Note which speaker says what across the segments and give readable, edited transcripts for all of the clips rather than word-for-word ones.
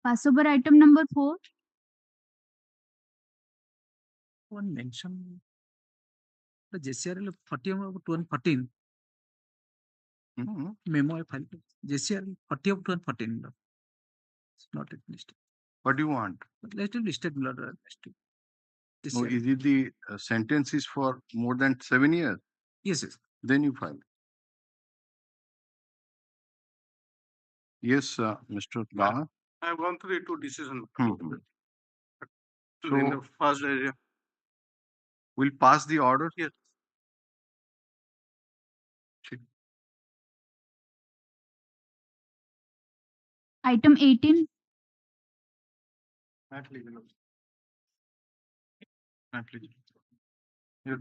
Speaker 1: Pass over item number 4.
Speaker 2: One mention the JCRL 40 of 2014 memo I filed. JCRL 40 of 2014. It's not at least.
Speaker 3: What do you want?
Speaker 2: Let it listed.
Speaker 3: No, is it the sentence is for more than 7 years?
Speaker 2: Yes, yes.
Speaker 3: Then you file. Yes, Mr. Baha.
Speaker 4: I have gone through the two decisions.
Speaker 3: So
Speaker 4: In the first area.
Speaker 3: we'll pass the order.
Speaker 4: Yes.
Speaker 1: Item 18.
Speaker 5: If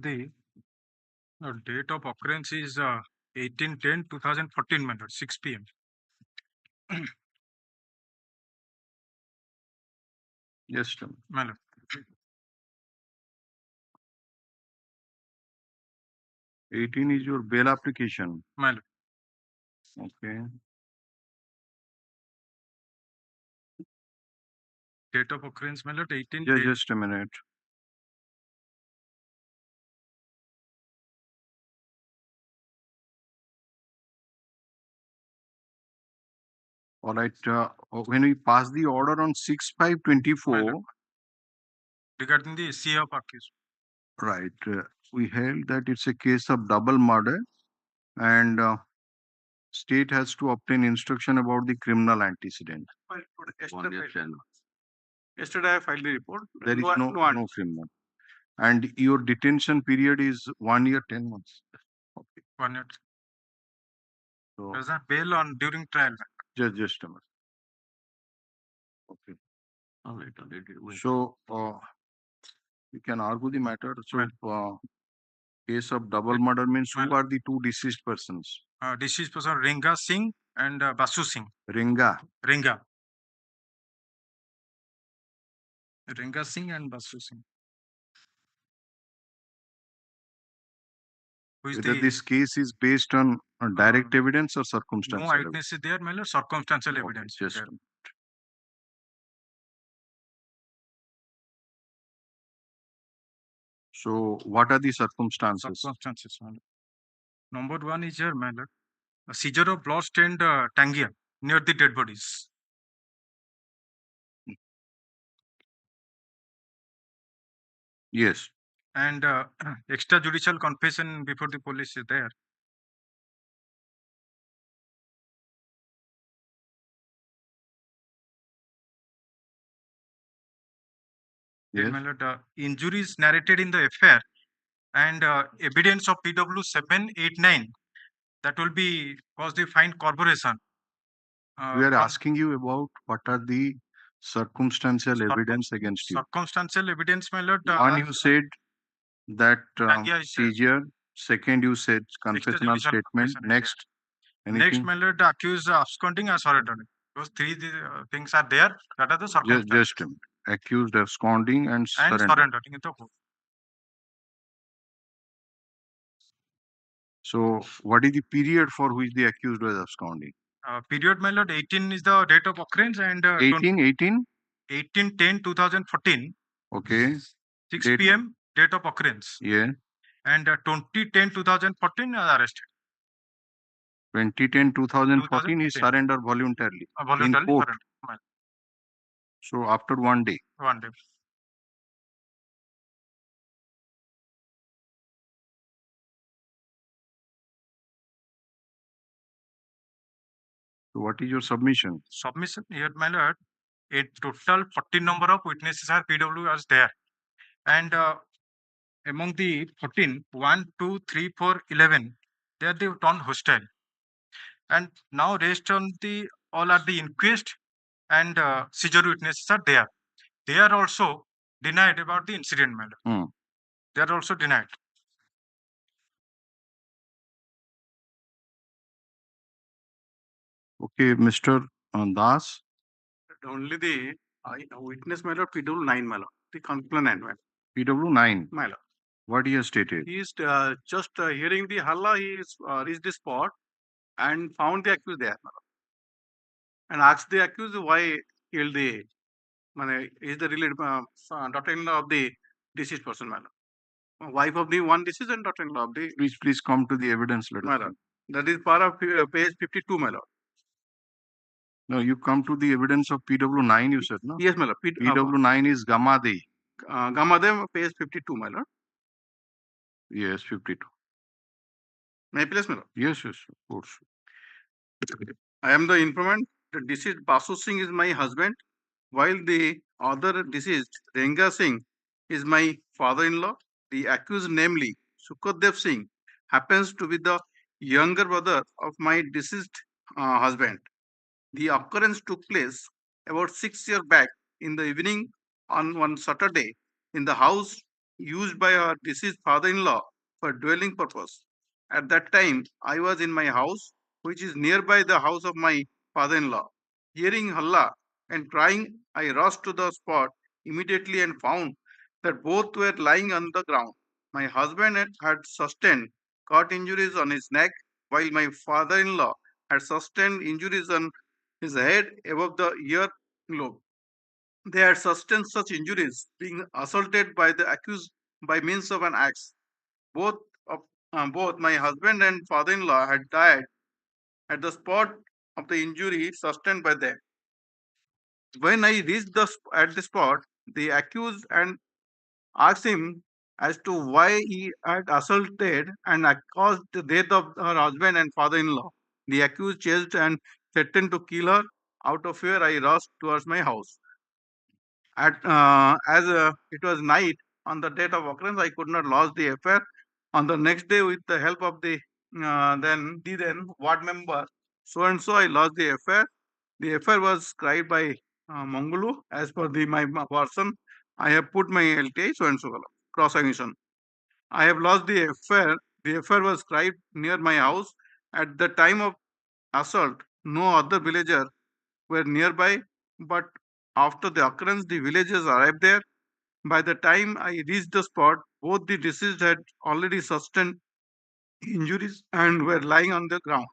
Speaker 5: the date of occurrence is 18/10/2014, 6 p.m.
Speaker 3: Yes,
Speaker 5: Madam.
Speaker 3: 18 is your bail application.
Speaker 5: Madam.
Speaker 3: Okay.
Speaker 5: Date of occurrence, madam, 18.
Speaker 3: Yeah, just a minute. All right. When we pass the order on 6/5/24,
Speaker 5: regarding the CA of accused.
Speaker 3: right, we held that it's a case of double murder, and state has to obtain instruction about the criminal antecedent.
Speaker 4: Yesterday I filed the report.
Speaker 3: There is no criminal, and your detention period is 1 year 10 months. Okay.
Speaker 5: 1 year.
Speaker 3: So
Speaker 5: there's a bail on during trial.
Speaker 3: just a minute. Okay. All right. So we can argue the matter. So case of double murder means who are the two deceased persons?
Speaker 5: Deceased person Ringa Singh and Basu Singh.
Speaker 3: Ringa
Speaker 5: Singh and Basu Singh.
Speaker 3: Whether this case is based on direct evidence or circumstantial
Speaker 5: no eyewitness is there, my lord, circumstantial evidence.
Speaker 3: Just so what are the circumstances?
Speaker 5: Number 1 is here, my lord, a seizure of blood-stained tangia near the dead bodies.
Speaker 3: Yes.
Speaker 5: And extrajudicial confession before the police is there.
Speaker 3: Yes.
Speaker 5: My lord, injuries narrated in the affair and evidence of PW 789 that will be cause the fine corroboration.
Speaker 3: We are asking you about what are the circumstantial evidence against you.
Speaker 5: Circumstantial evidence, my lord.
Speaker 3: One, you said that seizure. Second, you said confessional statement. Next, anything?
Speaker 5: Next, my lord, accused absconding and surrendering. Those three things are there. That are the circumstances.
Speaker 3: Just a minute. Accused absconding and surrendering. So, what is the period for which the accused was absconding?
Speaker 5: Period, my lord, 18 is the date of occurrence and 18/10/2014.
Speaker 3: Okay.
Speaker 5: 6 p.m. date of occurrence.
Speaker 3: Yeah.
Speaker 5: And 20/10/2014 arrested.
Speaker 3: 2010-2014 he surrendered voluntarily. In court. So after 1 day.
Speaker 5: 1 day.
Speaker 3: So what is your submission?
Speaker 5: Submission here, my lord. A total 14 number of witnesses are PW as there. And among the 14, 1, 2, 3, 4, 11, they are the turned hostile. And now rest on the all are the inquest and seizure witnesses are there. They are also denied about the incident, madam. They are also denied.
Speaker 3: Okay, Mr. Das.
Speaker 4: Only the witness, my lord, PW 9, my lord. The complainant, my lord.
Speaker 3: PW 9.
Speaker 4: My lord.
Speaker 3: What he has stated?
Speaker 4: He is just hearing the halla. He is reached the spot and found the accused there, my lord. And asked the accused why killed the, is the related daughter-in-law of the deceased person, my lord. Wife of the one deceased and daughter-in-law of the,
Speaker 3: Please come to the evidence, let
Speaker 4: my
Speaker 3: us.
Speaker 4: lord. That is part of page 52, my lord.
Speaker 3: No, you come to the evidence of PW9, you said, no?
Speaker 4: Yes, my lord.
Speaker 3: PW9 is Gamma Day.
Speaker 4: Gamadem, page 52, my lord.
Speaker 3: Yes, 52.
Speaker 4: May I please, my lord?
Speaker 3: Yes, of course.
Speaker 4: I am the informant. The deceased Basu Singh is my husband, while the other deceased Renga Singh is my father-in-law. The accused, namely Sukadev Singh, happens to be the younger brother of my deceased husband. The occurrence took place about 6 years back in the evening on one Saturday in the house used by our deceased father-in-law for dwelling purpose. At that time, I was in my house, which is nearby the house of my father-in-law. Hearing halla and crying, I rushed to the spot immediately and found that both were lying on the ground. My husband had sustained cut injuries on his neck, while my father-in-law had sustained injuries on his head above the ear lobe. They had sustained such injuries, being assaulted by the accused by means of an axe. Both of both my husband and father-in-law had died at the spot of the injury sustained by them. When I reached at the spot, the accused and asked him as to why he had assaulted and caused the death of her husband and father-in-law. The accused chased and threatened to kill her. Out of fear, I rushed towards my house. As it was night on the date of occurrence, I could not lodge the affair. On the next day, with the help of the then ward member so and so, I lodged the affair. The affair was scribed by Mongolu as per my person. I have put my LTA so and so cross examination. I have lost the affair. The affair was scribed near my house. At the time of assault, no other villager were nearby, but after the occurrence, the villagers arrived there. By the time I reached the spot, both the deceased had already sustained injuries and were lying on the ground.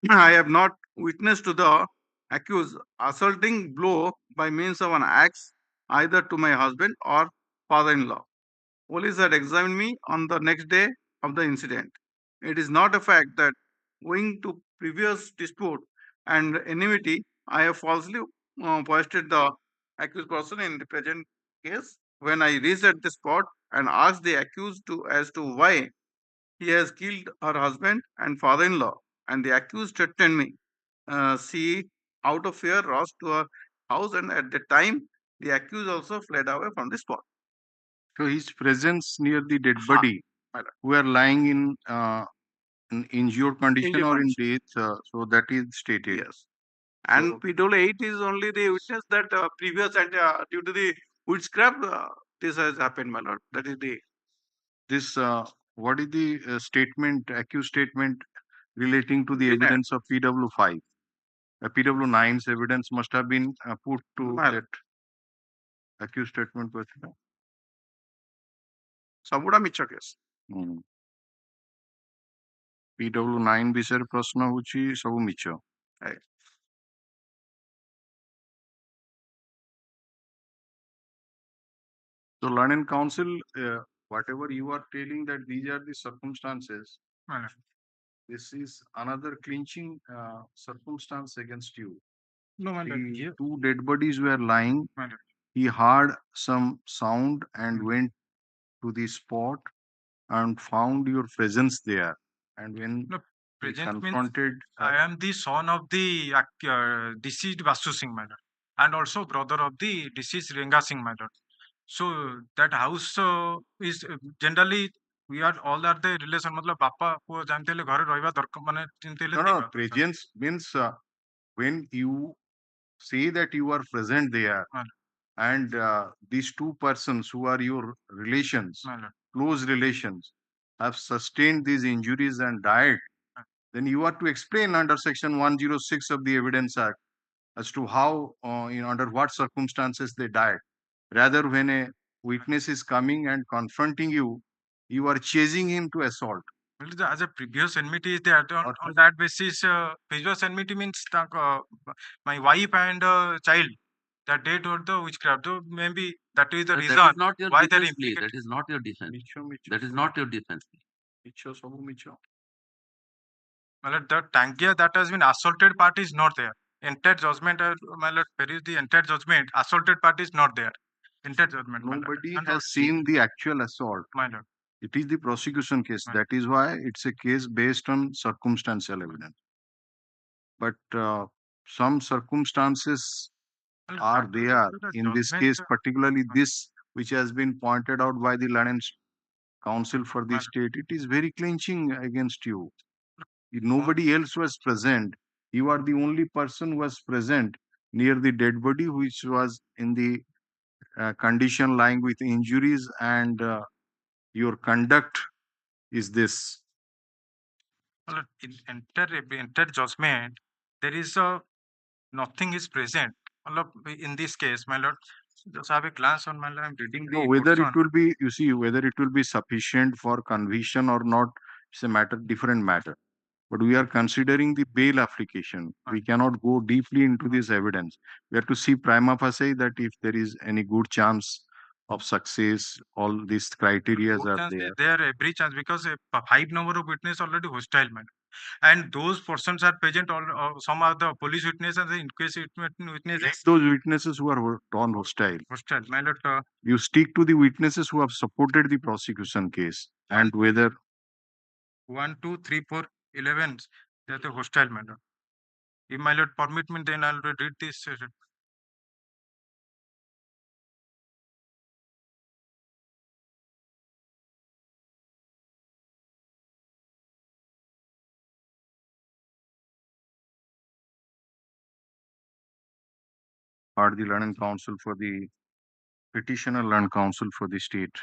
Speaker 4: I have not witnessed to the accused assaulting blow by means of an axe either to my husband or father-in-law. Police had examined me on the next day of the incident. It is not a fact that, owing to previous dispute and enmity, I have falsely posted the accused person in the present case. When I reached at the spot and asked the accused as to why he has killed her husband and father-in-law, and the accused threatened me. She, out of fear, rushed to her house, and at the time, the accused also fled away from the spot.
Speaker 3: So his presence near the dead body, who are lying in an injured condition
Speaker 4: Injured
Speaker 3: or in
Speaker 4: condition.
Speaker 3: death, so that is stated.
Speaker 4: Yes. And
Speaker 3: So-
Speaker 4: PW8 is only the witness that previous and due to the witchcraft, this has happened, my lord. That is the
Speaker 3: This, what is the accused statement relating to the
Speaker 4: Denied.
Speaker 3: evidence of PW5? PW9's evidence must have been put to
Speaker 4: My lord.
Speaker 3: that accused statement.
Speaker 4: ସବୁଗୁଡା ମିଛ case.
Speaker 3: PW9 ବିଷୟରେ ପ୍ରଶ୍ନ ହଉଛି ସବୁ ମିଛ। So, learned counsel, whatever you are telling that these are the circumstances, this is another clinching circumstance against you.
Speaker 5: No, my lord.
Speaker 3: The
Speaker 5: Here,
Speaker 3: two dead bodies were lying.
Speaker 5: my lord.
Speaker 3: He heard some sound and went to the spot and found your presence there. And when
Speaker 5: No,
Speaker 3: he
Speaker 5: present means
Speaker 3: confronted,
Speaker 5: I am the son of the deceased Basu Singh, my lord, and also brother of the deceased Renga Singh, my lord. So that house is generally we are all are the relation. मतलब बापा को जानते ले घरे रहइबा दरकार माने चिंते ले
Speaker 3: no, presence means when you say that you are present there, and these two persons who are your relations, close relations, have sustained these injuries and died, then you are to explain under section 106 of the Evidence Act as to how, under what circumstances they died. Rather, when a witness is coming and confronting you, you are chasing him to assault.
Speaker 5: As a previous enmity is there on that basis. Previous enmity means my wife and child. that they told the witchcraft. So maybe that is the
Speaker 6: That
Speaker 5: reason
Speaker 6: is not your
Speaker 5: why they're
Speaker 6: defense, please.
Speaker 5: implicated.
Speaker 6: That is not your defense.
Speaker 3: Micho, micho,
Speaker 6: That is not your defense.
Speaker 3: micho, sabu micho.
Speaker 5: My lord, the Tangia that has been assaulted party is not there. Entire judgment, my lord, Paris, the entire judgment, assaulted party is not there. Entire judgment, my lord.
Speaker 3: Nobody
Speaker 5: And
Speaker 3: has seen the actual assault.
Speaker 5: my lord.
Speaker 3: It is the prosecution case.
Speaker 5: Right.
Speaker 3: That is why it's a case based on circumstantial evidence. But some circumstances
Speaker 5: My lord,
Speaker 3: are
Speaker 5: that is
Speaker 3: there
Speaker 5: the
Speaker 3: in this
Speaker 5: judgment,
Speaker 3: case, particularly this, which has been pointed out by the Learned Counsel for the
Speaker 5: my
Speaker 3: state. It is very clinching against you. Nobody else was present. You are the only person who was present near the dead body, which was in the condition lying with injuries, and your conduct is this.
Speaker 5: my lord, in entire judgment, there is a nothing is present. My lord, in this case, my lord, just have a glance on my lord. I'm reading
Speaker 3: No,
Speaker 5: the
Speaker 3: whether it
Speaker 5: portion.
Speaker 3: will be, you see, whether it will be sufficient for conviction or not, it's a matter, different matter. But we are considering the bail application. We cannot go deeply into this evidence. We have to see prima facie that if there is any good chance of success, all these criteria
Speaker 5: Good
Speaker 3: are
Speaker 5: chance
Speaker 3: there.
Speaker 5: is there every chance because a five number of witness already hostile, man. And those persons are present. All some are the police witness and the inquest witness
Speaker 3: Let those witnesses who are non-hostile.
Speaker 5: hostile. My lord,
Speaker 3: You stick to the witnesses who have supported the prosecution case, and whether
Speaker 5: 1, 2, 3, 4, 11. They are the hostile, my lord. If my lord permit me, then I'll read this.
Speaker 3: are the learned counsel for the petitioner, learned counsel for the state.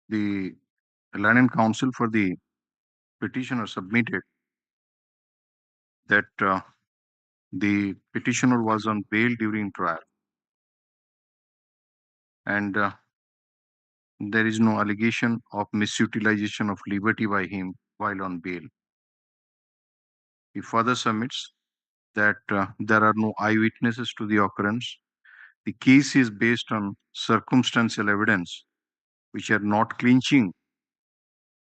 Speaker 3: The learned counsel for the petitioner submitted that the petitioner was on bail during trial, and there is no allegation of misutilization of liberty by him while on bail. He further submits that there are no eyewitnesses to the occurrence. The case is based on circumstantial evidence, which are not clinching,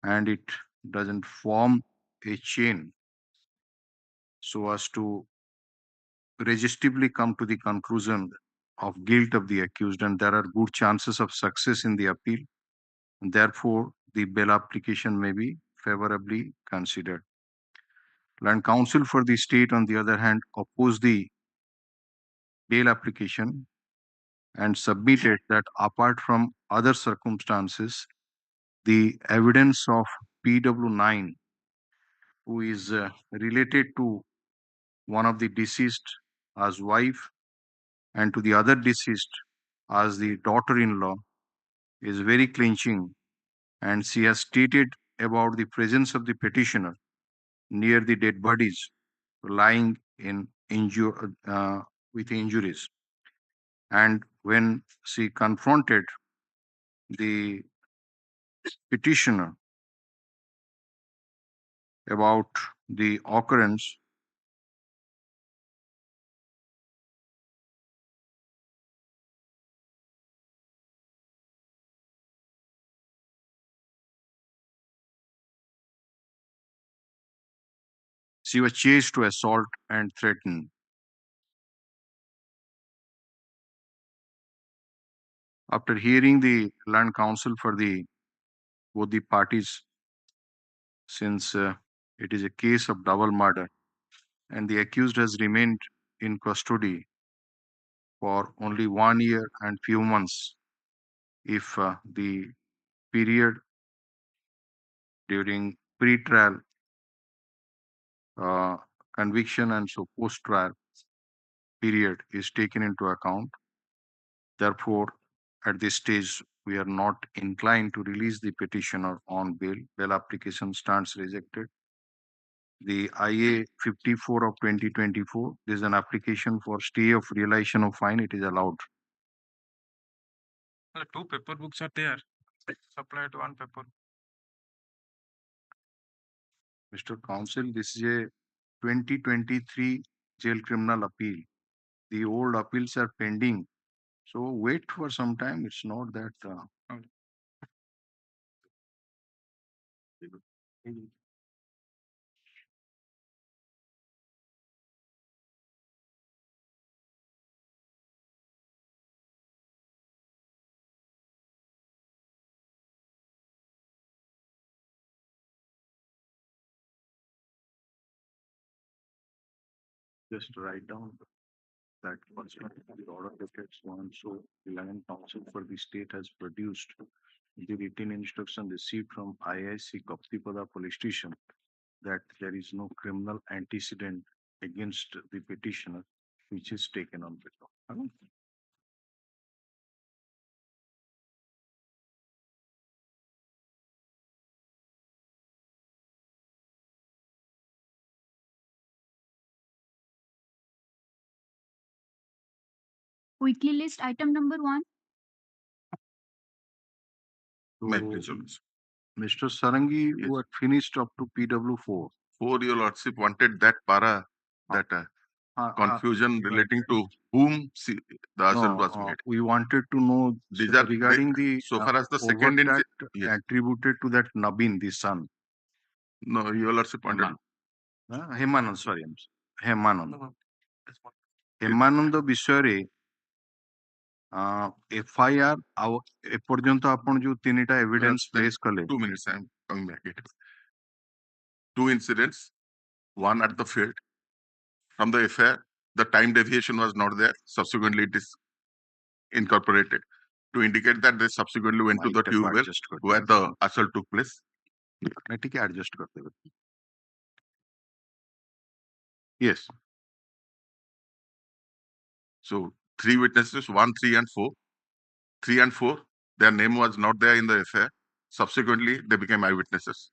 Speaker 3: and it doesn't form a chain so as to irresistibly come to the conclusion of guilt of the accused, and there are good chances of success in the appeal. And therefore, the bail application may be favorably considered. Land counsel for the state, on the other hand, opposed the bail application and submitted that apart from other circumstances, the evidence of PW9, who is related to one of the deceased as wife and to the other deceased as the daughter-in-law, is very clinching, and she has stated about the presence of the petitioner near the dead bodies lying in with injuries. And when she confronted the petitioner about the occurrence, she was chased to assault and threatened. After hearing the land counsel for the both the parties, since it is a case of double murder and the accused has remained in custody for only 1 year and few months, if the period during pre-trial uh, conviction and so post-trial period is taken into account. Therefore, at this stage, we are not inclined to release the petitioner on bail. Bail application stands rejected. The IA 54 of 2024, there is an application for stay of realization of fine. It is allowed.
Speaker 5: Two paper books are there. Supplied one paper.
Speaker 3: Mr. Counsel, this is a 2023 jail criminal appeal. The old appeals are pending. So wait for some time. It's not that. Just write down that the order dictates one. So the Land Council for the state has produced the written instruction received from IIC Kaptipada police station that there is no criminal antecedent against the petitioner, which is taken on behalf.
Speaker 1: Quickly list item number 1.
Speaker 3: Mr. Sarangi, you had finished up to PW4.
Speaker 4: Your lordship wanted that para, that confusion relating to whom the assault was made.
Speaker 3: We wanted to know
Speaker 4: These are
Speaker 3: regarding the
Speaker 4: so far as the second
Speaker 3: overt act
Speaker 4: yes.
Speaker 3: attributed to that Nabin, the son.
Speaker 4: No, your lordship wanted.
Speaker 3: Hemanand, sorry, Hemanand. Hemananda ବିଷୟରେ FIR ଆଉ ଏପର୍ଯ୍ୟନ୍ତ ଆପଣ ଯୋଉ ତିନିଟା evidence place କଲେ
Speaker 4: 2 minutes, I am coming back. Two incidents, one at the field. From the affair, the time deviation was not there. Subsequently, it is incorporated to indicate that they subsequently went to the tube well where the assault took place.
Speaker 3: ଟିକେ adjust କରିଦେବେ. Yes.
Speaker 4: So 3 witnesses, 1, 3, and 4. 3 and 4, their name was not there in the affair. Subsequently, they became eyewitnesses.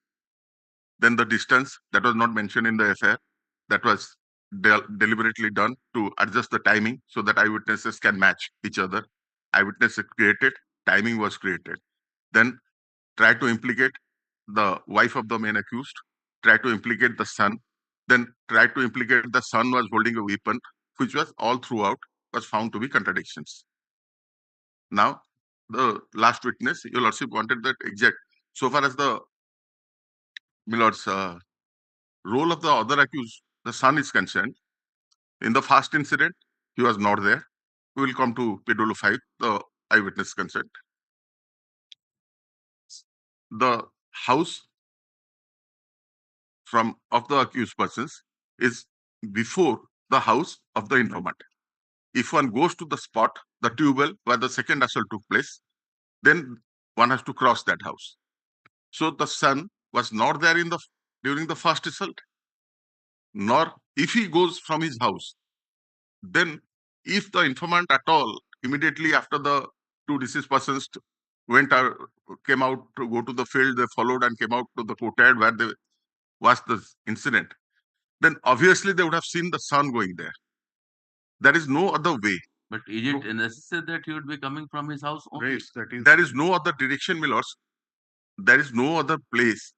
Speaker 4: Then the distance that was not mentioned in the affair, that was deliberately done to adjust the timing so that eyewitnesses can match each other. Eyewitnesses created, timing was created. Then try to implicate the wife of the main accused, try to implicate the son, then try to implicate the son was holding a weapon, which was all throughout was found to be contradictions. Now, the last witness, your lordship wanted that exact. So far as the Milord's role of the other accused, the son is concerned, in the first incident, he was not there. We will come to PW5, the eyewitness consent. The house of the accused persons is before the house of the informant. If one goes to the spot, the tube well where the second assault took place, then one has to cross that house. So the son was not there during the first assault, nor if he goes from his house, then if the informant at all immediately after the two deceased persons came out to go to the field, they followed and came out to the courtyard where they watched the incident, then obviously they would have seen the son going there. There is no other way.
Speaker 6: But is it necessary that he would be coming from his house only?
Speaker 4: There is no other direction, my lords. There is no other place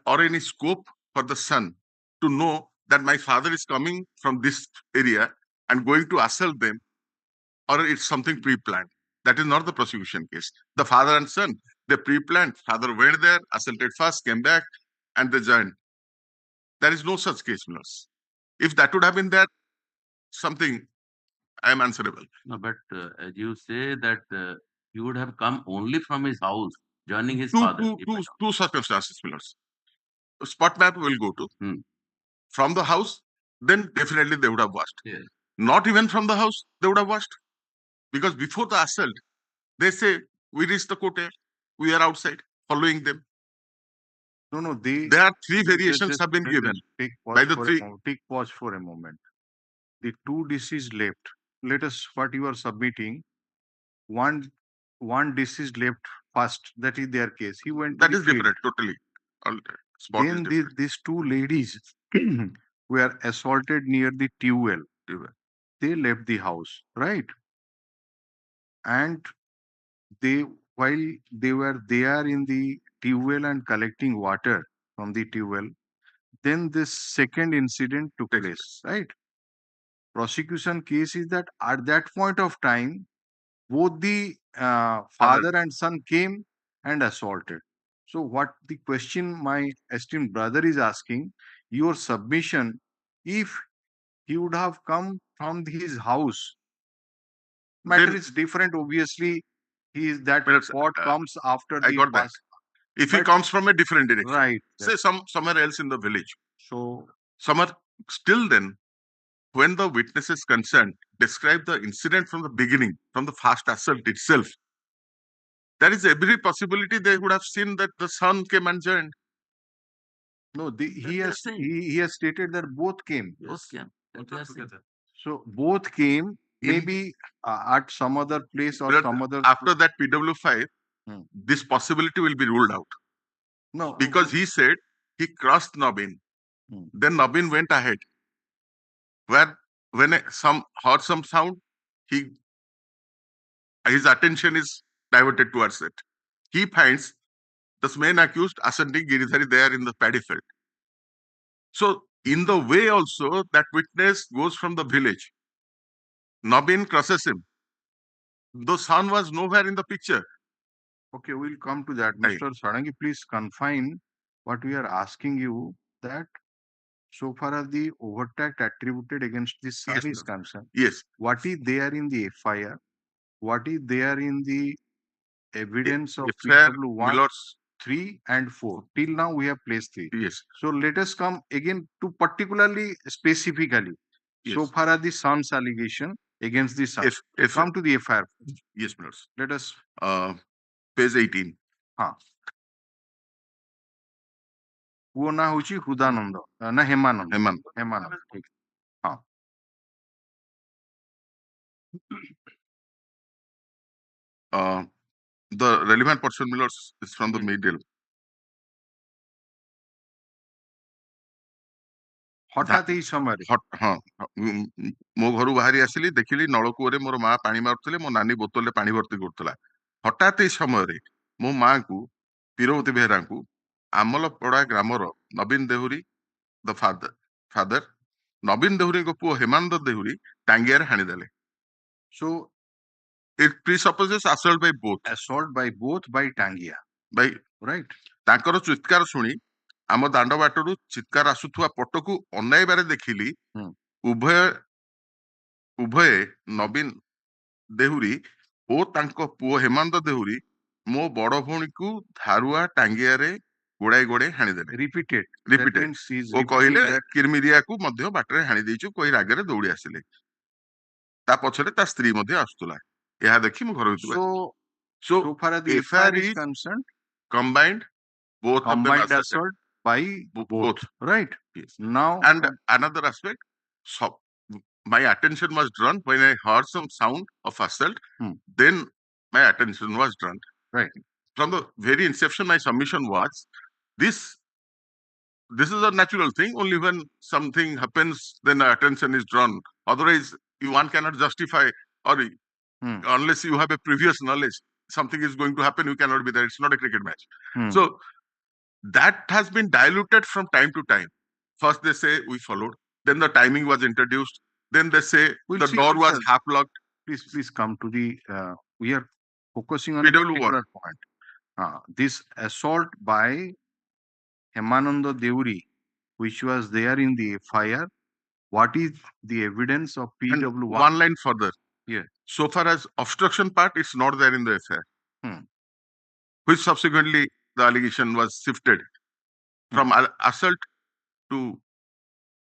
Speaker 4: or any scope for the son to know that my father is coming from this area and going to assault them, or it's something pre-planned. That is not the prosecution case. The father and son, they pre-planned. Father went there, assaulted first, came back, and they joined. There is no such case, my lords. If that would have been there, something I am answerable.
Speaker 6: No, but as you say that he would have come only from his house, joining his
Speaker 4: Two
Speaker 6: father.
Speaker 4: circumstances, my lords. Spot map will go to. From the house, then definitely they would have watched.
Speaker 6: Yes.
Speaker 4: Not even from the house, they would have watched. Because before the assault, they say, we reached the courtyard, we are outside, following them.
Speaker 3: No,
Speaker 4: there are 3 variations have been given. By the 3.
Speaker 3: Take pause for a moment. The 2 deceased left. Let us what you are submitting. One deceased left first. That is their case. He went.
Speaker 4: That is different, totally.
Speaker 3: Then these 2 ladies were assaulted near the tube well. They left the house, right? And while they were there in the tube well and collecting water from the tube well, then this second incident took place, right? Prosecution case is that at that point of time, both the father and son came and assaulted. So, what the question my esteemed brother is asking, your submission, if he would have come from his house, matter
Speaker 7: Then-
Speaker 3: is different. Obviously, he is that
Speaker 7: Well,
Speaker 3: what comes after
Speaker 7: I
Speaker 3: the
Speaker 7: got that.
Speaker 3: past.
Speaker 7: If he
Speaker 3: But-
Speaker 7: comes from a different direction,
Speaker 3: Right.
Speaker 7: say somewhere else in the village,
Speaker 3: So,
Speaker 7: still then, when the witnesses concerned describe the incident from the beginning, from the first assault itself, there is every possibility they would have seen that the son came and joined.
Speaker 3: no, he
Speaker 6: That's
Speaker 3: has
Speaker 6: saying.
Speaker 3: he has stated that both came.
Speaker 6: Both came. That we are saying.
Speaker 3: So both came,
Speaker 7: In-
Speaker 3: maybe at some other place or
Speaker 7: But
Speaker 3: some other.
Speaker 7: after that PW5,
Speaker 3: Hmm.
Speaker 7: this possibility will be ruled out
Speaker 3: No,
Speaker 7: because he said he crossed Nabin.
Speaker 3: Hmm.
Speaker 7: Then Nabin went ahead. Where when heard some sound, his attention is diverted towards it. He finds the main accused ascending Giridhari there in the paddy field. So in the way also that witness goes from the village. Nabin crosses him. The son was nowhere in the picture.
Speaker 3: Okay, we'll come to that.
Speaker 7: Right.
Speaker 3: Mr. Sarangi, please confine what we are asking you, that so far as the overtact attributed against the son
Speaker 7: Yes,
Speaker 3: is
Speaker 7: sir.
Speaker 3: concerned,
Speaker 7: Yes.
Speaker 3: what is there in the FIR? What is there in the evidence of
Speaker 7: FIR,
Speaker 3: PW1,
Speaker 7: Millards,
Speaker 3: 3 and 4? Till now we have placed 3.
Speaker 7: yes.
Speaker 3: So let us come again to particularly specifically. So
Speaker 7: Yes.
Speaker 3: far as the son's allegation against the son. Come to the FIR.
Speaker 7: Yes, Millards.
Speaker 3: Let us.
Speaker 7: Page 18.
Speaker 3: ପୁଅ ନାଁ ହଉଛି ହୃଦାନନ୍ଦ ନା ହେମାନନ୍ଦ? ହେମାନନ୍ଦ ଠିକ। ହଁ।
Speaker 7: The relevant portion, Millards, is from the middle.
Speaker 3: ହଠାତ୍ ଏଇ ସମୟରେ
Speaker 7: ହଁ ମୋ ଘରୁ ବାହାରି ଆସିଲି, ଦେଖିଲି ନଳକୂଅରେ ମୋର ମା ପାଣି ମାରୁଥିଲେ, ମୋ ନାନୀ ବୋତଲରେ ପାଣି ଭର୍ତ୍ତି କରୁଥିଲା। ହଠାତ୍ ଏଇ ସମୟରେ ମୋ ମାଙ୍କୁ, ପୀରବତୀ ବେହେରାଙ୍କୁ, ଆମଲପଡା ଗ୍ରାମର ନବୀନ ଦେହୁରୀ ଦ ଫାଦର ନବୀନ ଦେହୁରୀଙ୍କ ପୁଅ Hemananda Dehury ଟାଙ୍ଗିଆରେ ହାଣିଦେଲେ।
Speaker 3: So
Speaker 7: it presupposes assault by both.
Speaker 3: assault by both by Tangia.
Speaker 7: By
Speaker 3: right.
Speaker 7: ତାଙ୍କର ଚିତ୍କାର ଶୁଣି ଆମ ଦାଣ୍ଡ ବାଟରୁ ଚିତ୍କାର ଆସୁଥିବା ପଟକୁ ଅନାଇବାରେ ଦେଖିଲି ଉଭୟ ନବୀନ ଦେହୁରୀ ଓ ତାଙ୍କ ପୁଅ ହେମାନନ୍ଦ ଦେହୁରୀ ମୋ ବଡ ଭଉଣୀକୁ ଧାରୁଆ ଟାଙ୍ଗିଆରେ ଗୋଡାଇ ହାଣିଦେଲେ।
Speaker 3: Repeated.
Speaker 7: ଓ କହିଲେ କିରମିରିଆକୁ ମଧ୍ୟ ବାଟରେ ହାଣି ଦେଇଛୁ କହି ରାଗରେ ଦୌଡ଼ି ଆସିଲେ। ତା ପଛରେ ତା ସ୍ତ୍ରୀ ମଧ୍ୟ ଆସୁଥିଲା। ଏହା ଦେଖି ମୁଁ ଘର ଭିତରକୁ
Speaker 3: So far as the FIR is concerned,
Speaker 7: combined
Speaker 3: assault by both. Right.
Speaker 7: Yes.
Speaker 3: Now,
Speaker 7: and another aspect, my attention was drawn when I heard some sound of assault. Then my attention was drawn.
Speaker 3: Right.
Speaker 7: From the very inception, my submission was this is a natural thing. Only when something happens, then attention is drawn. Otherwise, one cannot justify, or unless you have a previous knowledge, something is going to happen, you cannot be there. It's not a cricket match. So that has been diluted from time to time. First they say we followed, then the timing was introduced, then they say the door was half locked.
Speaker 3: Please come to the we are focusing on a particular point. This assault by Hemananda Deuri, which was there in the FIR, what is the evidence of PW1?
Speaker 7: One line further.
Speaker 3: Yeah.
Speaker 7: So far as obstruction part, it's not there in the FIR. Which subsequently the allegation was shifted from assault to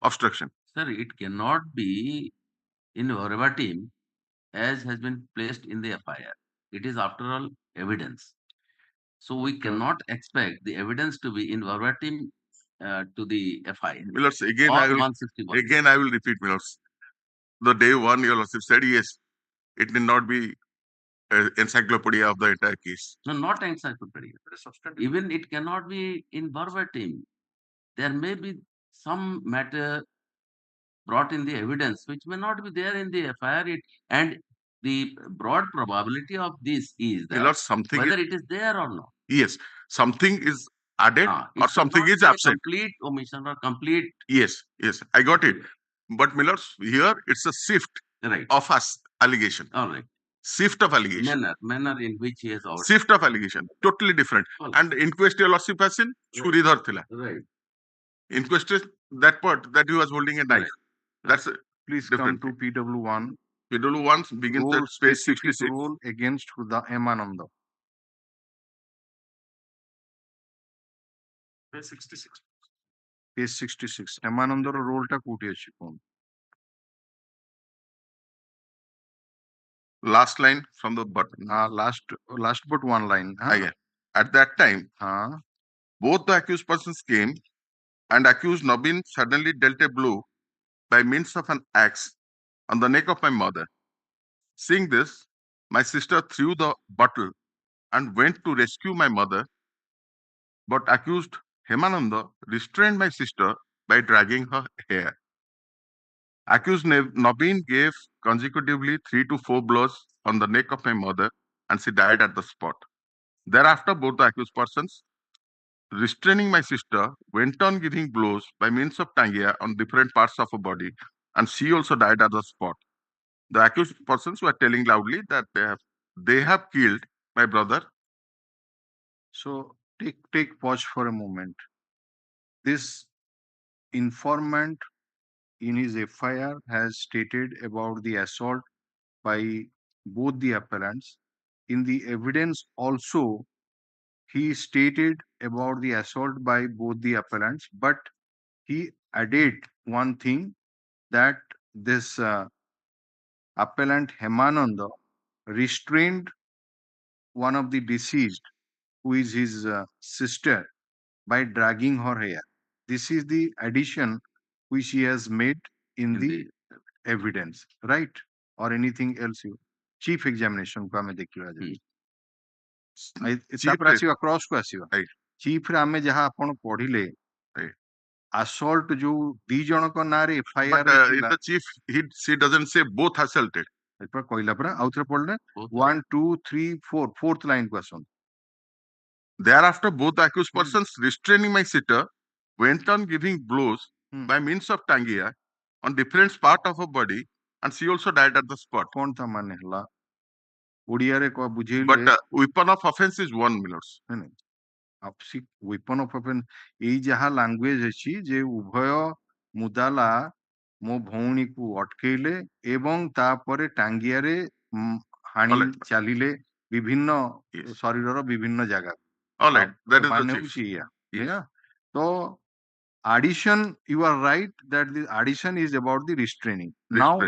Speaker 7: obstruction.
Speaker 6: Sir, it cannot be in verbatim as has been placed in the FIR. It is after all evidence. So we cannot expect the evidence to be in verbatim to the FIR.
Speaker 7: Millards, again I will repeat, Millards. The day one, your lordship said, yes, it need not be encyclopedia of the entire case.
Speaker 6: No, not encyclopedia. Even it cannot be in verbatim. There may be some matter brought in the evidence which may not be there in the FIR, and the broad probability of this is that
Speaker 7: Millards,
Speaker 6: whether it is there or not.
Speaker 7: Yes, something is added
Speaker 6: it
Speaker 7: or
Speaker 6: should
Speaker 7: something
Speaker 6: not
Speaker 7: is
Speaker 6: be a
Speaker 7: absent.
Speaker 6: complete omission or complete.
Speaker 7: Yes, I got it. But Miller, here it's a shift
Speaker 6: Right.
Speaker 7: of us allegation.
Speaker 6: All right.
Speaker 7: Shift of allegation.
Speaker 6: Manner in which he has
Speaker 7: Shift of allegation. Totally different.
Speaker 6: All
Speaker 7: And inquest lordship has in churi dharthila.
Speaker 6: right.
Speaker 7: Inquest is that part that he was holding a knife.
Speaker 6: Right.
Speaker 7: That's
Speaker 3: Please
Speaker 7: different.
Speaker 3: come to PW1.
Speaker 7: PW1 begins at
Speaker 3: Rule,
Speaker 7: page
Speaker 3: specific
Speaker 7: 66.
Speaker 3: rule against the Hemananda.
Speaker 5: Page 66.
Speaker 3: Page 66. Hemanandar rule ta kouti achi kon.
Speaker 7: Last line from the button.
Speaker 3: Last but one line.
Speaker 7: Again. At that time, both the accused persons came and accused Nabin suddenly dealt a blow by means of an axe on the neck of my mother. Seeing this, my sister threw the bottle and went to rescue my mother, but accused Hemananda restrained my sister by dragging her hair. Accused Nabin gave consecutively 3 to 4 blows on the neck of my mother and she died at the spot. Thereafter, both the accused persons, restraining my sister, went on giving blows by means of tangia on different parts of her body and she also died at the spot. The accused persons were telling loudly that they have killed my brother.
Speaker 3: So take pause for a moment. This informant in his FIR has stated about the assault by both the appellants. In the evidence also, he stated about the assault by both the appellants, but he added one thing that this appellant Hemananda restrained one of the deceased, who is his sister, by dragging her hair. This is the addition which he has made in the evidence, right? Or anything else you chief examination को हमें देखियो आज तापर आसीबा cross को आसीबा chief रे हमें जहां आपण पढिले assault जो दी जण को ना रे FIR
Speaker 7: in the chief, she doesn't say both assaulted.
Speaker 3: एपर कहला परा आउथरे पढले 1 2 3 4 फोर्थ लाइन को आसन.
Speaker 7: Thereafter, both the accused persons restraining my sister went on giving blows by means of tangia on different part of her body and she also died at the spot.
Speaker 3: कोन था माने हला ओडिया रे को बुझेले.
Speaker 7: But weapon of offense is 1 Millers.
Speaker 3: आपसी weapon of open एई जहा language अछि जे उभय मुदाला मो भौणी को अटकेले एवं तापरे टांगिया रे हानि चालिले विभिन्न शरीरर विभिन्न जगह.
Speaker 7: All right, that is the chief.
Speaker 3: Yeah. So addition, you are right that the addition is about the restraining. Now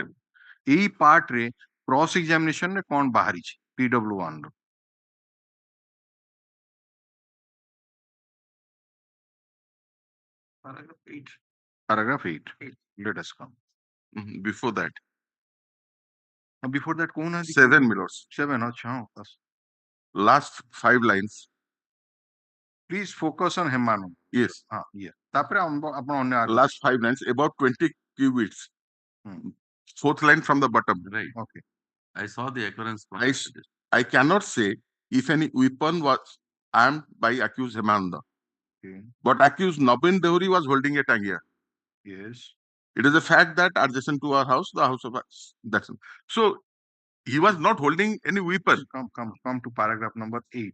Speaker 3: ei part रे क्रॉस एग्जामिनेशन रे कोन बाहरी छी PW1 row. Paragraph 8. Let us come.
Speaker 7: Before that.
Speaker 3: Before that, कौन है?
Speaker 7: 7 Millers.
Speaker 3: 7. अच्छा.
Speaker 7: Last 5 lines.
Speaker 3: Please focus on Hemano.
Speaker 7: Yes.
Speaker 3: Yeah. तापरे आपण अन्य
Speaker 7: last 5 lines, about 20 qubits. Fourth line from the bottom.
Speaker 6: Right.
Speaker 3: Okay.
Speaker 6: I saw the occurrence.
Speaker 7: I cannot say if any weapon was armed by accused Hemananda.
Speaker 3: Okay.
Speaker 7: But accused Nabin Deori was holding a tangia.
Speaker 3: Yes.
Speaker 7: It is a fact that adjacent to our house, the house of us. That's it. So he was not holding any weapon.
Speaker 3: Come to paragraph number 8.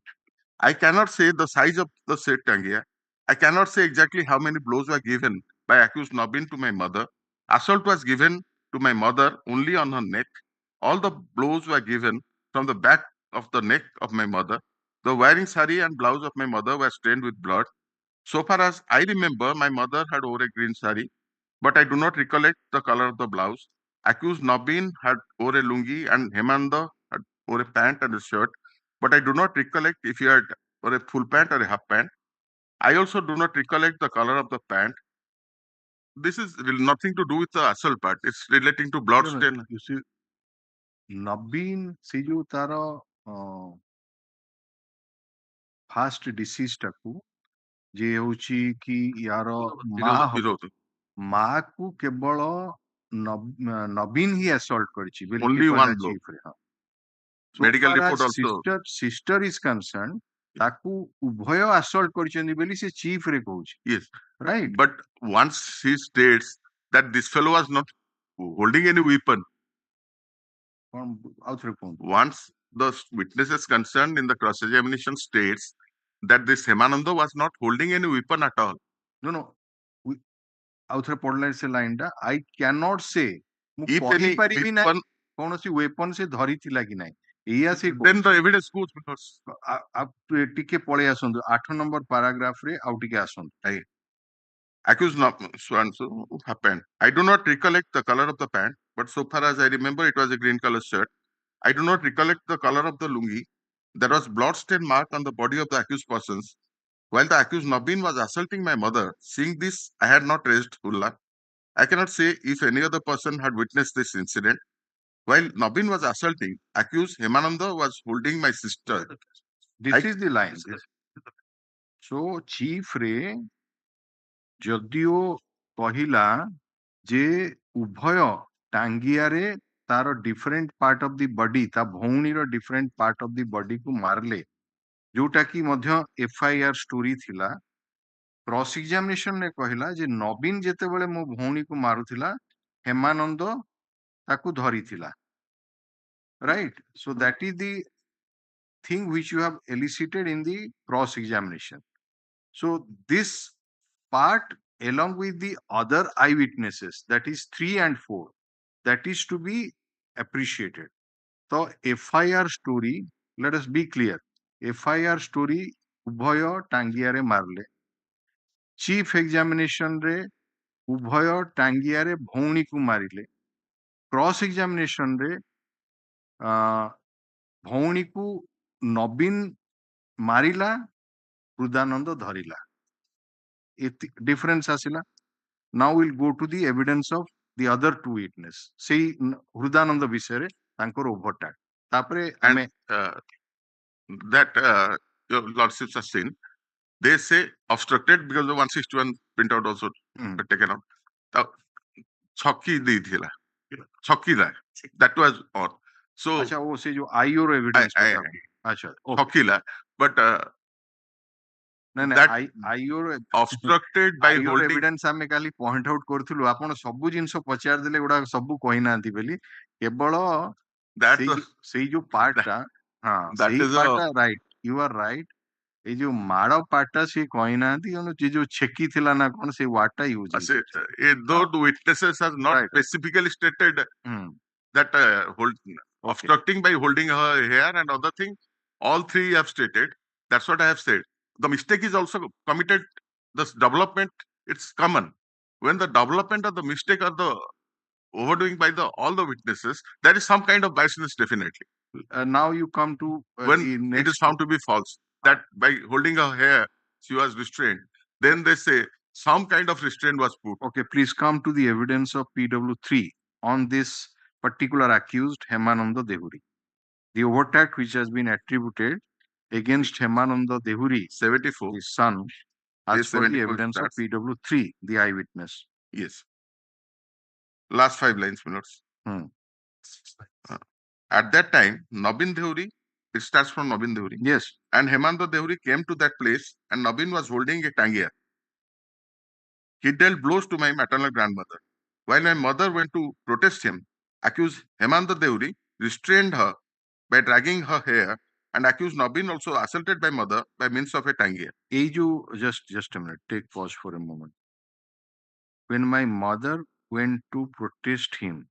Speaker 7: I cannot say the size of the said tangia. I cannot say exactly how many blows were given by accused Nabin to my mother. Assault was given to my mother only on her neck. All the blows were given from the back of the neck of my mother. The wearing sari and blouse of my mother were stained with blood. So far as I remember, my mother had wore a green sari, but I do not recollect the color of the blouse. Accused Nabin had wore a lungi and Hemanda had wore a pant and a shirt, but I do not recollect if he had wore a full pant or a half pant. I also do not recollect the color of the pant. This is nothing to do with the assault part. It's relating to blood stain.
Speaker 3: You see, Nabin se jo tara fast disease taku जे होची कि यार माँ को केवल नबीन ही assault करची.
Speaker 7: Only one blow.
Speaker 3: Medical report also. Sister is concerned, ତାକୁ ଉଭୟ assault କରିଛନ୍ତି ବୋଲି ସେ chief ରେ କହୁଛି,
Speaker 7: Yes.
Speaker 3: right?
Speaker 7: But once he states that this fellow was not holding any weapon,
Speaker 3: କଣ ଆଉ ଥରେ କୁହନ୍ତୁ।
Speaker 7: once the witnesses concerned in the cross-examination states that this Hemananda was not holding any weapon at all.
Speaker 3: No, ଆଉ ଥରେ ପଢିଲେ ସେ line ଟା, I cannot say, ମୁଁ
Speaker 7: If any
Speaker 3: କହିପାରିବି ନାହିଁ
Speaker 7: weapon,
Speaker 3: କୌଣସି ୱେପନ ସେ ଧରିଥିଲା କି ନାହିଁ, ଏଇଆ ସେ
Speaker 7: then the evidence goes because
Speaker 3: ଟିକେ ପଳେଇ ଆସନ୍ତୁ 8 ନମ୍ବର ପାରାଗ୍ରାଫ ରେ ଆଉ ଟିକେ ଆସନ୍ତୁ।
Speaker 7: accused not so and so happened. I do not recollect the color of the pant, but so far as I remember, it was a green color shirt. I do not recollect the color of the lungi. There was blood stain mark on the body of the accused persons. While the accused Nabin was assaulting my mother, seeing this, I had not raised hulla. I cannot say if any other person had witnessed this incident. While Nabin was assaulting, accused Hemananda was holding my sister.
Speaker 3: This is the line. So chief ରେ ଯଦିଓ କହିଲା ଯେ ଉଭୟ ଟାଙ୍ଗିଆରେ ତାର different part of the body, ତା ଭଉଣୀର different part of the body କୁ ମାରିଲେ, ଯୋଉଟା କି ମଧ୍ୟ ଏଫଆଇଆର ଷ୍ଟୋରି ଥିଲା। କ୍ରସ୍ ଏକ୍ସାମିନେସନ ରେ କହିଲା ଯେ ନବୀନ ଯେତେବେଳେ ମୋ ଭଉଣୀକୁ ମାରୁଥିଲା, ହେମାନନ୍ଦ ତାକୁ ଧରିଥିଲା, right? So that is the thing which you have elicited in the cross examination. So this part along with the other eyewitnesses, that is 3 and 4, that is to be appreciated. So FIR story, let us be clear, FIR story ଉଭୟ ଟାଙ୍ଗିଆରେ ମାରିଲେ, chief examination ରେ ଉଭୟ ଟାଙ୍ଗିଆରେ ଭଉଣୀକୁ ମାରିଲେ, cross examination ରେ ଭଉଣୀକୁ ନବୀନ ମାରିଲା, ହୃଦାନନ୍ଦ ଧରିଲା, difference ଆସିଲା। Now we'll go to the evidence of the other two witness, ସେଇ ହୃଦାନନ୍ଦ ବିଷୟରେ ତାଙ୍କର ଓଭରଟାକ୍, ତାପରେ
Speaker 7: And
Speaker 3: ଆମେ
Speaker 7: that your lordships have seen, they say obstructed because the 161 printout also taken out. Chokki ଦେଇଥିଲା, ଛକିଲା, that was on. So
Speaker 3: ଆଚ୍ଛା ଓ ସେ ଯୋଉ ଆଇଓର evidence ଆଚ୍ଛା
Speaker 7: ଛକିଲା, but
Speaker 3: ନାଇଁ
Speaker 7: that
Speaker 3: ଆଇଓର
Speaker 7: obstructed by
Speaker 3: ଆଇଓର
Speaker 7: holding,
Speaker 3: evidence ଆମେ କାଲି ପଏଣ୍ଟ ଆଉଟ କରୁଥିଲୁ, ଆପଣ ସବୁ ଜିନିଷ ପଚାରିଦେଲେ ଗୁଡା ସବୁ କହିନାହାନ୍ତି ବୋଲି, କେବଳ
Speaker 7: that
Speaker 3: ସେଇ ଯୋଉ ପାର୍ଟ ଟା, ହଁ
Speaker 7: that
Speaker 3: ସେଇ
Speaker 7: is
Speaker 3: ପାର୍ଟ ଟା, ରାଇଟ, ୟୁ ଆର ରାଇଟ, ଏଇ ଯୋଉ ମାଡ ପାର୍ଟ ଟା ସିଏ କହିନାହାନ୍ତି, ଯେ ଯୋଉ ଛେକି ଥିଲା ନା କଣ ସେଇ ୱାର୍ଡ ଟା use
Speaker 7: though the witnesses has not
Speaker 3: Right.
Speaker 7: specifically stated that obstructing by holding her hair and other thing, all three have stated. That's what I have said. The mistake is also committed, this development, it's common. When the development of the mistake or the overdoing by all the witnesses, there is some kind of biasness definitely.
Speaker 3: Now you come to
Speaker 7: When
Speaker 3: the
Speaker 7: it
Speaker 3: next
Speaker 7: is found to be false, that by holding her hair, she was restrained, then they say some kind of restraint was put.
Speaker 3: Okay, please come to the evidence of PW3 on this particular accused Hemananda Dehuri. The overtack which has been attributed against Hemananda Dehuri,
Speaker 7: 74,
Speaker 3: his son, as
Speaker 7: Yes,
Speaker 3: per the
Speaker 7: 74
Speaker 3: evidence of
Speaker 7: starts.
Speaker 3: PW3, the eyewitness.
Speaker 7: Yes. Last 5 lines, minutes. At that time, Nabin Dehuri, it starts from Nabin Dehuri.
Speaker 3: Yes.
Speaker 7: And Hemanda Dehuri came to that place and Nabin was holding a tangier. He dealt blows to my maternal grandmother. While my mother went to protest him, accused Hemanda Dehuri restrained her by dragging her hair and accused Nabin also assaulted my mother by means of a tangier.
Speaker 3: Just a minute, take pause for a moment. When my mother went to protest him,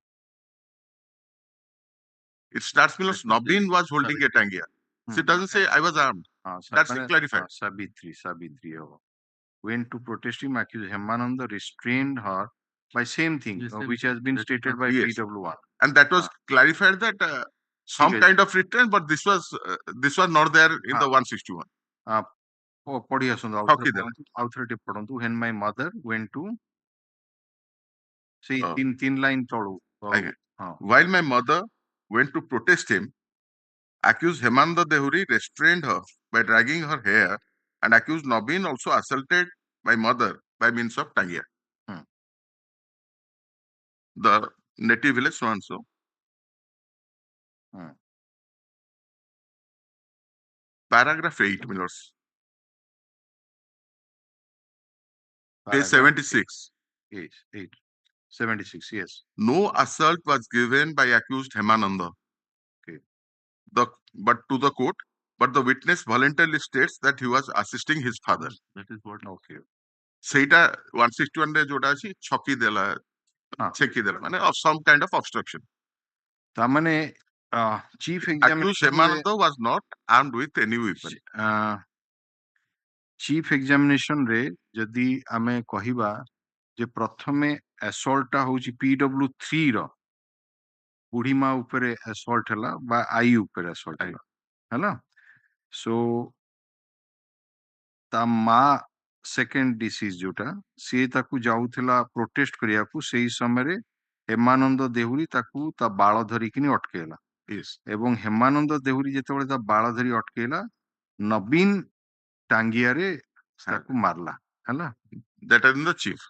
Speaker 7: it starts because Nabin was holding a tangier. So it doesn't say I was armed. That's clarified.
Speaker 3: Sabitri went to protest him, accused Hemananda restrained her by same thing, which has been stated by
Speaker 7: Yes.
Speaker 3: PW1.
Speaker 7: And that was clarified that some kind of restraint, but this was not there in the 161.
Speaker 3: ପଢି ଆସନ୍ତୁ ଆଉ ଥରେ ଟିକେ ପଢନ୍ତୁ। When my mother went to, ସେଇ ତିନ line ତଳୁ,
Speaker 7: while my mother went to protest him, accused Hemanda Dehuri restrained her by dragging her hair and accused Nabin also assaulted my mother by means of tangier. The native village so and so. Paragraph 8, Millers. Page
Speaker 3: Paragraph
Speaker 7: 76.
Speaker 3: 8. 76, yes.
Speaker 7: No assault was given by accused Hemananda.
Speaker 3: Okay.
Speaker 7: But to the court, but the witness voluntarily states that he was assisting his father.
Speaker 6: That is what.
Speaker 3: Okay.
Speaker 7: সেইটা 161 রে যেটা আছে ছকি দেলা ছেকি দেলা মানে of some kind of obstruction.
Speaker 3: তার মানে chief
Speaker 7: Accused
Speaker 3: examination
Speaker 7: Hemananda was not armed with any weapon.
Speaker 3: Chief examination ରେ ଯଦି ଆମେ କହିବା ଯେ ପ୍ରଥମେ assaultଟା ହଉଛି PW3 ର ବୁଢୀମା ଉପରେ assault ହେଲା ବା ଆଇ ଉପରେ assault ହେଲା ହେଲା ସୋ ତା ମା ସେକେଣ୍ଡ ଡିସିଜ ଯୋଉଟା ସିଏ ତାକୁ ଯାଉଥିଲା ପ୍ରୋଟେଷ୍ଟ କରିବାକୁ ସେଇ ସମୟରେ ହେମାନନ୍ଦ ଦେହୁରୀ ତାକୁ ତା ବାଳ ଧରିକିନି ଅଟକେଇଲା ଏବଂ ହେମାନନ୍ଦ ଦେହୁରୀ ଯେତେବେଳେ ତା ବାଳ ଧରି ଅଟକେଇଲା ନବୀନ ଟାଙ୍ଗିଆରେ ତାକୁ ମାରଲା ହେଲା
Speaker 7: That is in the chief.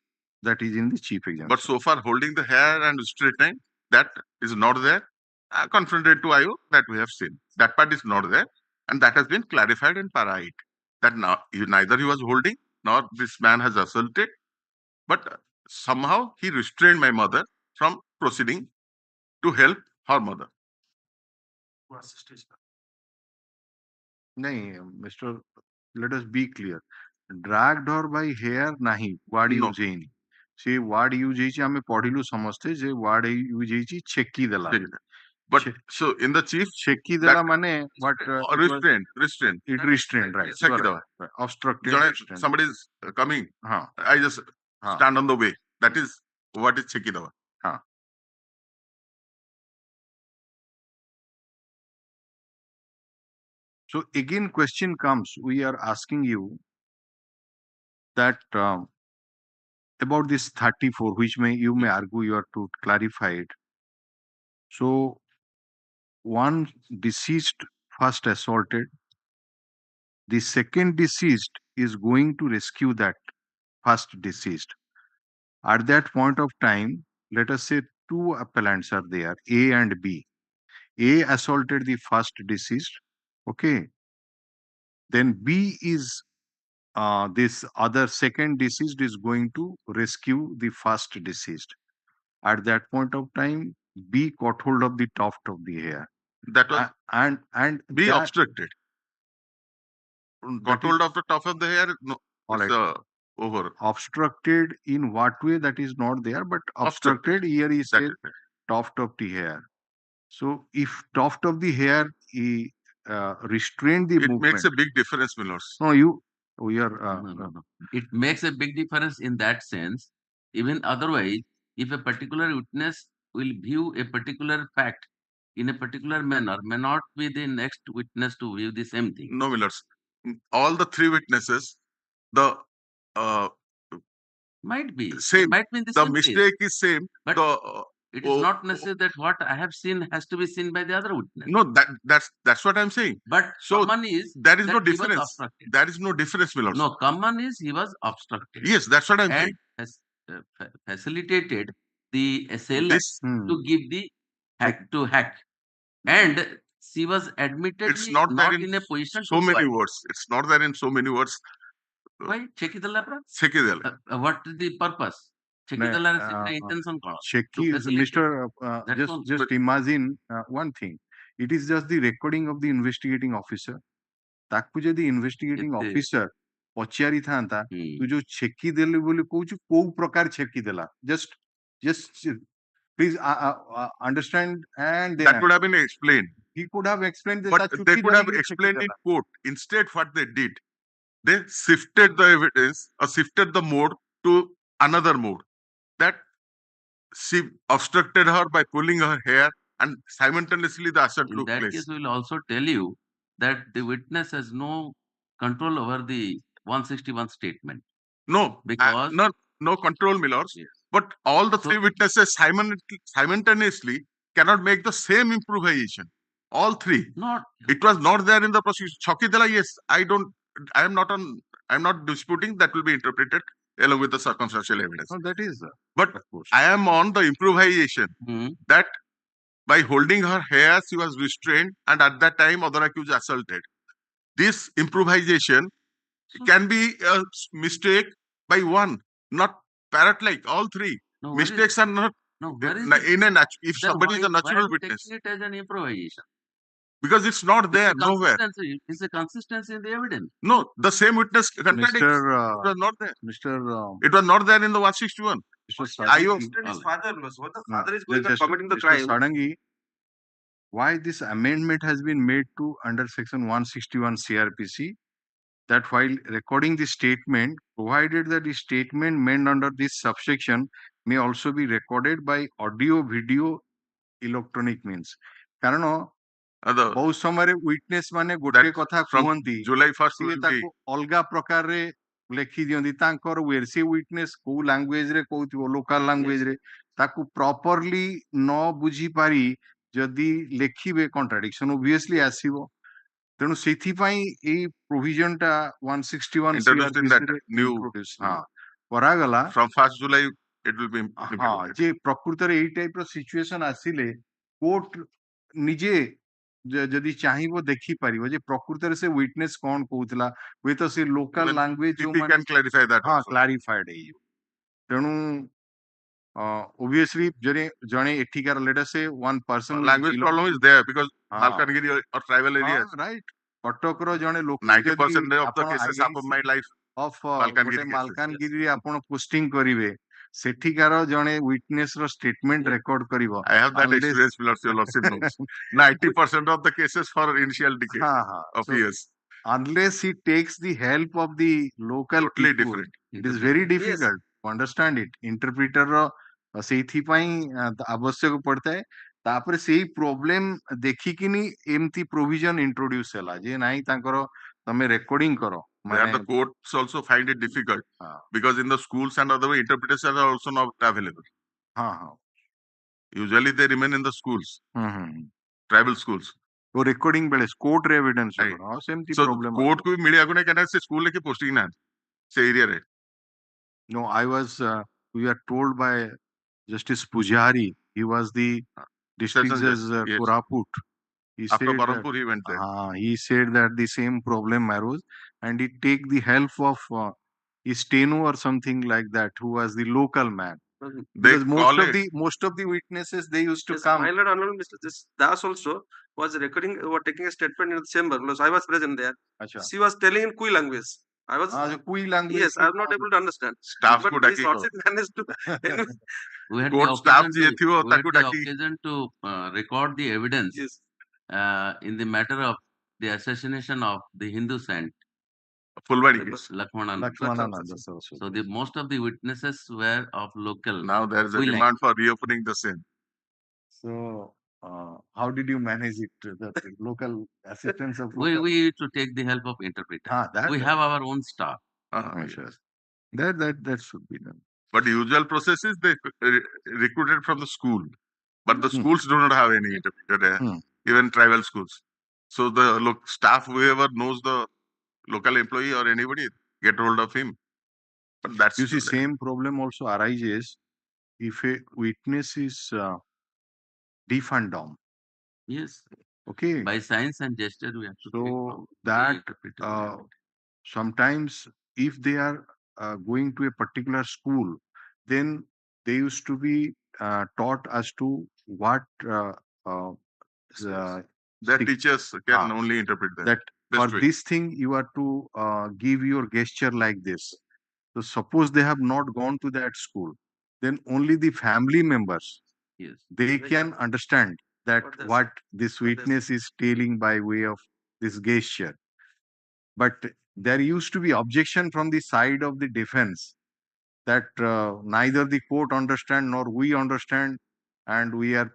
Speaker 3: that is in the chief exam.
Speaker 7: But so far, holding the hair and straightening, that is not there. Confronted to IO, that we have seen. That part is not there. And that has been clarified in para 8. That now neither he was holding nor this man has assaulted. But somehow he restrained my mother from proceeding to help her mother.
Speaker 3: nahi Mr. let us be clear, dragged her by hair nahi word
Speaker 7: No.
Speaker 3: use ହେଇନି ସେ word use ହେଇଛି ଆମେ ପଢିଲୁ ସମସ୍ତେ ଯେ word use ହେଇଛି ଛେକି ଦେଲା
Speaker 7: But so in the chief,
Speaker 3: ଛେକି ଦେଲା ମାନେ what
Speaker 7: restraint.
Speaker 3: it restrained, right?
Speaker 7: ଛେକି ଦେବା.
Speaker 3: Obstructed.
Speaker 7: ଜଣେ somebody is coming,
Speaker 3: ହଁ
Speaker 7: I just stand on the way. That is what is ଛେକି ଦେବା.
Speaker 3: So again question comes, we are asking you that about this 34 which you may argue you are to clarify it. So one deceased first assaulted, the second deceased is going to rescue that first deceased. At that point of time, let us say two appellants are there, A and B. A assaulted the first deceased, okay. Then B is this other second deceased is going to rescue the first deceased. At that point of time, B caught hold of the tuft of the hair.
Speaker 7: That was
Speaker 3: And
Speaker 7: be
Speaker 3: that,
Speaker 7: obstructed. Got hold of the top of the hair. No,
Speaker 3: all
Speaker 7: it's
Speaker 3: right.
Speaker 7: over.
Speaker 3: Obstructed in what way, that is not there, but obstructed here is
Speaker 7: That
Speaker 3: a
Speaker 7: is it.
Speaker 3: tuft of the hair. So if tuft of the hair restrain the
Speaker 7: It
Speaker 3: movement,
Speaker 7: makes a big difference, Millers.
Speaker 3: no, we are
Speaker 6: No. It makes a big difference in that sense. Even otherwise, if a particular witness will view a particular fact in a particular manner, may not be the next witness to view the same thing.
Speaker 7: No, Millers. All the three witnesses, the
Speaker 6: Might be.
Speaker 7: same.
Speaker 6: It might be the
Speaker 7: The
Speaker 6: same
Speaker 7: mistake
Speaker 6: case.
Speaker 7: is same.
Speaker 6: But it is not necessary that what I have seen has to be seen by the other witness.
Speaker 7: No, that's what I'm saying.
Speaker 6: But
Speaker 7: So
Speaker 6: common is
Speaker 7: there is
Speaker 6: that
Speaker 7: no
Speaker 6: he was
Speaker 7: difference.
Speaker 6: obstructed.
Speaker 7: There is no difference, Millers.
Speaker 6: No, common is he was obstructed.
Speaker 7: Yes, that's what I'm
Speaker 6: And
Speaker 7: saying.
Speaker 6: has facilitated the assailant to give the hack to hack. And she was admittedly
Speaker 7: It's not there
Speaker 6: in a position
Speaker 7: so
Speaker 6: to
Speaker 7: many
Speaker 6: do it.
Speaker 7: words. It's not there in so many words.
Speaker 6: Why? Chekidala,
Speaker 7: ছেকে দিলে।
Speaker 6: what is the purpose? Chekidala intention.
Speaker 3: Cheki, Mr. Just imagine one thing. It is just the recording of the investigating officer. ତାକୁ ଯଦି investigating officer ପଚାରି ଥାନ୍ତା ତୁ ଯୋଉ ଛେକି ଦେଲୁ ବୋଲି କହୁଛୁ କୋଉ ପ୍ରକାର ଛେକି ଦେଲା, just please understand, and then
Speaker 7: that could have been explained.
Speaker 3: He could have explained this,
Speaker 7: But they could have explained in court. Instead, what they did, they shifted the evidence or shifted the mode to another mode. That she obstructed her by pulling her hair, and simultaneously the assault
Speaker 6: In
Speaker 7: took
Speaker 6: that
Speaker 7: place.
Speaker 6: case, we will also tell you that the witness has no control over the 161 statement.
Speaker 7: No,
Speaker 6: Because
Speaker 7: no control, Millers.
Speaker 6: Yes.
Speaker 7: But all the three witnesses simultaneously cannot make the same improvisation. All three.
Speaker 6: Not.
Speaker 7: It was not there in the prosecution. Chokidala, yes, I am not disputing that will be interpreted along with the circumstantial evidence.
Speaker 3: No, that is.
Speaker 7: But I am on the improvisation that by holding her hair, she was restrained, and at that time, other accused assaulted. this improvisation can be a mistake by one, not parrot like all three.
Speaker 6: No, where is,
Speaker 7: Mistakes are not
Speaker 6: no, where is the,
Speaker 7: in a if
Speaker 6: then
Speaker 7: somebody
Speaker 6: why,
Speaker 7: is a
Speaker 6: why are
Speaker 7: natural
Speaker 6: you
Speaker 7: witness,
Speaker 6: taking it as an improvisation?
Speaker 7: because it's not
Speaker 6: It's
Speaker 7: there
Speaker 6: a
Speaker 7: nowhere.
Speaker 6: consistency. It's a consistency in the evidence.
Speaker 7: No, the same witness contradicts. It was not there. It was not there in the 161.
Speaker 3: Mr.
Speaker 7: I
Speaker 3: Sadangi,
Speaker 4: His father was what the father is
Speaker 3: just-
Speaker 4: going and
Speaker 3: just-
Speaker 4: committing the
Speaker 3: Mr.
Speaker 4: crime.
Speaker 3: Sadangi, why this amendment has been made to under section 161 CRPC, that while recording the statement, provided that the statement made under this subsection may also be recorded by audio, video, electronic means. କାରଣ ବହୁତ ସମୟରେ witness ମାନେ ଗୋଟେ କଥା କୁହନ୍ତି,
Speaker 7: July 1st
Speaker 3: ସିଏ
Speaker 7: will be
Speaker 3: ତାକୁ ଅଲଗା ପ୍ରକାରରେ ଲେଖି ଦିଅନ୍ତି ତାଙ୍କର ୱେରେ। ସେ ୱିଟନେସ୍ କୋଉ ଲାଙ୍ଗୁଏଜ ରେ କହୁଥିବ, ଲୋକାଲ ଲାଙ୍ଗୁଏଜ ରେ, ତାକୁ ପ୍ରପରଲି ନ ବୁଝିପାରି ଯଦି ଲେଖିବେ କଣ୍ଟ୍ରାଡିକ୍ସନ ଓବିୟସଲି ଆସିବ। ତେଣୁ ସେଥିପାଇଁ ଏଇ ପ୍ରୋଭିଜନ ଟା 161
Speaker 7: introduced in that new
Speaker 3: introduce କରାଗଲା।
Speaker 7: from 1st July it will be
Speaker 3: ହଁ,
Speaker 7: implemented.
Speaker 3: ଯେ ପ୍ରକୃତରେ ଏଇ ଟାଇପ ର ସିଚୁଏସନ ଆସିଲେ କୋର୍ଟ ନିଜେ ଯଦି ଚାହିଁବ ଦେଖିପାରିବ ଯେ ପ୍ରକୃତରେ ସେ ୱିଟନେସ୍ କଣ କହୁଥିଲା, ହୁଏତ ସେ local
Speaker 7: Even
Speaker 3: language
Speaker 7: TP can clarify that
Speaker 3: ହଁ
Speaker 7: also.
Speaker 3: କ୍ଲାରିଫାଏଡ ହେଇଯିବ। ତେଣୁ obviously ଜଣେ ଏଠିକାର ଲେଟର ସେ one person
Speaker 7: Language problem is there because Malkangiri or tribal areas.
Speaker 3: right, କଟକର ଜଣେ ଲୋକ
Speaker 7: 90% of the cases of my life
Speaker 3: of
Speaker 7: Malkangiri
Speaker 3: ଗୋଟେ
Speaker 7: cases.
Speaker 3: ମାଲକାନଗିରିରେ ଆପଣ ପୋଷ୍ଟିଂ କରିବେ, ସେଠିକାର ଜଣେ ୱିଟନେସ୍ ର ଷ୍ଟେଟମେଣ୍ଟ ରେକର୍ଡ କରିବ।
Speaker 7: I have that
Speaker 3: unless-
Speaker 7: experience, Your Lordship knows. 90% of the cases for initial decade of
Speaker 3: So,
Speaker 7: years.
Speaker 3: unless he takes the help of the local
Speaker 7: Totally
Speaker 3: people,
Speaker 7: different.
Speaker 3: it is very difficult to understand it. Interpreter ର ସେଇଥିପାଇଁ ଆବଶ୍ୟକ ପଡିଥାଏ। ତାପରେ ସେଇ problem ଦେଖିକିନି ଏମିତି provision introduce ହେଲା ଯେ ନାଇଁ ତାଙ୍କର ତମେ ରେକର୍ଡିଂ କର।
Speaker 7: There the courts also find it difficult because in the schools and other way interpreters are also not available. Usually they remain in the schools, tribal schools.
Speaker 3: वो recording बेले court रे evidence
Speaker 7: Right.
Speaker 3: करो, सेमती
Speaker 7: So
Speaker 3: problem
Speaker 7: court को भी मिलिया को नहीं कहना से school लेके posting ना से area रे.
Speaker 3: No, I was we are told by Justice Pujari, he was the district judge
Speaker 7: Yes.
Speaker 3: Koraput. He
Speaker 7: After
Speaker 3: said
Speaker 7: Barampur he went there.
Speaker 3: he said that the same problem arose and he take the help of Steno or something like that, who was the local man. Because most of the witnesses they used to come.
Speaker 4: My Lord, Honorable Mr. Das also was recording or taking a statement in the chamber. I was present there. She was telling in Kui language. I was
Speaker 3: Kui language.
Speaker 4: Yes, I was not able to understand.
Speaker 7: Staff
Speaker 4: But
Speaker 7: could
Speaker 4: he managed to.
Speaker 6: We had
Speaker 7: Court
Speaker 6: the
Speaker 7: staff
Speaker 6: occasion to,
Speaker 7: we had
Speaker 6: the occasion to record the evidence in the matter of the assassination of the Hindu saint
Speaker 7: Fulbari case.
Speaker 3: Lakshmanananda.
Speaker 6: So the most of the witnesses were of local.
Speaker 7: Now there is a demand for reopening the same.
Speaker 3: So how did you manage it? The local assistance of
Speaker 6: we used to take the help of interpreter. We have our own staff.
Speaker 3: Yes. That should be done.
Speaker 7: But the usual process is they recruited from the school. But the schools do not have any interpreter there, even tribal schools. So the staff, whoever knows the local employee or anybody, get hold of him. But that's
Speaker 3: you see, same problem also arises if a witness is deaf and dumb.
Speaker 6: Yes.
Speaker 3: Okay.
Speaker 6: By signs and gesture, we have to.
Speaker 3: So that sometimes if they are going to a particular school, then they used to be taught as to what
Speaker 7: their teachers can only interpret that.
Speaker 3: For this thing you are to give your gesture like this. So suppose they have not gone to that school, then only the family members, they can understand that what this witness is telling by way of this gesture. But there used to be objection from the side of the defense that neither the court understand nor we understand, and we are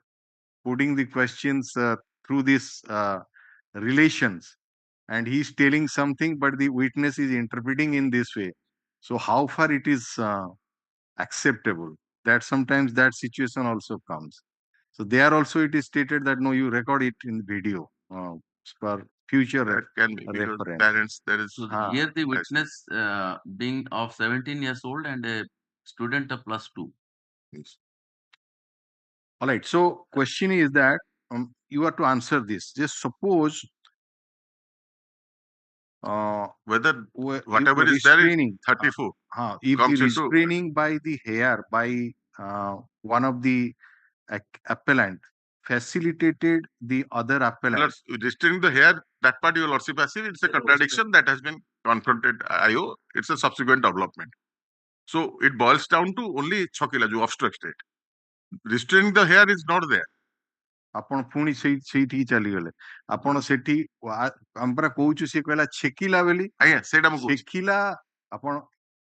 Speaker 3: putting the questions through these relations, and he's telling something but the witness is interpreting in this way. So how far it is acceptable? That sometimes that situation also comes. So there also it is stated that no, you record it in video for future reference.
Speaker 7: Parents, there is
Speaker 6: here the witness being of 17 years old and a student of +2.
Speaker 7: Yes.
Speaker 3: All right. So question is that you have to answer this. Just suppose Whether
Speaker 7: if
Speaker 3: whatever is there is
Speaker 7: restraining,
Speaker 3: 34.
Speaker 7: if the
Speaker 3: comes into-
Speaker 7: restraining by the hair by one of the appellant facilitated the other appellant.
Speaker 3: Let's restraining the hair, that part your lordship has seen, it's a contradiction that has been confronted IO. It's a subsequent development. So it boils down to only chokila, jo obstructed. Restraining the hair is not there.
Speaker 7: ଆପଣ ପୁଣି ସେଇଠିକି ଚାଲିଗଲେ ଆପଣ ସେଠି ଆମେ ପରା କହୁଛୁ ସେ କହିଲା ଛେକିଲା ବୋଲି
Speaker 3: ଆଜ୍ଞା ସେଇଟା ମୁଁ କହୁଛି
Speaker 7: ଛେକିଲା ଆପଣ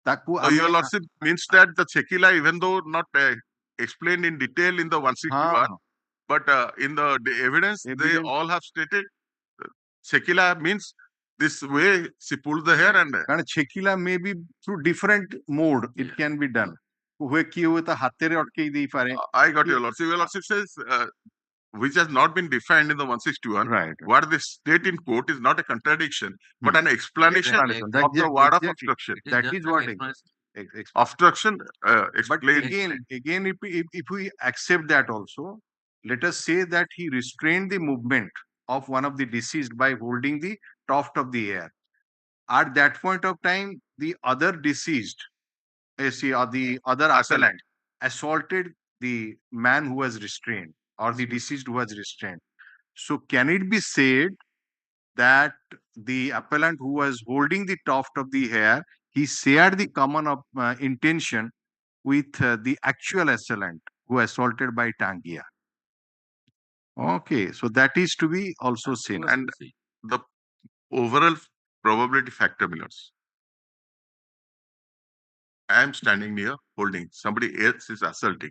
Speaker 7: ତାକୁ
Speaker 3: So your lordship means that the chekila, even though not explained in detail in the 161, but in the evidence, they all have stated chekila means this way she pulled the hair and
Speaker 7: କାରଣ ଛେକିଲା may be through different mode it can be done ହୁଏ କିଏ ହୁଏ ତା ହାତରେ ଅଟକେଇ ଦେଇପାରେ.
Speaker 3: I got your lordship. Your lordship says which has not been defined in the 161.
Speaker 7: Right.
Speaker 3: What they state in court is not a contradiction, but an explanation of the word of obstruction.
Speaker 7: That is what
Speaker 3: Obstruction
Speaker 7: but
Speaker 3: explains.
Speaker 7: again if we accept that also, let us say that he restrained the movement of one of the deceased by holding the tuft of the hair. At that point of time, the other deceased, or the other assailant, assaulted the man who was restrained or the deceased who was restrained. So can it be said that the appellant who was holding the tuft of the hair, he shared the common intention with the actual assailant who assaulted by Tangia? Okay, so that is to be also seen.
Speaker 3: And the overall probability factor, Millers. I am standing near holding, somebody else is assaulting.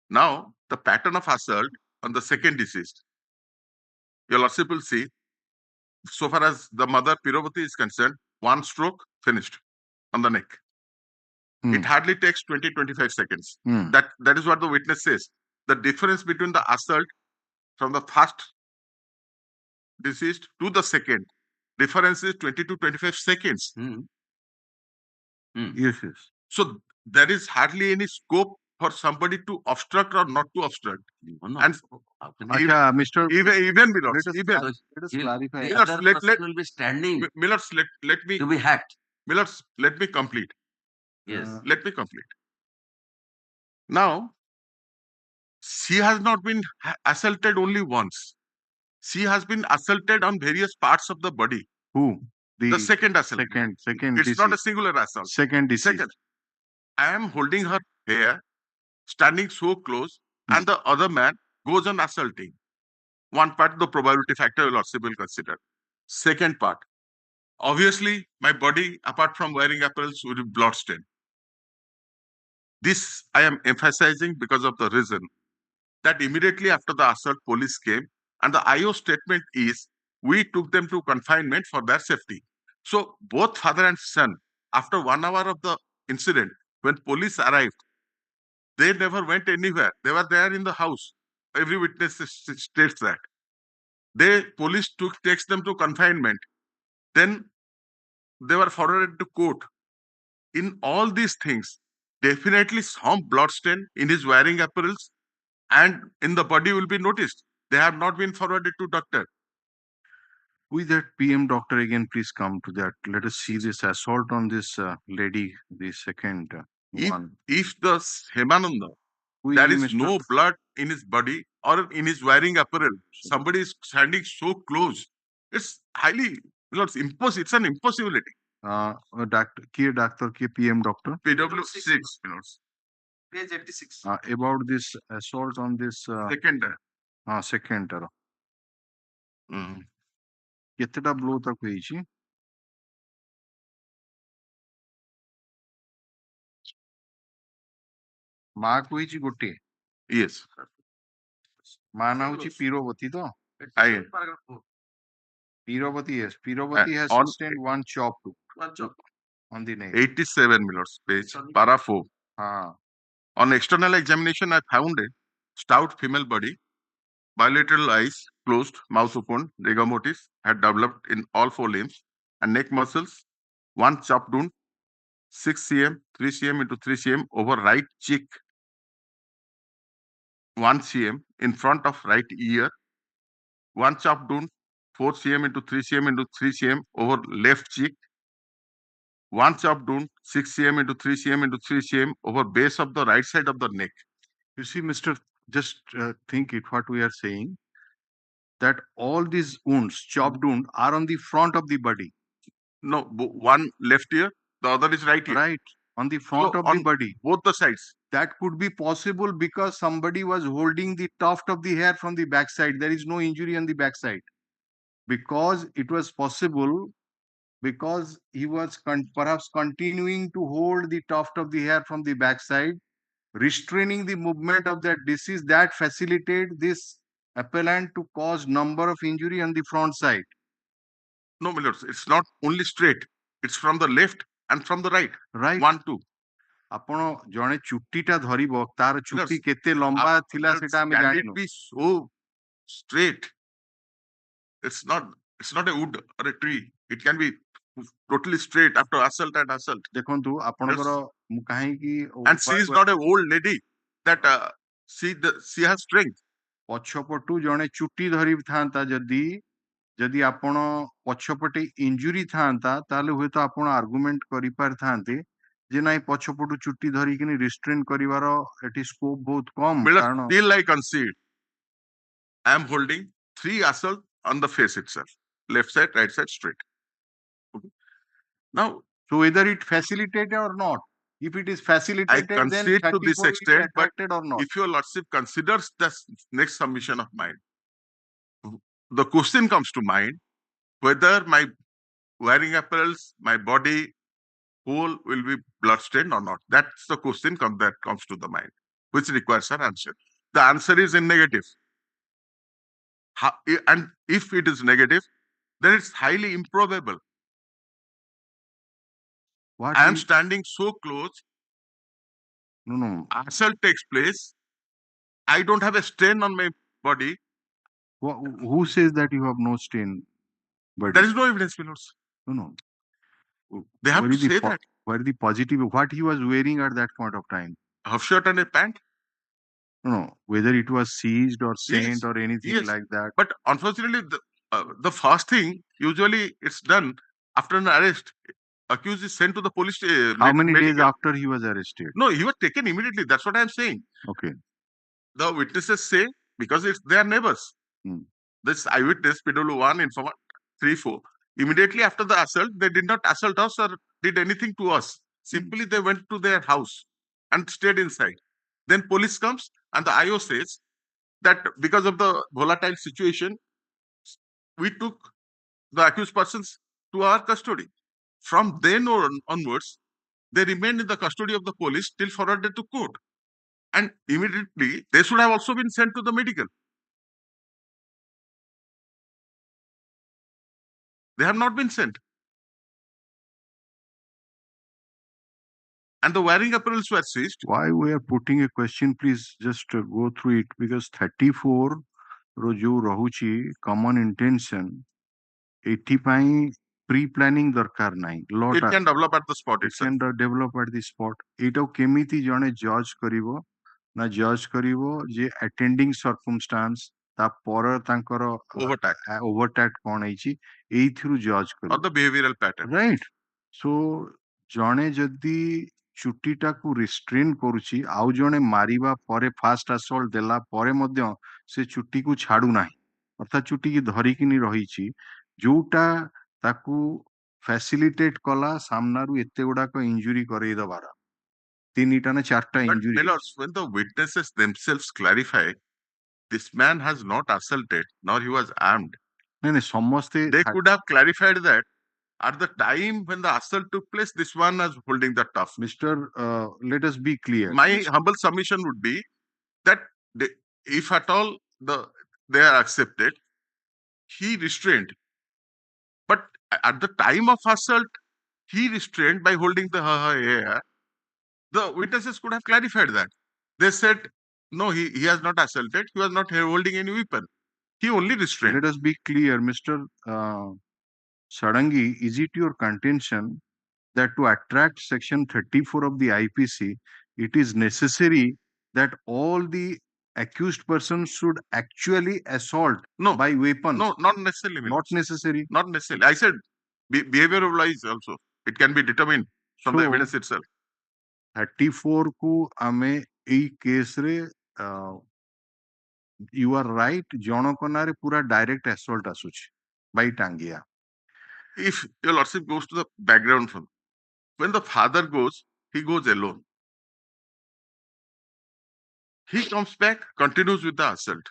Speaker 3: Now, the pattern of assault on the second deceased, your lordship will see, so far as the mother Pirovati is concerned, one stroke finished on the neck. It hardly takes 20-25 seconds. That is what the witness says. The difference between the assault from the first deceased to the second, difference is 20 to 25 seconds.
Speaker 7: Yes.
Speaker 3: So there is hardly any scope for somebody to obstruct or not to obstruct. And
Speaker 7: Mr.
Speaker 3: even Millers,
Speaker 7: let us clarify.
Speaker 6: The other person will be standing
Speaker 3: Millers, let me
Speaker 6: to be hacked.
Speaker 3: Millers, let me complete.
Speaker 6: Yes.
Speaker 3: Let me complete. Now, she has not been assaulted only once. She has been assaulted on various parts of the body.
Speaker 7: Who?
Speaker 3: The second assault.
Speaker 7: Second.
Speaker 3: It's not a singular assault.
Speaker 7: Second deceased.
Speaker 3: Second. I am holding her hair, standing so close, and the other man goes on assaulting. One part, the probability factor will also be considered. Second part, obviously, my body, apart from wearing apparel, would be bloodstained. This I am emphasizing because of the reason that immediately after the assault, police came, and the IO statement is, we took them to confinement for their safety. So both father and son, after 1 hour of the incident, when police arrived, they never went anywhere. They were there in the house. Every witness states that. Police takes them to confinement. Then they were forwarded to court. In all these things, definitely some bloodstain in his wearing apparels and in the body will be noticed. They have not been forwarded to doctor.
Speaker 7: With that PM doctor again, please come to that. Let us see this assault on this lady, the second one.
Speaker 3: If the Hemananda, there is no blood in his body or in his wearing apparel, somebody is standing so close, it's highly, it's an impossibility.
Speaker 7: Doctor, PM doctor.
Speaker 3: PW 6,
Speaker 4: Page 86.
Speaker 7: About this assault on this
Speaker 3: second.
Speaker 7: Second. କେତେଟା blow ତାକୁ ହେଇଛି? ମା କୁ ହେଇଛି ଗୋଟେ?
Speaker 3: Yes.
Speaker 7: ମା ନା ହଉଛି ପିରବତୀ ତ? Pirovati, yes. Pirovati has sustained one chop on the neck.
Speaker 3: 87 Millers, page, para 4. On external examination, I found a stout female body, bilateral eyes closed, mouth open, rigor mortis had developed in all 4 limbs, and neck muscles, one chopped wound, 6 cm, 3 cm into 3 cm over right cheek, 1 cm in front of right ear, one chopped wound,
Speaker 7: 4 cm into 3 cm into 3 cm over left cheek. One chopped wound 6 cm into 3 cm into 3 cm over base of the right side of the neck.
Speaker 3: You see, Mr. Just think it what we are saying, that all these wounds, chopped wound, are on the front of the body.
Speaker 7: No, one left ear, the other is right ear.
Speaker 3: Right, on the front
Speaker 7: So
Speaker 3: of the
Speaker 7: on
Speaker 3: body.
Speaker 7: both the sides.
Speaker 3: That could be possible because somebody was holding the tuft of the hair from the backside. There is no injury on the backside. Because it was possible, because he was perhaps continuing to hold the tuft of the hair from the backside, restraining the movement of that disease, that facilitate this appellant to cause number of injury on the front side.
Speaker 7: No, my lords, it's not only straight. It's from the left and from the right.
Speaker 3: Right.
Speaker 7: 1, 2.
Speaker 3: ଆପଣ ଜଣେ ଚୁଟିଟା ଧରିବ, ତାର ଚୁଟି
Speaker 7: Yes.
Speaker 3: କେତେ ଲମ୍ବା ଥିଲା ସେଟା ଆମେ
Speaker 7: Can
Speaker 3: ଜାଣିନୁ।
Speaker 7: it be so straight? It's not a wood or a tree. It can be totally straight after assault and assault.
Speaker 3: ଦେଖନ୍ତୁ ଆପଣଙ୍କର ମୁଁ କାହିଁକି
Speaker 7: And she is not an old lady that she has strength.
Speaker 3: ପଛପଟୁ ଜଣେ ଚୁଟି ଧରିଥାନ୍ତା, ଯଦି ଆପଣ ପଛପଟେ ଇଞ୍ଜୁରି ଥାନ୍ତା ତାହେଲେ ହୁଏତ ଆପଣ ଆର୍ଗୁମେଣ୍ଟ କରିପାରିଥାନ୍ତେ ଯେ ନାଇଁ ପଛପଟୁ ଚୁଟି ଧରିକିନି ରିଷ୍ଟ୍ରେନ୍ କରିବାର ଏଠି ସ୍କୋପ ବହୁତ କମ। କାରଣ
Speaker 7: Still I concede. I am holding 3 assault on the face itself. Left side, right side, straight. Okay. Now,
Speaker 3: so whether it facilitated or not, if it is facilitated,
Speaker 7: I
Speaker 3: then
Speaker 7: concede to this
Speaker 3: 34 will be
Speaker 7: extent, but
Speaker 3: attracted or not.
Speaker 7: if your lordship considers the next submission of mine, the question comes to mind whether my wearing apparels, my body whole will be bloodstained or not. That's the question that comes to the mind, which requires an answer. The answer is in negative. And if it is negative, then it's highly improbable. I am standing so close.
Speaker 3: No.
Speaker 7: Assault takes place. I don't have a stain on my body.
Speaker 3: Who says that you have no stain? But
Speaker 7: there is no evidence, my lords.
Speaker 3: No.
Speaker 7: They have to say that.
Speaker 3: Where the positive, what he was wearing at that point of time?
Speaker 7: Half shirt and a pant.
Speaker 3: No, whether it was seized or saint or anything like that.
Speaker 7: But unfortunately, the first thing, usually it's done after an arrest. Accused is sent to the police.
Speaker 3: How many days after he was arrested?
Speaker 7: No, he was taken immediately. That's what I'm saying.
Speaker 3: Okay.
Speaker 7: The witnesses say, because they are neighbors. This eyewitness, PW1, informant 3, 4. Immediately after the assault, they did not assault us or did anything to us. Simply they went to their house and stayed inside. Then police comes and the IO says that because of the volatile situation, we took the accused persons to our custody. From then onwards, they remained in the custody of the police till forwarded to court. And immediately, they should have also been sent to the medical. They have not been sent. And the wearing apparels were seized.
Speaker 3: Why we are putting a question, please just go through it, because 34 ro jo rahuchi common intention, 80 ପାଇଁ pre-planning ଦରକାର ନାହିଁ।
Speaker 7: It can develop at the spot
Speaker 3: itself. It can develop at the spot. ଏଇଟାକୁ କେମିତି ଜଣେ judge କରିବ ନା judge କରିବ ଯେ attending circumstance ତା ପର ତାଙ୍କର overtact କଣ ହେଇଛି ଏଇଥିରୁ judge କରିବ।
Speaker 7: Or the behavioral pattern.
Speaker 3: Right. So ଜଣେ ଯଦି ଚୁଟିଟାକୁ ରିଷ୍ଟ୍ରେନ୍ କରୁଛି, ଆଉ ଜଣେ ମାରିବା ପରେ ଫାଷ୍ଟ assault ଦେଲା ପରେ ମଧ୍ୟ ସେ ଚୁଟିକୁ ଛାଡୁନାହିଁ, ଅର୍ଥାତ୍ ଚୁଟିକି ଧରିକିନି ରହିଛି, ଯୋଉଟା ତାକୁ ଫ୍ୟାସିଲିଟେଟ୍ କଲା ସାମ୍ନାରୁ ଏତେ ଗୁଡାକ ଇଞ୍ଜୁରି କରେଇ ଦବାର। 3ଟା ନା 4ଟା injury.
Speaker 7: When the witnesses themselves clarify, this man has not assaulted, nor he was armed.
Speaker 3: ସମସ୍ତେ
Speaker 7: they could have clarified that at the time when the assault took place, this one was holding the tuft.
Speaker 3: Mr. Let us be clear.
Speaker 7: My humble submission would be that if at all they are accepted, he restrained. But at the time of assault, he restrained by holding the hair. The witnesses could have clarified that. They said, no, he has not assaulted. He was not holding any weapon. He only restrained.
Speaker 3: Let us be clear, Mr. Sadangi, is it your contention that to attract section 34 of the IPC, it is necessary that all the accused person should actually assault
Speaker 7: No,
Speaker 3: by weapons.
Speaker 7: no, not necessarily.
Speaker 3: Not necessary.
Speaker 7: Not necessarily. I said behavioral lies also. It can be determined from the
Speaker 3: So,
Speaker 7: evidence itself.
Speaker 3: 34 को आमे एई case रे you are right जनक नारे पूरा direct assault आसुछ by टांगिया.
Speaker 7: If your lordship goes to the background from when the father goes, he goes alone. He comes back, continues with the assault.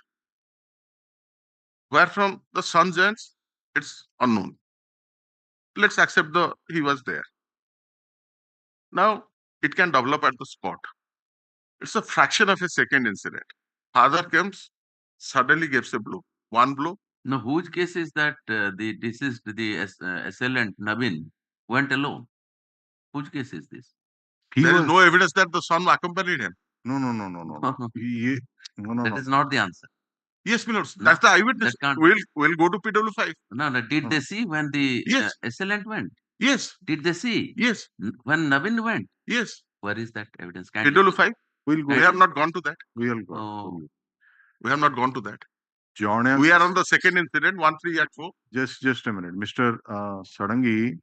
Speaker 7: Where from the son joins, it's unknown. Let's accept he was there. Now it can develop at the spot. It's a fraction of a second incident. Father comes, suddenly gives a blow, one blow.
Speaker 6: Now, whose case is that the deceased, the assailant Navin, went alone? Whose case is this?
Speaker 7: There is no evidence that the son accompanied him.
Speaker 3: No.
Speaker 6: That is not the answer.
Speaker 7: Yes, my lords.
Speaker 6: No,
Speaker 7: That's the eyewitness.
Speaker 6: that can't-
Speaker 7: We'll go to PW5.
Speaker 6: No. Did they see when the
Speaker 7: Yes.
Speaker 6: assailant went?
Speaker 7: Yes.
Speaker 6: Did they see
Speaker 7: Yes.
Speaker 6: when Navin went?
Speaker 7: Yes.
Speaker 6: Where is that evidence? Can you-
Speaker 7: PW5.
Speaker 3: We'll go.
Speaker 7: We have not gone to that.
Speaker 3: We'll go.
Speaker 6: Oh.
Speaker 7: We have not gone to that.
Speaker 3: John,
Speaker 7: We are on the second incident, 1, 3, and 4.
Speaker 3: just a minute, Mr. Sadangi.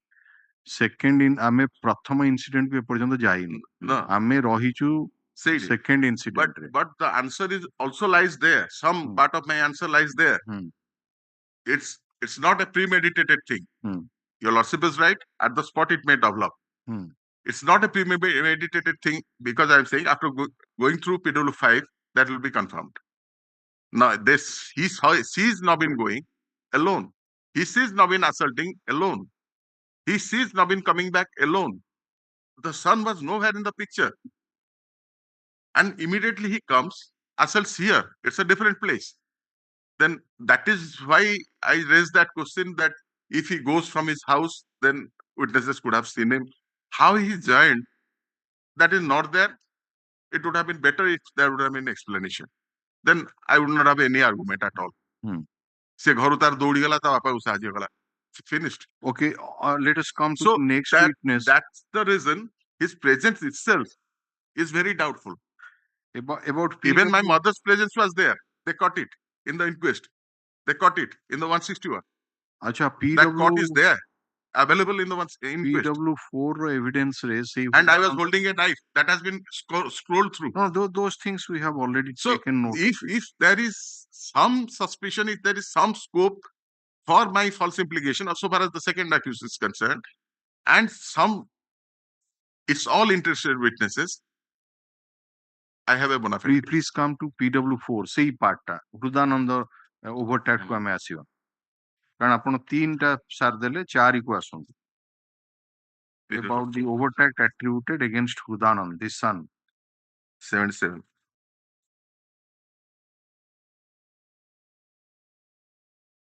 Speaker 3: Second in आमे प्रथम incident पे पर्यंत जाइनी.
Speaker 7: No.
Speaker 3: आमे रहिचु
Speaker 7: Said it.
Speaker 3: second incident रे.
Speaker 7: But the answer is also lies there. Some part of my answer lies there. It's not a premeditated thing. Your lordship is right. At the spot, it may develop. It's not a premeditated thing because I'm saying after going through PW5, that will be confirmed. Now, he sees Navin going alone. He sees Navin assaulting alone. He sees Navin coming back alone. The son was nowhere in the picture. And immediately he comes, assaults here. It's a different place. Then that is why I raised that question that if he goes from his house, then witnesses could have seen him. How he joined, that is not there. It would have been better if there would have been explanation. Then I would not have any argument at all. Se gharu tar doudi gala ta bapa usahaji gala. Finished.
Speaker 3: Okay, let us come to the next witness.
Speaker 7: That's the reason his presence itself is very doubtful.
Speaker 3: About
Speaker 7: even my mother's presence was there. They caught it in the inquest. They caught it in the 161.
Speaker 3: Acha,
Speaker 7: That court is there, available in the inquest.
Speaker 3: PW4 evidence raise.
Speaker 7: And I was holding a knife that has been scrolled through.
Speaker 3: No, those things we have already taken note.
Speaker 7: If there is some suspicion, if there is some scope for my false implication, as far as the second accused is concerned, and it's all interested witnesses, I have a bona fide.
Speaker 3: Please come to PW4. Sei part ta. Hrudananda overtax को हमें आसियो. कारण आपण 3 टा सार देले 4 को आसुन. About the overtax attributed against Hrudanand, the son.
Speaker 7: 77.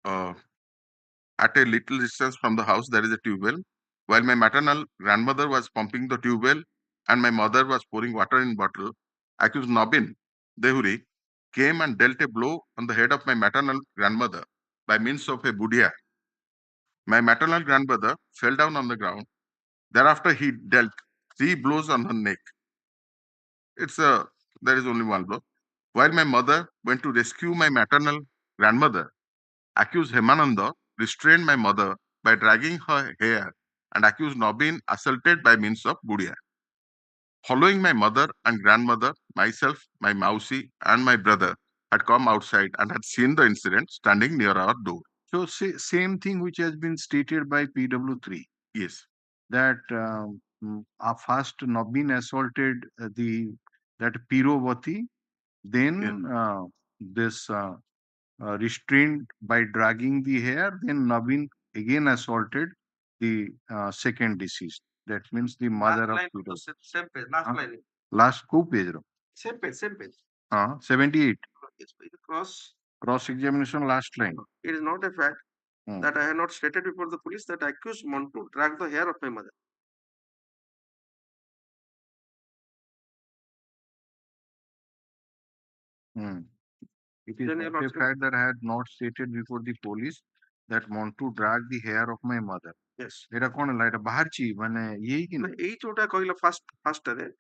Speaker 7: At a little distance from the house, there is a tube well. While my maternal grandmother was pumping the tube well and my mother was pouring water in bottle, accused Nabin Dehuri came and dealt a blow on the head of my maternal grandmother by means of a budia. My maternal grandmother fell down on the ground. Thereafter, he dealt 3 blows on her neck. There is only 1 blow. While my mother went to rescue my maternal grandmother, accused Hemananda restrained my mother by dragging her hair and accused Nabin assaulted by means of budia. Following my mother and grandmother, myself, my mausi, and my brother had come outside and had seen the incident standing near our door.
Speaker 3: So same thing which has been stated by PW3.
Speaker 7: Yes.
Speaker 3: That first Nabin assaulted that Pirovati, then this restrained by dragging the hair, then Nabin again assaulted the second deceased. That means the mother of Pirovati.
Speaker 4: Same page, last line.
Speaker 3: Last co page.
Speaker 4: Same page.
Speaker 3: 78.
Speaker 4: Cross
Speaker 3: examination last line.
Speaker 4: It is not a fact that I have not stated before the police that I accused Montu drag the hair of my mother.
Speaker 3: It is not a fact that I had not stated before the police that Montu drag the hair of my mother.
Speaker 4: Yes.
Speaker 3: Eta kon la eta bahar chi mane yehi ki na
Speaker 4: ei chota कहला first रे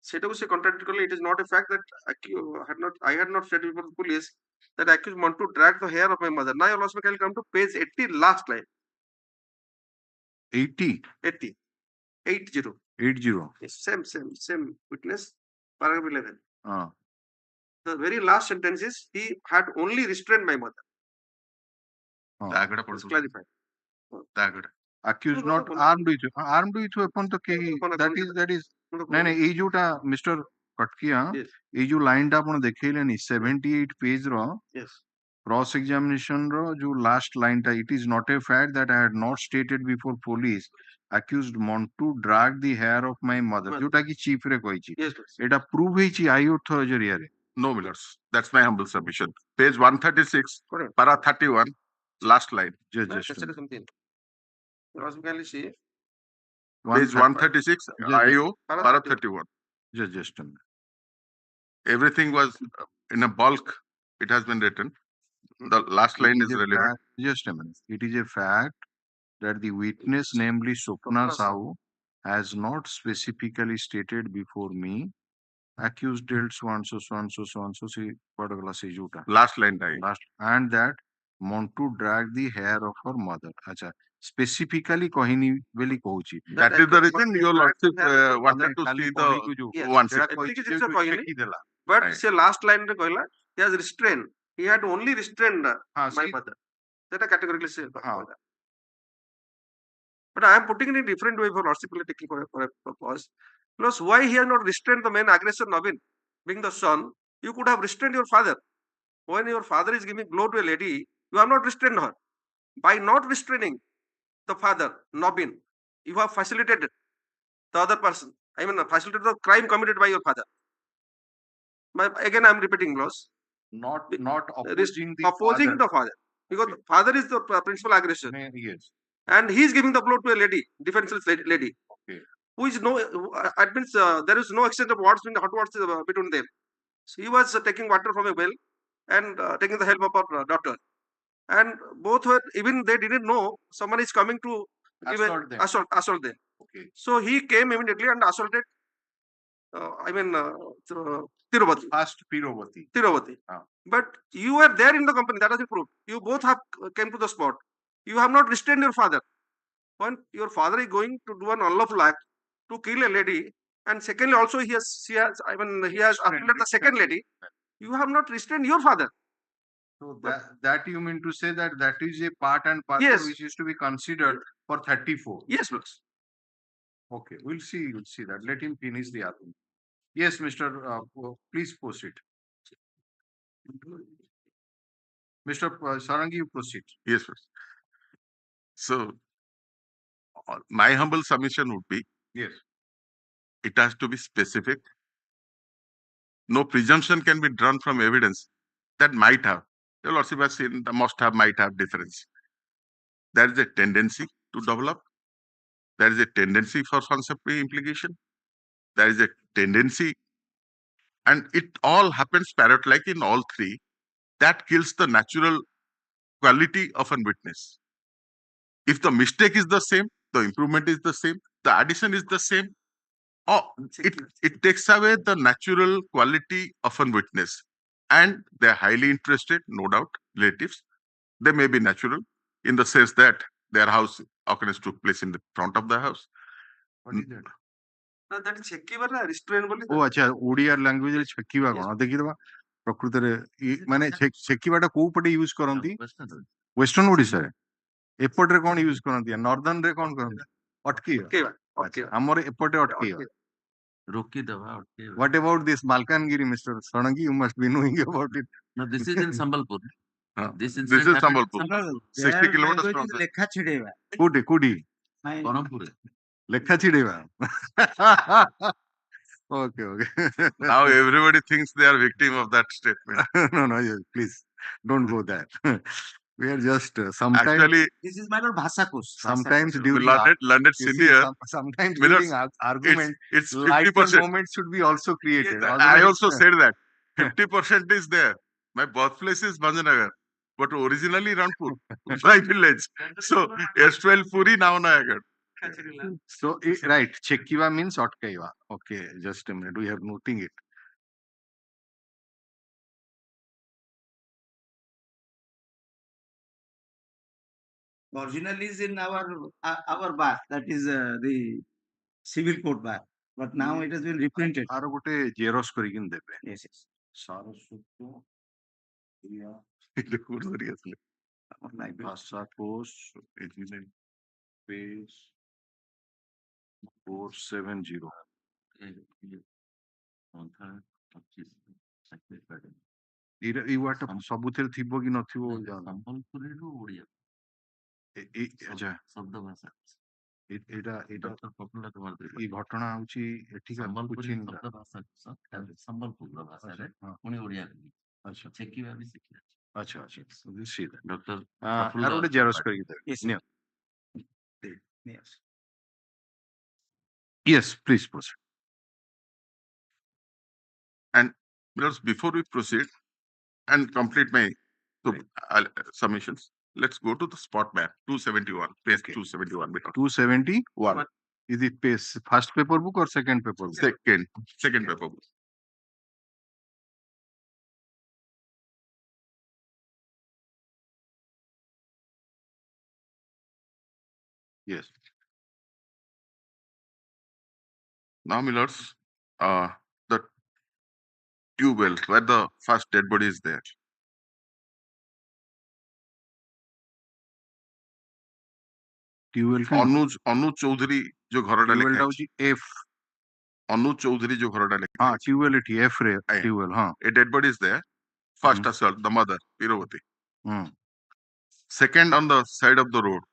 Speaker 8: সেটাও সে contradict করলে, it is not a fact that I had not said before the police that accused want to drag the hair of my mother. Now also can come to page 80, last line.
Speaker 3: 80,
Speaker 8: 80. 80.
Speaker 3: 80.
Speaker 8: Yes, same witness, paragraph 11.
Speaker 3: Ah.
Speaker 8: The very last sentence is, he had only restrained my mother. It's clarified.
Speaker 3: Accused not armed with weapon to that is nahi nahi ei jota Mr. Katkiya
Speaker 8: Yes.
Speaker 3: ei jo line ta apna dekhaileni 78 page ro
Speaker 8: Yes.
Speaker 3: cross examination ro jo last line ta, it is not a fact that I had not stated before police accused want to drag the hair of my mother jota ki chief re koichi
Speaker 8: Yes, please.
Speaker 3: eta prove heichi ayurtho jariya re.
Speaker 7: No, Millers. That's my humble submission. Page 136,
Speaker 8: Correct.
Speaker 7: para 31, last line.
Speaker 3: Just
Speaker 8: That's something. Also can see
Speaker 7: Page 136, IO, para 31.
Speaker 3: just a minute.
Speaker 7: Everything was in a bulk. It has been written. The last line is relevant.
Speaker 3: Just a minute. It is a fact that the witness, namely S.K.Sahoo, has not specifically stated before me accused dealt so and so, see particular se jhuta.
Speaker 7: Last line, right?
Speaker 3: And that want to drag the hair of her mother. Acha. Specifically कहनी बेली कहूची.
Speaker 7: That is the reason your lordship wanted to see the one
Speaker 8: but say last line re कहला, he has restrained. He had only restrained my mother. That categorically say. But I am putting it in a different way for lordship taking for a purpose. Plus, why he has not restrained the main aggressor Navin, being the son? You could have restrained your father. When your father is giving blow to a lady, you have not restrained her. By not restraining the father, Navin, you have facilitated the other person. I mean, facilitated the crime committed by your father. Again, I am repeating, laws.
Speaker 3: Not opposing the
Speaker 8: father. Because the father is the principal aggressor.
Speaker 3: Yes.
Speaker 8: And he is giving the blow to a lady, defenseless lady.
Speaker 3: Okay.
Speaker 8: Who is no, it means there is no exchange of words, hot words between them. So he was taking water from a well and taking the help of our daughter. And both were, even they didn't know someone is coming to assault them.
Speaker 3: Okay.
Speaker 8: So he came immediately and assaulted, Tirupati.
Speaker 3: First Tirupati.
Speaker 8: But you were there in the company, that is the proof. You both have came to the spot. You have not restrained your father. When your father is going to do an unlawful act to kill a lady, and secondly also he has assaulted the second lady, you have not restrained your father.
Speaker 3: So that you mean to say that is a part and parcel which is to be considered for 34.
Speaker 8: Yes, please.
Speaker 3: Okay, we'll see that. Let him finish the argument. Yes, Mr. Please proceed. Mr. Sarangi, you proceed.
Speaker 7: Yes, sir. So, my humble submission would be,
Speaker 3: yes,
Speaker 7: it has to be specific. No presumption can be drawn from evidence that might have. Your lordship has seen the must have, might have difference. There is a tendency to develop. There is a tendency for concept implication. There is a tendency, and it all happens parrot-like in all three. That kills the natural quality of a witness. If the mistake is the same, the improvement is the same, the addition is the same, it takes away the natural quality of a witness. And they're highly interested, no doubt, relatives. They may be natural in the sense that their house occurrence took place in the front of the house.
Speaker 3: What is that?
Speaker 8: That is chekiva restraint boli.
Speaker 3: Oh, acha, ODR language is chekiva kona. Dekhiwa prakrutare mane chekiva ta ko pate use karanti? Western Odisha re. एपटे कौन use करती है northern रे कौन करती अटकी हमर एपटे अटकी
Speaker 6: रोकी दवा
Speaker 3: what about this Malkangiri mister Sanangi you must be knowing about it
Speaker 6: no this is in Sambalpur
Speaker 7: this is Sambalpur 60 kilometers from
Speaker 2: लेखा छिड़ेवा
Speaker 3: कुडी
Speaker 6: ब्रह्मपुर
Speaker 3: लेखा छिड़ेवा okay
Speaker 7: now everybody thinks they are victim of that statement.
Speaker 3: no please don't go there. We are just sometimes.
Speaker 7: Actually,
Speaker 2: this is my lord Bhasakus.
Speaker 3: Sometimes during
Speaker 7: learned senior,
Speaker 3: sometimes during argument,
Speaker 7: it's 50%
Speaker 3: moments should be also created.
Speaker 7: Yes, I also said that 50% is there. My birthplace is Bhanjanagar, but originally Ranpur, my village. So S12 Puri, now Nayagarh.
Speaker 3: So right, chekiva means atkaiva. Okay, just a minute. We are noting it.
Speaker 9: Original is in our bar, that is the civil court bar, but now it has been reprinted.
Speaker 3: आरो गोटे zeros करिकिन देबे.
Speaker 9: Yes, yes.
Speaker 3: Saraswat या इले code धरि असले.
Speaker 9: Our library.
Speaker 3: भाषा कोश engineering page 470. ଏଇଟା ଏଇ ୱାର୍ଡଟା ସବୁଥିରେ ଥିବ କି ନଥିବ ବୋଲି ଜାଣିନି।
Speaker 6: ସମ୍ବଲପୁରୀରୁ ଓଡ଼ିଆ
Speaker 3: ଆଚ୍ଛା
Speaker 6: ଶବ୍ଦ ଭାଷା
Speaker 3: ଏଇଟା ଏଇଟା
Speaker 6: ଡକ୍ଟର ପ୍ରଫୁଲ୍ଲ କୁମାର
Speaker 3: ଏଇ
Speaker 6: ତ୍ରିପାଠୀ
Speaker 3: ଘଟଣା ହଉଛି ଏଠିକା
Speaker 6: ସମ୍ବଲପୁରୀ
Speaker 3: କୋଚିନ୍
Speaker 6: ଶବ୍ଦ ଭାଷା ସମ୍ବଲପୁରର ଭାଷାରେ
Speaker 3: ହଁ
Speaker 6: ପୁଣି ଓଡ଼ିଆ
Speaker 3: ଆଚ୍ଛା
Speaker 6: ଛେକିବା ବି ଶିଖିଲା
Speaker 3: ଆଚ୍ଛା ଆଚ୍ଛା ନିଶ୍ଚିତ
Speaker 6: ଡକ୍ଟର
Speaker 3: ଆର ଗୋଟେ ଜେରକ୍ସ କରିକି ଦେବେ
Speaker 9: Yes,
Speaker 3: ନିଅ
Speaker 9: Yes.
Speaker 3: yes please proceed.
Speaker 7: And before we proceed and complete my submissions, let's go to the spot map 271, page
Speaker 3: Okay.
Speaker 7: 271.
Speaker 3: 271 is it first paper book or second paper book?
Speaker 7: Second paper book.
Speaker 3: Yes.
Speaker 7: Now, my lords, the tube well where the first dead body is there.
Speaker 3: Tubewell का
Speaker 7: अनुज चौधरी जो घरटा
Speaker 3: tubewell
Speaker 7: लिखा
Speaker 3: होची F
Speaker 7: अनुज चौधरी जो घरटा लिखा
Speaker 3: हां tubewell एठी F रे tubewell हां
Speaker 7: a dead body is there. First assault, the mother Pirovati. Second on the side of the road,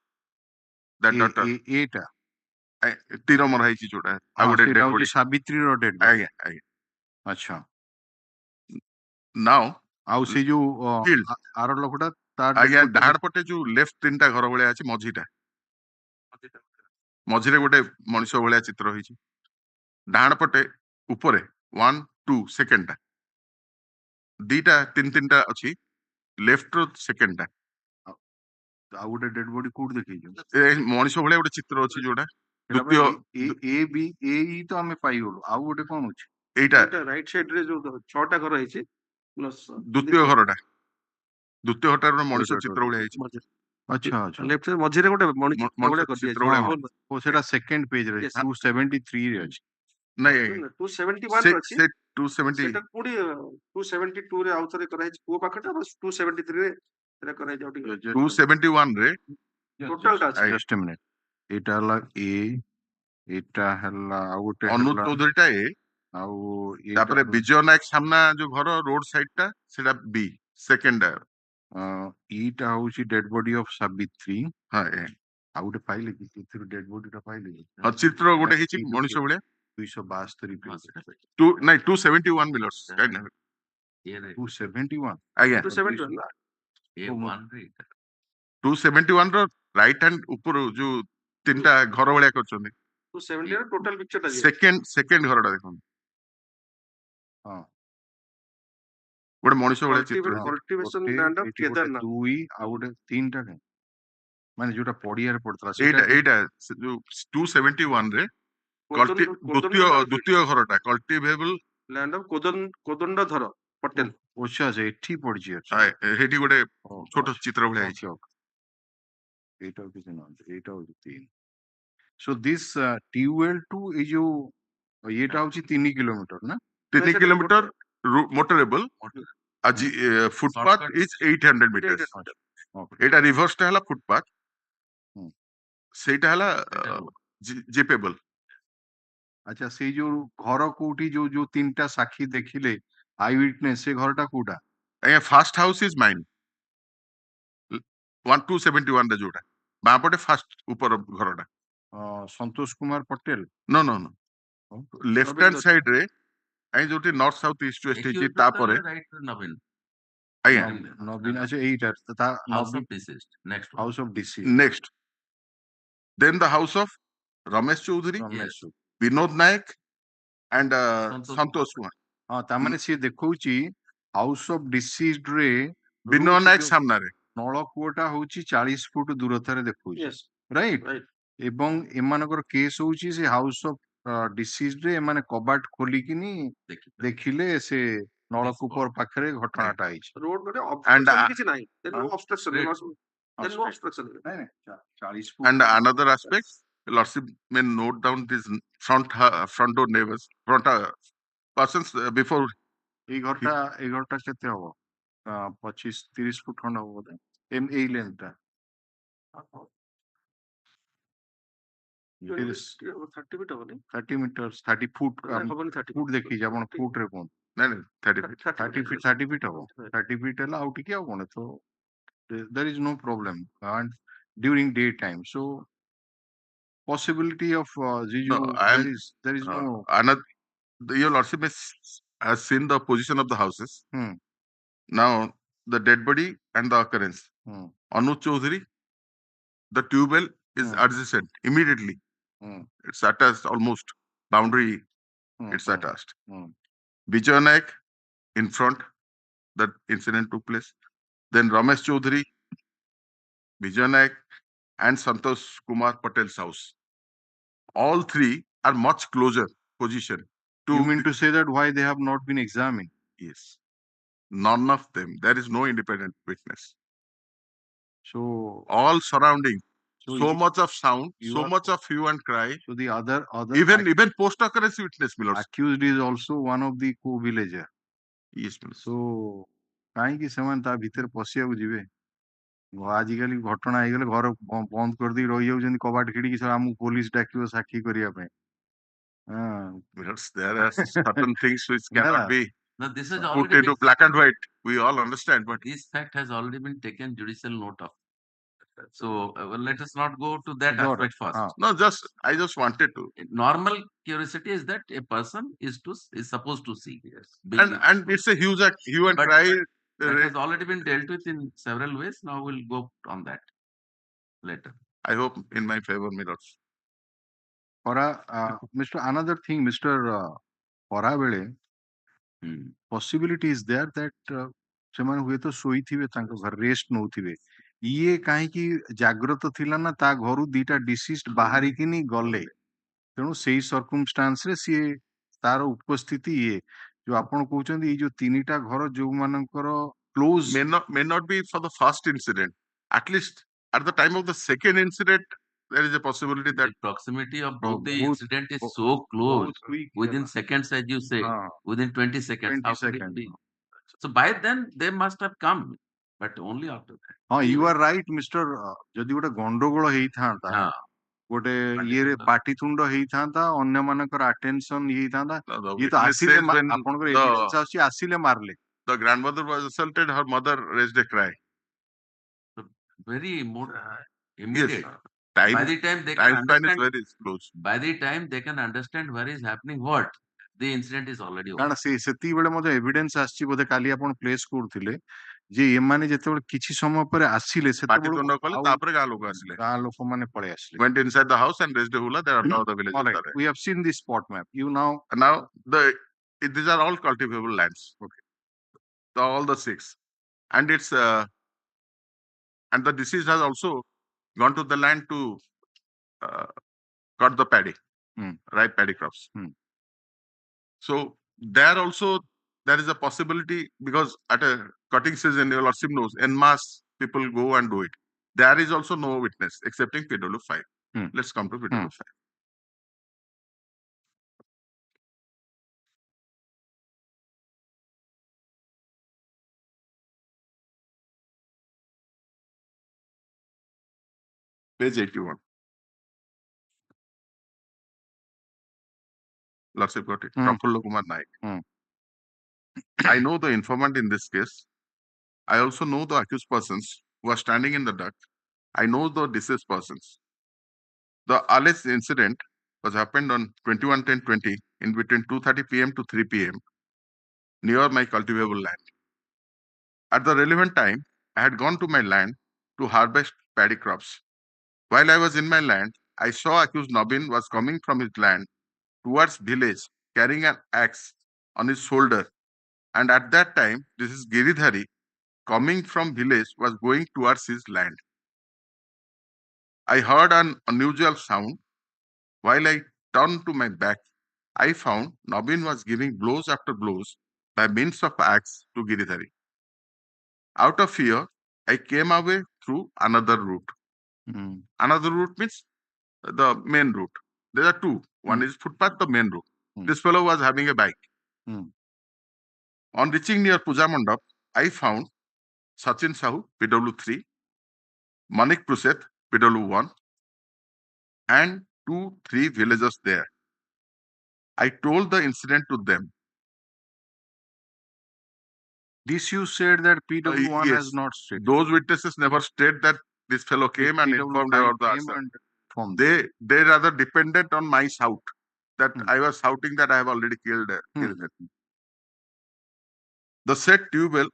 Speaker 7: that daughter
Speaker 3: एटा
Speaker 7: तीर मरा ହେଇଛି जोटा आ
Speaker 3: हां
Speaker 7: गोटे
Speaker 3: सेटा
Speaker 7: dead
Speaker 3: होची
Speaker 7: body.
Speaker 3: सावित्री रो डेड बॉडी
Speaker 7: आगे आगे
Speaker 3: अच्छा
Speaker 7: now
Speaker 3: आउ से जो
Speaker 7: killed
Speaker 3: आरो लोकटा तार
Speaker 7: आगे डाहाड़ पटे जो लेफ्ट तीनटा घर भलिया अछि मझीटा मझीरे गोटे मनुष्य भलिया चित्र होईछि डाहाड़ पटे ऊपरे 1 2 सेकंड टा दीटा तीन तीनटा अछि लेफ्ट रो सेकंड टा
Speaker 3: आउ गोटे डेड बॉडी कोड देखै जो
Speaker 7: ए मनुष्य भलिया गोटे चित्र अछि जोटा द्वितीय
Speaker 3: ए बी ए ई तो हमें पाई गेलु आउ गोटे कोन अछि
Speaker 7: एटा
Speaker 8: राइट साइड रे जो 6टा घर ହେଇଛି प्लस
Speaker 7: द्वितीय घरटार मनुष्य चित्र भलिया ହେଇछि
Speaker 3: अच्छा अच्छा
Speaker 8: लेफ्ट साइड मझिरे गोटे मनुष्य भलिया कर
Speaker 7: चित्र
Speaker 8: दिया
Speaker 7: भलिया
Speaker 3: ओ सेटा सेकंड पेज रे 273 रे अछि
Speaker 7: नहीं
Speaker 8: 271 रे अछि
Speaker 7: से 270
Speaker 8: सेटा कोडी 272 रे आउथरे करा ହେଇଛି पुओ पाखटा बस 273 रे सेटा करा ହେଇଛି आउटी
Speaker 7: 271 रे
Speaker 8: टोटल टा अछि
Speaker 3: जस्ट अ मिनिट एटा हला ए एटा हला आउ गोटे
Speaker 7: अनुज चौधरीटा ए
Speaker 3: आउ
Speaker 7: तापरे विजय नायक सामना जो घर रोड साइड टा सेटा बी सेकंड
Speaker 3: ईटा होची डेड बॉडी ऑफ सावित्री
Speaker 7: हां
Speaker 3: आउ गोटे पाइले कि इथिर डेड बॉडी टा पाइले
Speaker 7: हां चित्र गोटे हिची मनुष्य भलिया
Speaker 3: 272 पेज
Speaker 7: टू नहीं 271 मिलर्स काइन
Speaker 3: 271
Speaker 7: आज्ञा
Speaker 8: 271
Speaker 6: ए 1 रे
Speaker 7: 271 रो राइट हैंड ऊपर जो तीनटा घर भलिया करछन
Speaker 8: 270 रे टोटल पिक्चर टा
Speaker 7: सेकंड घरटा देखन
Speaker 3: हां
Speaker 7: गोटे मनुष्य भलिया चित्र
Speaker 8: कल्टीवेशन लैंड ऑफ केदारनाथ
Speaker 3: दुई आउ गोटे तीनटा के माने जोटा पडिया रे पड़तला
Speaker 7: एटा जो 271 रे द्वितीय घरटा कल्टिवेबल
Speaker 8: लैंड ऑफ कोदंड धर पटेल
Speaker 3: ओछा से एठी पड़ची
Speaker 7: हेटी गोटे छोट चित्र भलिया हिची
Speaker 3: एटा किछ न एटा हो तीन सो दिस ट्यूबवेल टू ए जो एटा होची 3 किलोमीटर ना
Speaker 7: 3 किलोमीटर मोटरेबल आज footpath is 800 metres Etah reverse टा हला फुटपाथ सेटा हला जीपेबल
Speaker 3: अच्छा से जो घर कोठी जो जो तीनटा साक्षी देखिले आई विटनेस से घरटा कोटा
Speaker 7: ए फर्स्ट हाउस इज माइन 1271 रे जोटा बापटे फर्स्ट ऊपर घरटा
Speaker 3: Santosh Kumar Patel
Speaker 7: no no no left hand side रे आई जोटी नॉर्थ साउथ ईस्ट वेस्ट हिची तापरे
Speaker 6: राइट नवीन
Speaker 7: आया
Speaker 3: नवीन अच्छा एटा ता
Speaker 6: house of deceased next
Speaker 3: house of deceased
Speaker 7: next then the house of Ramesh Chaudhary
Speaker 3: Ramesh
Speaker 7: Vinod Nayak and Santosh Kumar
Speaker 3: हां ता माने से देखौची हाउस ऑफ डिसीज्ड रे
Speaker 7: विनोद नायक सामना रे
Speaker 3: नळकूटा होची 40 फुट दूरतारे देखौची
Speaker 8: यस
Speaker 3: राइट
Speaker 8: राइट
Speaker 3: ଏବଂ ଏମାନଙ୍କର କେସ୍ ହଉଛି ସେ ହାଉସ ଅଫ ଡିସିଜ୍ଡ ରେ ଏମାନେ କବାଟ ଖୋଲିକିନି ଦେଖିଲେ ସେ ନଳକୂପ ପାଖରେ ଘଟଣାଟା ହେଇଛି।
Speaker 8: ରୋଡ ମାନେ
Speaker 7: And,
Speaker 8: obstruction କିଛି ନାହିଁ। There is no obstruction.
Speaker 6: Great.
Speaker 8: There is no obstruction.
Speaker 3: ନାଇଁ ନାଇଁ 40
Speaker 7: and another aspect, Lordship may note down these front door neighbors, front persons before.
Speaker 3: ଏଇ ଘରଟା କେତେ ହବ 25-30 ଫୁଟ ଖଣ୍ଡ ହବ ବୋଧେ ଏଇ ଲେନ୍ଥଟା।
Speaker 8: 30 feet ହବନି?
Speaker 3: 30 meters 30 ফুট
Speaker 8: ହବନି 30
Speaker 3: ফুট ଦେଖିଛି ଆପଣ ଫୁଟ ରେ କୁହନ୍ତୁ।
Speaker 7: ନାଇଁ ନାଇଁ 30 feet.
Speaker 3: 30 feet ହବ 30 feet ହେଲେ ଆଉ ଟିକେ ଆଉ କଣ ତ there is no problem and during daytime so possibility of
Speaker 7: No,
Speaker 3: there is no
Speaker 7: another. Your Lordship has seen the position of the houses. Now the dead body and the occurrence. Anuj Chaudhary, the tube well is adjacent immediately. It's attached almost boundary. It's attached. Vijay Naik in front. That incident took place. Then Ramesh Chaudhary, Vijay Naik, and Santosh Kumar Patel's house. All three are much closer position.
Speaker 3: You mean to say that why they have not been examined?
Speaker 7: Yes. None of them. There is no independent witness.
Speaker 3: So
Speaker 7: all surrounding. So
Speaker 3: you-
Speaker 7: much of sound,
Speaker 3: you
Speaker 7: so
Speaker 3: are-
Speaker 7: much of hue and cry.
Speaker 3: So the other
Speaker 7: Even post occurrence witness, my lords.
Speaker 3: accused is also one of the co-villager.
Speaker 7: Yes, my lords.
Speaker 3: So କାହିଁକି ସେମାନେ ତା ଭିତରେ ପଶିବାକୁ ଯିବେ? ଆଜିକାଲି ଘଟଣା ହେଇଗଲେ ଘର ବନ୍ଦ କରିଦେଇ ରହିଯାଉଛନ୍ତି କବାଟ ଖିଡିକି ସବୁ ଆମକୁ ପୋଲିସ ଡାକିବ ସାକ୍ଷୀ କରିବା ପାଇଁ।
Speaker 7: Because there are certain things which cannot be
Speaker 6: No, this is
Speaker 7: put
Speaker 6: already
Speaker 7: into black and white. We all understand, but
Speaker 6: this fact has already been taken judicial note of. So let us not go to that
Speaker 3: Got
Speaker 6: aspect
Speaker 3: it.
Speaker 6: first.
Speaker 7: no, I just wanted to.
Speaker 6: Normal curiosity is that a person is supposed to see. Yes.
Speaker 7: And it's a huge hue and
Speaker 6: But
Speaker 7: cry.
Speaker 6: that has already been dealt with in several ways. Now we'll go on that later.
Speaker 7: I hope in my favor, my lords.
Speaker 3: Another thing, Mr. ଖରାବେଳେ possibility is there that ସେମାନେ ହୁଏତ ଶୋଇଥିବେ ତାଙ୍କ ଘରେ rest ନଉଥିବେ। ଇଏ କାହିଁକି ଜାଗ୍ରତ ଥିଲା ନା ତା ଘରୁ ଦିଟା ଡିସିସ୍ଡ ବାହାରିକିନି ଗଲେ ତେଣୁ ସେଇ ସର୍କମଷ୍ଟାନ୍ସ ରେ ସିଏ ତାର ଉପସ୍ଥିତି ଯୋଉ ଆପଣ କହୁଛନ୍ତି ଏଇ ଯୋଉ ତିନିଟା ଘର ଯୋଉମାନଙ୍କର close
Speaker 7: may not be for the first incident. At least at the time of the second incident, there is a possibility that
Speaker 6: the proximity of both the incident is so close within seconds, as you say, within 20 seconds.
Speaker 3: 20
Speaker 6: How could it be? So by then they must have come, but only after that.
Speaker 3: you are right, Mr. ଯଦି ଗୋଟେ ଗଣ୍ଡଗୋଳ ହେଇଥାନ୍ତା ଗୋଟେ ଇଏରେ ପାଟିତୁଣ୍ଡ ହେଇଥାନ୍ତା ଅନ୍ୟମାନଙ୍କର attention ହେଇଥାନ୍ତା ଇଏ ତ ଆସିଲେ ଆପଣଙ୍କର ଏଭିଡେନ୍ସ ଆସୁଛି ଆସିଲେ ମାରିଲେ।
Speaker 7: The grandmother was assaulted, her mother raised a cry.
Speaker 6: So very immediate.
Speaker 7: Yes.
Speaker 6: By the time they can understand,
Speaker 7: is very close.
Speaker 6: By the time they can understand where is happening what, the incident is already over.
Speaker 3: କାରଣ ସେତିକି ବେଳେ ମଧ୍ୟ evidence ଆସିଛି ବୋଧେ କାଲି ଆପଣ place କରୁଥିଲେ ଯେ ଏମାନେ ଯେତେବେଳେ କିଛି ସମୟ ପରେ ଆସିଲେ ସେତେବେଳେ ଗାଁ ଲୋକମାନେ ପଳେଇ ଆସିଲେ।
Speaker 7: Went inside the house and raised a hula. There are no other villages.
Speaker 3: Right. We have seen this spot map. Now
Speaker 7: these are all cultivable lands. Okay. All the 6, and it's and the deceased has also gone to the land to cut the paddy, ripe paddy crops. So there also there is a possibility because at a cutting season, your lordship knows, en masse people go and do it. There is also no witness excepting PW5. Let's come to PW5. Page 81. Lordship got it. Prafulla Kumar Naik. I know the informant in this case. I also know the accused persons who are standing in the dock. I know the deceased persons. The alleged incident was happened on 21/10/20 in between 2:30 p.m. to 3 p.m. near my cultivable land. At the relevant time, I had gone to my land to harvest paddy crops. While I was in my land, I saw accused Nabin was coming from his land towards village carrying an axe on his shoulder. And at that time, this is Giridhari coming from village was going towards his land. I heard an unusual sound. While I turned to my back, I found Nabin was giving blows after blows by means of axe to Giridhari. Out of fear, I came away through another route. Another route means the main route. There are two. One is footpath, the main route. This fellow was having a bike. On reaching near Puja Mandap, I found S.K.Sahoo, PW3, Manik Pruseth, PW1, and 2-3 villagers there. I told the incident to them.
Speaker 3: This you said that PW1
Speaker 7: yes,
Speaker 3: has not stated.
Speaker 7: Those witnesses never state that this fellow came and informed about the answer. They rather depended on my shout, that I was shouting that I have already killed it. The said tubewell,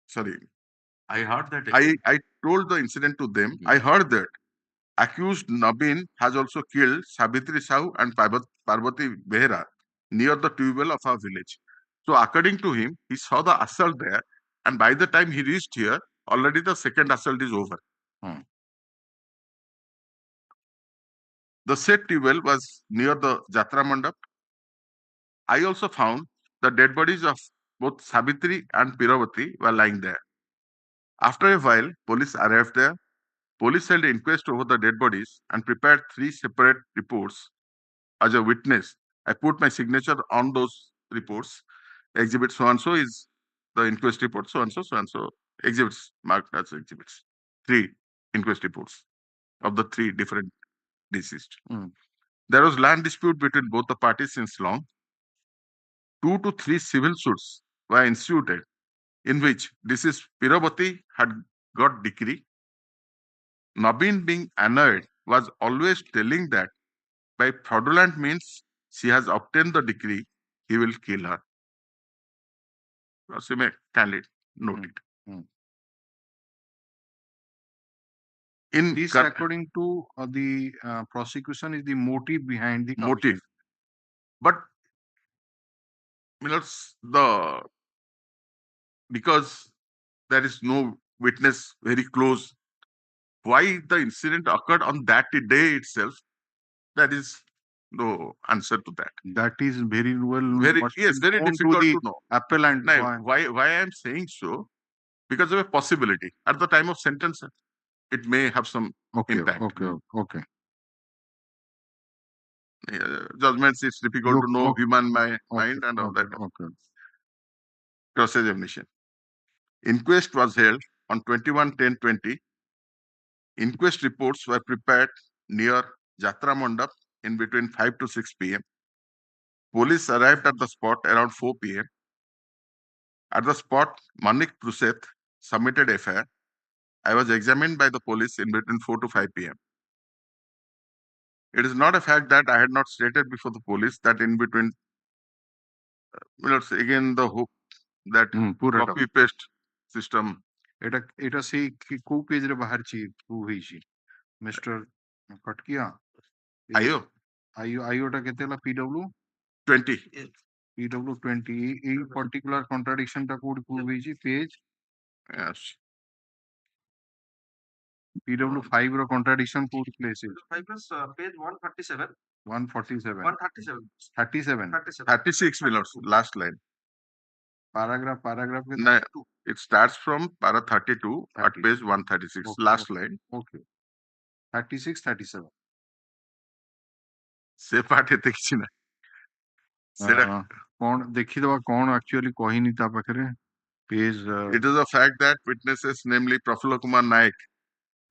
Speaker 7: sorry,
Speaker 6: I heard that.
Speaker 7: I told the incident to them. I heard that accused Nabin has also killed Sabitri Sahu and Parvati Behera near the tubewell of our village. So according to him, he saw the assault there, and by the time he reached here, already the second assault is over. The said tubewell was near the Jatra Mandap. I also found the dead bodies of both Sabitri and Piravati were lying there. After a while, police arrived there. Police held an inquest over the dead bodies and prepared 3 separate reports. As a witness, I put my signature on those reports. Exhibit so and so is the inquest report, so and so exhibits marked as exhibits. 3 inquest reports of the 3 different deceased. There was land dispute between both the parties since long. 2 to 3 civil suits were instituted in which deceased Piravati had got decree. Nabin, being annoyed, was always telling that by fraudulent means she has obtained the decree, he will kill her. She may candid note it. In
Speaker 3: This, according to the prosecution, is the motive behind the
Speaker 7: motive. But because there is no witness very close, why the incident occurred on that day itself, that is no answer to that.
Speaker 3: That is very well.
Speaker 7: Very difficult to know.
Speaker 3: Appellant.
Speaker 7: Why I am saying so? Because of a possibility. At the time of sentence, it may have some impact.
Speaker 3: Okay.
Speaker 7: Judgments, it's difficult to know human mind and all that. Cross-examination. Inquest was held on 21/10/20. Inquest reports were prepared near Jatra Mandap in between 5 to 6 p.m. Police arrived at the spot around 4 p.m. At the spot, Manik Pruseth submitted FIR. I was examined by the police in between 4 to 5 p.m. It is not a fact that I had not stated before the police that in between, again the hope that copy paste system.
Speaker 3: এটা সেই কোউ পেজরে বাহারছি prove ହେଇଛି mister কটকিয়া আইওটা କେତେ ହେଲା PW
Speaker 7: 20
Speaker 3: PW 20 এই particular contradiction ଟା କୋଉଠି prove ହେଇଛି page PW 5 ର contradiction କୋଉଠି place ହେଇଛି
Speaker 8: 5 is page 147
Speaker 3: 147
Speaker 7: 36 minutes last line
Speaker 3: paragraph
Speaker 7: it starts from para 32 at page 136 last line.
Speaker 3: Okay. 36 37
Speaker 7: ସେ ପାଠ ଏତେ କିଛି ନାହିଁ ସେଟା
Speaker 3: କଣ ଦେଖିଦବା କଣ actually କହିନି ତା ପାଖରେ page
Speaker 7: it is a fact that witnesses namely Prafula Kumar Naik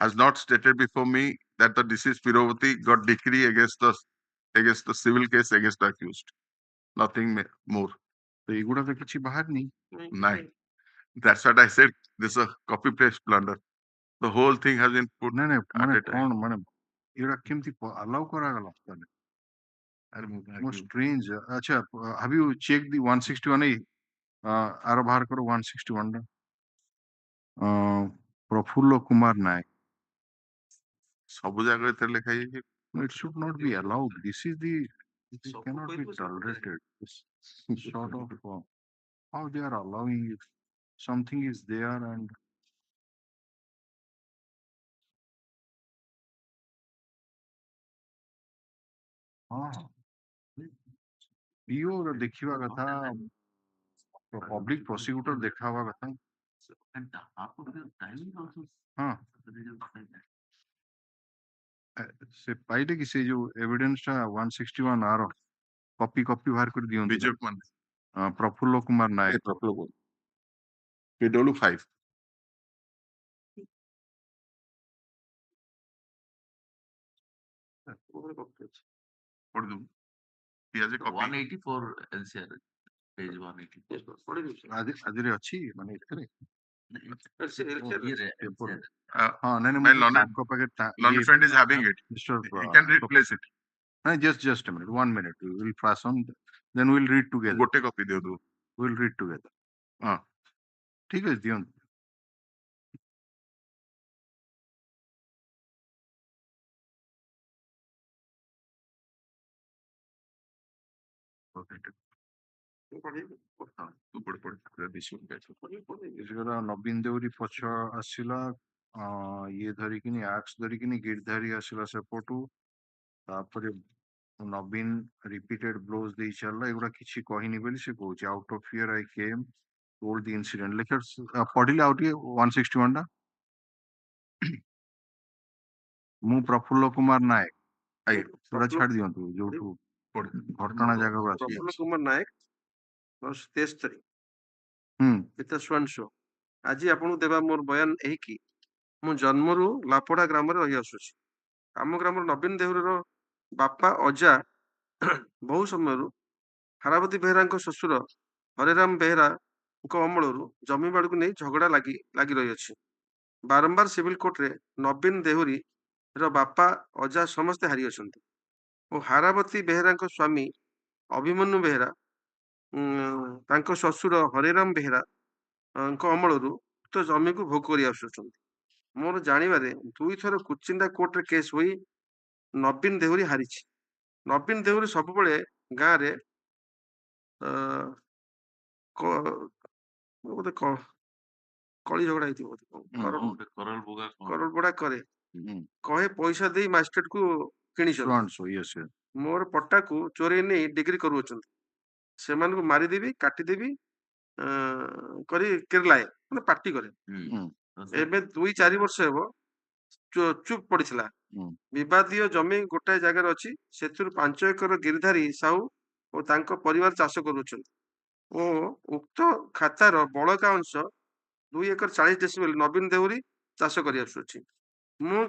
Speaker 7: has not stated before me that the deceased Piravati got decree against the civil case against the accused. Nothing more.
Speaker 3: ଏଗୁଡା ତ କିଛି ବାହାରିନି
Speaker 7: ନାଇଁ. That's what I said. This is a copy paste blunder. The whole thing has been put.
Speaker 3: ମାନେ କଣ ମାନେ ଏଗୁଡା କେମିତି allow କରାଗଲା ତାହେଲେ most strange. Acha, have you checked the 161A? ଆର ବାହାର କର 161 ଟା ପ୍ରଫୁଲ୍ଲ କୁମାର ନାୟକ
Speaker 7: ସବୁ ଜାଗାରେ ଏତେ ଲେଖା ହେଇଛି.
Speaker 3: It should not be allowed. This cannot be tolerated. This sort of how they are allowing it. Something is there and PO ଦେଖିବା କଥା, ପବ୍ଲିକ ପ୍ରୋସିକ୍ୟୁଟର ଦେଖା ହବା କଥା। ହଁ ସେ ପାଇଲେ କି ସେ ଯୋଉ ଏଭିଡେନ୍ସ ଟା 161 ଆର କପି ବାହାର କରି ଦିଅନ୍ତୁ।
Speaker 7: ବିଜୟ Kumar
Speaker 3: Prafulla Kumar Nayak.
Speaker 7: Prafulla PW5 ପଢିଦବୁ। He has a copy.
Speaker 6: 184 LCR page 180.
Speaker 3: ଆଜିରେ ଅଛି ମାନେ ଏଥିରେ।
Speaker 6: LCR.
Speaker 3: ହଁ ନାଇଁ
Speaker 7: My
Speaker 3: ମୁଁ
Speaker 7: learned-
Speaker 3: ତାଙ୍କ ପାଖରେ
Speaker 7: Learned friend is having it. He can replace it.
Speaker 3: just a minute, 1 minute. We will pass on, then we'll read together.
Speaker 7: ଗୋଟେ copy ଦିଅନ୍ତୁ।
Speaker 3: We'll read together. ହଁ ଠିକ ଅଛି ଦିଅନ୍ତୁ। ନବୀନ ଦେଉରୀ ପଛ ଆସିଲା, ଇଏ ଧରିକିନି ଆକ୍ସ ଧରିକିନି ଗିରଧାରୀ ଆସିଲା ସେପଟୁ, ତାପରେ ନବୀନ ରିପିଟେଡ ବ୍ଲୋଜ ଦେଇ ଚାଲିଲା। ଏଗୁଡା କିଛି କହିନି ବୋଲି ସେ କହୁଛି। ଆଉଟ ଅଫ ଫିୟର ଆଇ କେମ୍ ଟୋଲ୍ଡ ଦି ଇନସିଡେଣ୍ଟ। ଲେଖ ପଢିଲେ ଆଉ ଟିକେ 161 ଟା। ମୁଁ ପ୍ରଫୁଲ୍ଲ କୁମାର ନାୟକ, ପୁରା ଛାଡି ଦିଅନ୍ତୁ ଯୋଉଠୁ ଘଟଣା ଜାଗାକୁ ଆସିଛି।
Speaker 8: ପ୍ରଫୁଲ୍ଲ କୁମାର ନାୟକ 73
Speaker 3: ହୁଁ
Speaker 8: ପିତା ସ୍ୱାଂଶୁ। ଆଜି ଆପଣଙ୍କୁ ଦେବା ମୋର ବୟାନ ଏହିକି ମୁଁ ଜନ୍ମରୁ ଲାପଡା ଗ୍ରାମରେ ରହି ଆସୁଛି। ଆମ ଗ୍ରାମର ନବୀନ ଦେହୁରୀର ବାପା ଅଜା ବହୁ ସମୟରୁ ହାରାବତୀ ବେହେରାଙ୍କ ଶ୍ୱଶୁର ହରେରାମ ବେହେରାଙ୍କ ଅମଳରୁ ଜମି ବାଡକୁ ନେଇ ଝଗଡା ଲାଗି ରହିଅଛି। ବାରମ୍ବାର ସିଭିଲ କୋର୍ଟରେ ନବୀନ ଦେହୁରୀର ବାପା ଅଜା ସମସ୍ତେ ହାରି ଅଛନ୍ତି ଓ ହାରାବତୀ ବେହେରାଙ୍କ ସ୍ୱାମୀ ଅଭିମନ୍ୟୁ ବେହେରା ତାଙ୍କ ଶ୍ୱଶୁର ହରେରାମ ବେହେରାଙ୍କ ଅମଳରୁ ଉକ୍ତ ଜମିକୁ ଭୋଗ କରି ଆସୁଛନ୍ତି। ମୋର ଜାଣିବାରେ ଦୁଇଥର କୁଚିଣ୍ଡା କୋର୍ଟରେ କେସ୍ ହୋଇ ନବୀନ ଦେହୁରୀ ହାରିଛି। ନବୀନ ଦେହୁରୀ ସବୁବେଳେ ଗାଁରେ ବୋଧେ କଳି ଝଗଡା ହେଇଥିବ, କରଲପୋଡା କରେ, କହେ ପଇସା ଦେଇ ମାଜିଷ୍ଟ୍ରେଟକୁ କିଣିଛନ୍ତି। ମୋର ପଟ୍ଟାକୁ ଚୋରେଇ ନେଇ ଡିଗ୍ରୀ କରୁଅଛନ୍ତି। ସେମାନଙ୍କୁ ମାରିଦେବି, କାଟିଦେବି କରି କିର୍ଲାଏ ମାନେ ପାର୍ଟି କରେ। ଏବେ 2-4 ବର୍ଷ ହେବ ଚୁପ ପଡିଥିଲା। ବିବାଦୀୟ ଜମି ଗୋଟାଏ ଜାଗାରେ ଅଛି, ସେଥିରୁ 5 ଏକର ଗିରିଧାରୀ ସାହୁ ଓ ତାଙ୍କ ପରିବାର ଚାଷ କରୁଛନ୍ତି ଓ ଉକ୍ତ ଖାତାର ବଳକା ଅଂଶ 2 ଏକର 40 ଡେସିବେଲ ନବୀନ ଦେହୁରୀ ଚାଷ କରି ଆସୁଅଛି। ମୁଁ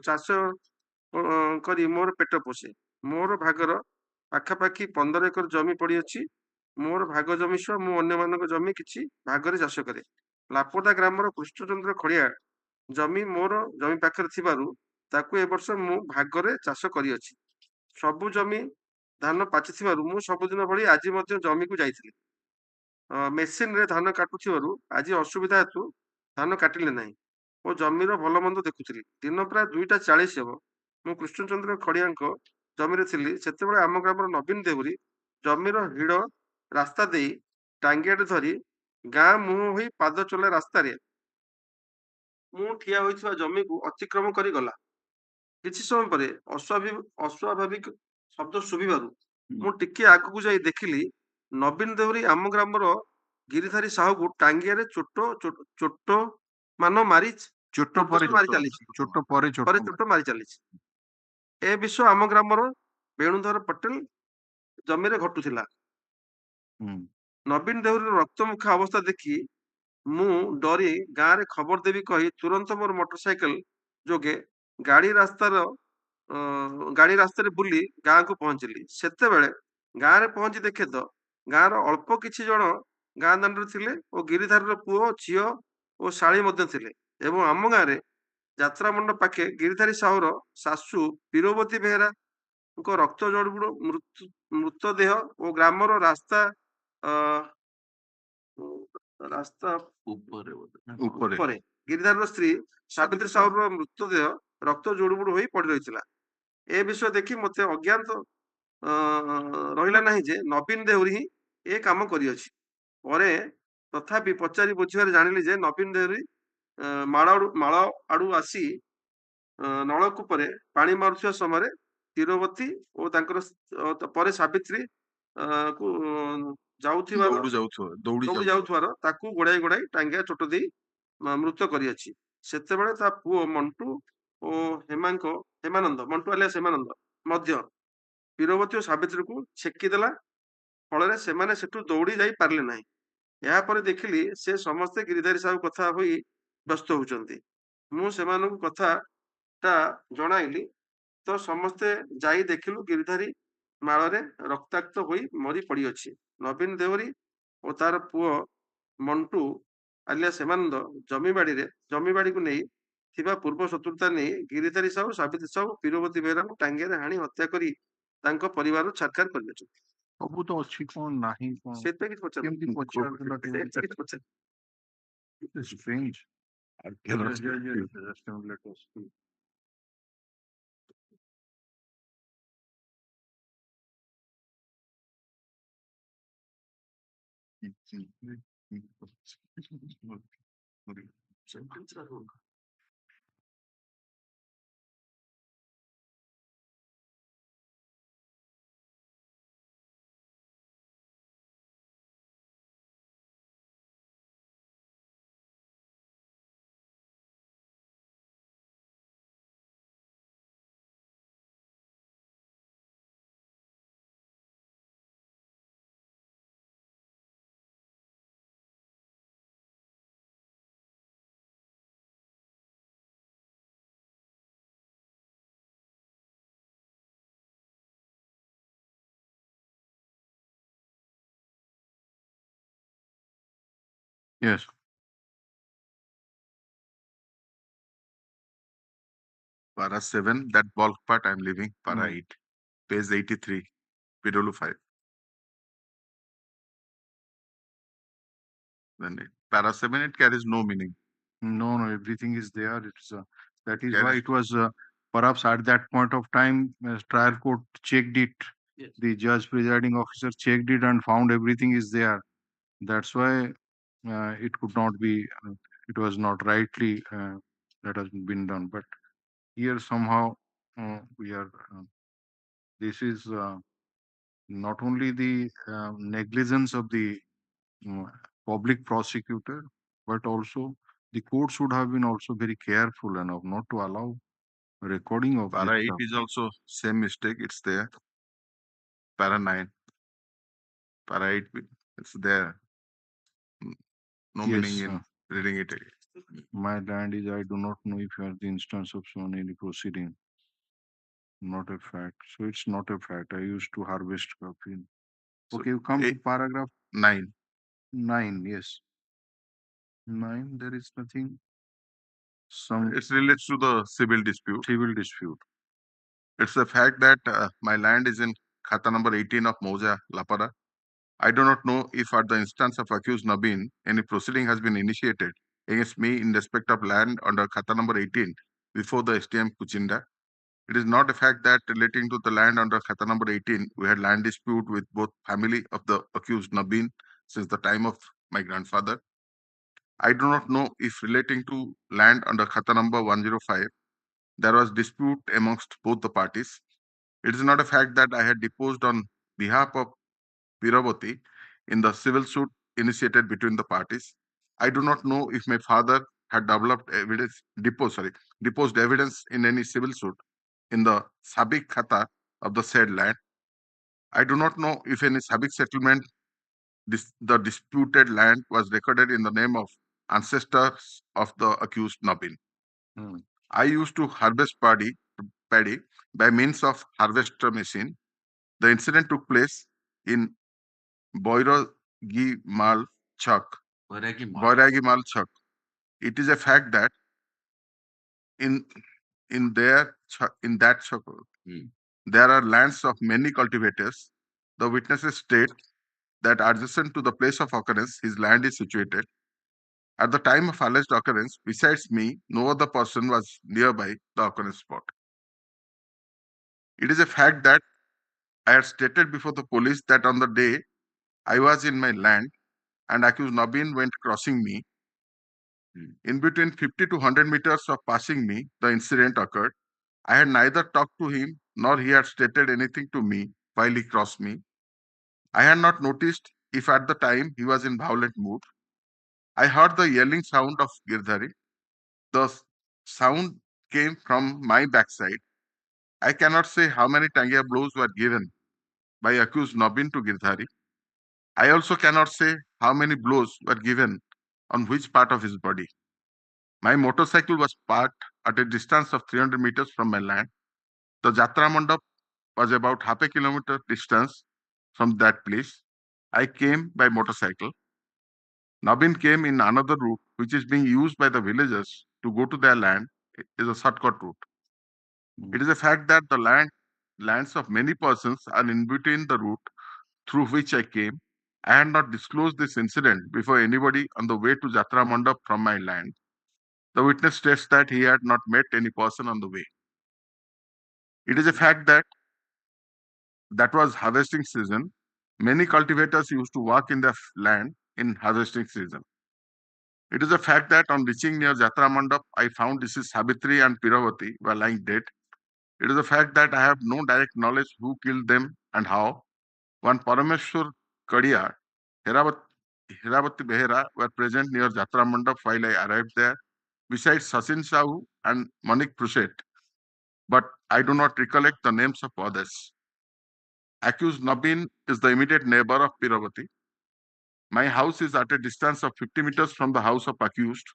Speaker 8: ଚାଷ କରି ମୋର ପେଟ ପୋଷେ। ମୋର ଭାଗର ପାଖାପାଖି 15 ଏକର ଜମି ପଡିଅଛି। ମୋର ଭାଗ ଜମି ସହ ମୁଁ ଅନ୍ୟମାନଙ୍କ ଜମି କିଛି ଭାଗରେ ଚାଷ କରେ। ଲାପଦା ଗ୍ରାମର କୃଷ୍ଣଚନ୍ଦ୍ର ଖଳିଆ ଜମି ମୋର ଜମି ପାଖରେ ଥିବାରୁ ତାକୁ ଏ ବର୍ଷ ମୁଁ ଭାଗରେ ଚାଷ କରିଅଛି। ସବୁ ଜମି ଧାନ ପାଚିଥିବାରୁ ମୁଁ ସବୁଦିନ ଭଳି ଆଜି ମଧ୍ୟ ଜମିକୁ ଯାଇଥିଲି। ମେସିନରେ ଧାନ କାଟୁଥିବାରୁ ଆଜି ଅସୁବିଧା ହେତୁ ଧାନ କାଟିଲେ ନାହିଁ ଓ ଜମିର ଭଲ ମନ୍ଦ ଦେଖୁଥିଲି। ଦିନ ପ୍ରାୟ 2:40 ହେବ ମୁଁ କୃଷ୍ଣଚନ୍ଦ୍ର ଖଳିଆଙ୍କ ଜମିରେ ଥିଲି। ସେତେବେଳେ ଆମ ଗ୍ରାମର ନବୀନ ଦେହୁରୀ ଜମିର ହିଡ଼ ରାସ୍ତା ଦେଇ ଟାଙ୍ଗିଆଟେ ଧରି ଗାଁ ମୁହଁ ହୋଇ ପାଦ ଚଲା ରାସ୍ତାରେ ମୁଁ ଠିଆ ହୋଇଥିବା ଜମିକୁ ଅତିକ୍ରମ କରି ଗଲା। କିଛି ସମୟ ପରେ ଅସ୍ୱାଭାବିକ ଶବ୍ଦ ଶୁଭିବାରୁ ମୁଁ ଟିକେ ଆଗକୁ ଯାଇ ଦେଖିଲି ନବୀନ ଦେହୁରୀ ଆମ ଗ୍ରାମର ଗିରିଧାରୀ ସାହୁକୁ ଟାଙ୍ଗିଆରେ ଚୋଟ ମାରି ଚାଲିଛି। ଏ ବିଷୟ ଆମ ଗ୍ରାମର ବେଣୁଧର ପଟେଲ ଜମିରେ ଘଟୁଥିଲା। ନବୀନ ଦେହୁରୀର ରକ୍ତମୁଖା ଅବସ୍ଥା ଦେଖି ମୁଁ ଡରି ଗାଁରେ ଖବର ଦେବି କହି ତୁରନ୍ତ ମୋର ମୋଟର ସାଇକେଲ ଯୋଗେ ଗାଡି ରାସ୍ତାରେ ବୁଲି ଗାଁକୁ ପହଞ୍ଚିଲି। ସେତେବେଳେ ଗାଁରେ ପହଞ୍ଚି ଦେଖେ ତ ଗାଁର ଅଳ୍ପ କିଛି ଜଣ ଗାଁ ଦାଣ୍ଡରେ ଥିଲେ ଓ ଗିରିଧାରୀର ପୁଅ, ଝିଅ ଓ ଶାଳୀ ମଧ୍ୟ ଥିଲେ ଏବଂ ଆମ ଗାଁରେ ଯାତ୍ରା ମଣ୍ଡପ ପାଖେ ଗିରିଧାରୀ ସାହୁର ଶାଶୁ ବୀରବତୀ ବେହେରାଙ୍କ ରକ୍ତ ଜଡୁବୁଡ ମୃତଦେହ ଓ ଗ୍ରାମର ରାସ୍ତା ଉପରେ ଗିରିଧାରର ସ୍ତ୍ରୀ ସାବିତ୍ରୀ ସାହୁର ମୃତଦେହ ରକ୍ତ ଜୁଡୁବୁଡୁ ହୋଇ ପଡି ରହିଥିଲା। ଏ ବିଷୟ ଦେଖି ମତେ ଅଜ୍ଞାତ ରହିଲା ନାହିଁ ଯେ ନବୀନ ଦେହୁରୀ ହିଁ ଏ କାମ କରିଅଛି। ପରେ ତଥାପି ପଚାରି ବୁଝିବାରେ ଜାଣିଲି ଯେ ନବୀନ ଦେହୁରୀ ମାଳ ଆଡୁ ଆସି ନଳକୂପରେ ପାଣି ମାରୁଥିବା ସମୟରେ ତୀରବତୀ ଓ ତାଙ୍କର ପରେ ସାବିତ୍ରୀ କୁ ଯାଉଥିବାର ଦୌଡ଼ି ଯାଉଥିବାର ତାକୁ ଗୋଡ଼ାଇ ଗୋଡ଼ାଇ ଟାଙ୍ଗିଆ ଚୋଟ ଦେଇ ମୃତ କରିଅଛି। ସେତେବେଳେ ତା ପୁଅ ମଣ୍ଟୁ ଓ ମଣ୍ଟୁ ଆଲିଆସ ହେମାନନ୍ଦ ମଧ୍ୟ ତୀରବତୀ ଓ ସାବିତ୍ରୀକୁ ଛେକିଦେଲା, ଫଳରେ ସେମାନେ ସେଠୁ ଦୌଡ଼ି ଯାଇ ପାରିଲେ ନାହିଁ। ଏହାପରେ ଦେଖିଲି ସେ ସମସ୍ତେ ଗିରିଧାରୀ ସାହୁ କଥା ହୋଇ ବ୍ୟସ୍ତ ହେଉଛନ୍ତି। ମୁଁ ସେମାନଙ୍କୁ କଥାଟା ଜଣାଇଲି ତ ସମସ୍ତେ ଯାଇ ଦେଖିଲୁ ଗିରିଧାରୀ ମାଳରେ ରକ୍ତାକ୍ତ ହୋଇ ମରି ପଡ଼ିଅଛି। ନବୀନ ଦେହୁରୀ ଓ ତାର ପୁଅ ମଣ୍ଟୁ ଆଲିଆସ ହେମାନନ୍ଦ ଜମିବାଡ଼ିକୁ ନେଇ ଥିବା ପୂର୍ବ ଶତ୍ରୁତା ନେଇ ଗିରିଧାରୀ ସାହୁ, ସାବିତ୍ରୀ ସାହୁ, ତୀରବତୀ ବେହେରାଙ୍କୁ ଟାଙ୍ଗିଆରେ ହାଣି ହତ୍ୟା କରି ତାଙ୍କ ପରିବାରରୁ ଛାରଖାର କରିଅଛନ୍ତି।
Speaker 3: ସବୁ ତ ଅଛି, କଣ ନାହିଁ କଣ
Speaker 8: ସେଥିପାଇଁ କିଛି ପଚାର
Speaker 3: କେମିତି ପଚାରୁଥିଲା strange. I cannot just let us see. Yes.
Speaker 7: Para 7, that bulk part I'm leaving. Para 8, page 83, PW 5. Then para 7, it carries no meaning.
Speaker 3: No, everything is there. It's that is why it was perhaps at that point of time, trial court checked it.
Speaker 8: Yes.
Speaker 3: The judge presiding officer checked it and found everything is there. That's why it could not be. It was not rightly that has been done. But here somehow we are. This is not only the negligence of the public prosecutor, but also the court should have been also very careful enough not to allow recording of
Speaker 7: Para
Speaker 3: this
Speaker 7: 8
Speaker 3: stuff.
Speaker 7: is also same mistake. It's there. Para 9. Para 8, it's there. No meaning in reading it again.
Speaker 3: My land is, I do not know if you are the instance of shown any proceeding. Not a fact. So it's not a fact. I used to harvest coffee.
Speaker 7: So
Speaker 3: Okay, you come to paragraph
Speaker 7: 9.
Speaker 3: 9. Yes. 9, there is nothing.
Speaker 7: It relates to the civil dispute.
Speaker 3: Civil dispute.
Speaker 7: It's the fact that my land is in Khata number 18 of Mauja, Lapara. I do not know if at the instance of accused Nabin, any proceeding has been initiated against me in respect of land under Khata number 18 before the STM Kuchinda. It is not a fact that relating to the land under Khata number 18, we had land dispute with both family of the accused Nabin since the time of my grandfather. I do not know if relating to land under Khata number 105, there was dispute amongst both the parties. It is not a fact that I had deposed on behalf of Piravati in the civil suit initiated between the parties. I do not know if my father had developed evidence, deposed evidence in any civil suit in the Sabik Khata of the said land. I do not know if any Sabik settlement, the disputed land was recorded in the name of ancestors of the accused Nabin. I used to harvest paddy by means of harvester machine. The incident took place in Boiragi Mal Chak. Boiragi Mal Chak. It is a fact that in that Chak, there are lands of many cultivators. The witnesses state that adjacent to the place of occurrence, his land is situated. At the time of alleged occurrence, besides me, no other person was nearby the occurrence spot. It is a fact that I had stated before the police that on the day I was in my land and accused Nabin went crossing me. In between 50 to 100 meters of passing me, the incident occurred. I had neither talked to him nor he had stated anything to me while he crossed me. I had not noticed if at the time he was in violent mood. I heard the yelling sound of Girdhari. The sound came from my backside. I cannot say how many Tangia blows were given by accused Nobin to Girdhari. I also cannot say how many blows were given on which part of his body. My motorcycle was parked at a distance of 300 meters from my land. The Jatra Mandap was about half a kilometer distance from that place. I came by motorcycle. Nabin came in another route, which is being used by the villagers to go to their land. It is a shortcut route. It is a fact that the lands of many persons are in between the route through which I came. I had not disclosed this incident before anybody on the way to Jatra Mandap from my land. The witness states that he had not met any person on the way. It is a fact that was harvesting season. Many cultivators used to work in their land in harvesting season. It is a fact that on reaching near Jatra Mandap, I found Mrs. Sabitri and Piravati were lying dead. It is a fact that I have no direct knowledge who killed them and how. One Parameshwar Kadia, Hiravati Behera were present near Jatra Mandap while I arrived there, besides S.K.Sahoo and Manik Prushet, but I do not recollect the names of others. Accused Nabin is the immediate neighbor of Piravati. My house is at a distance of 50 meters from the house of accused.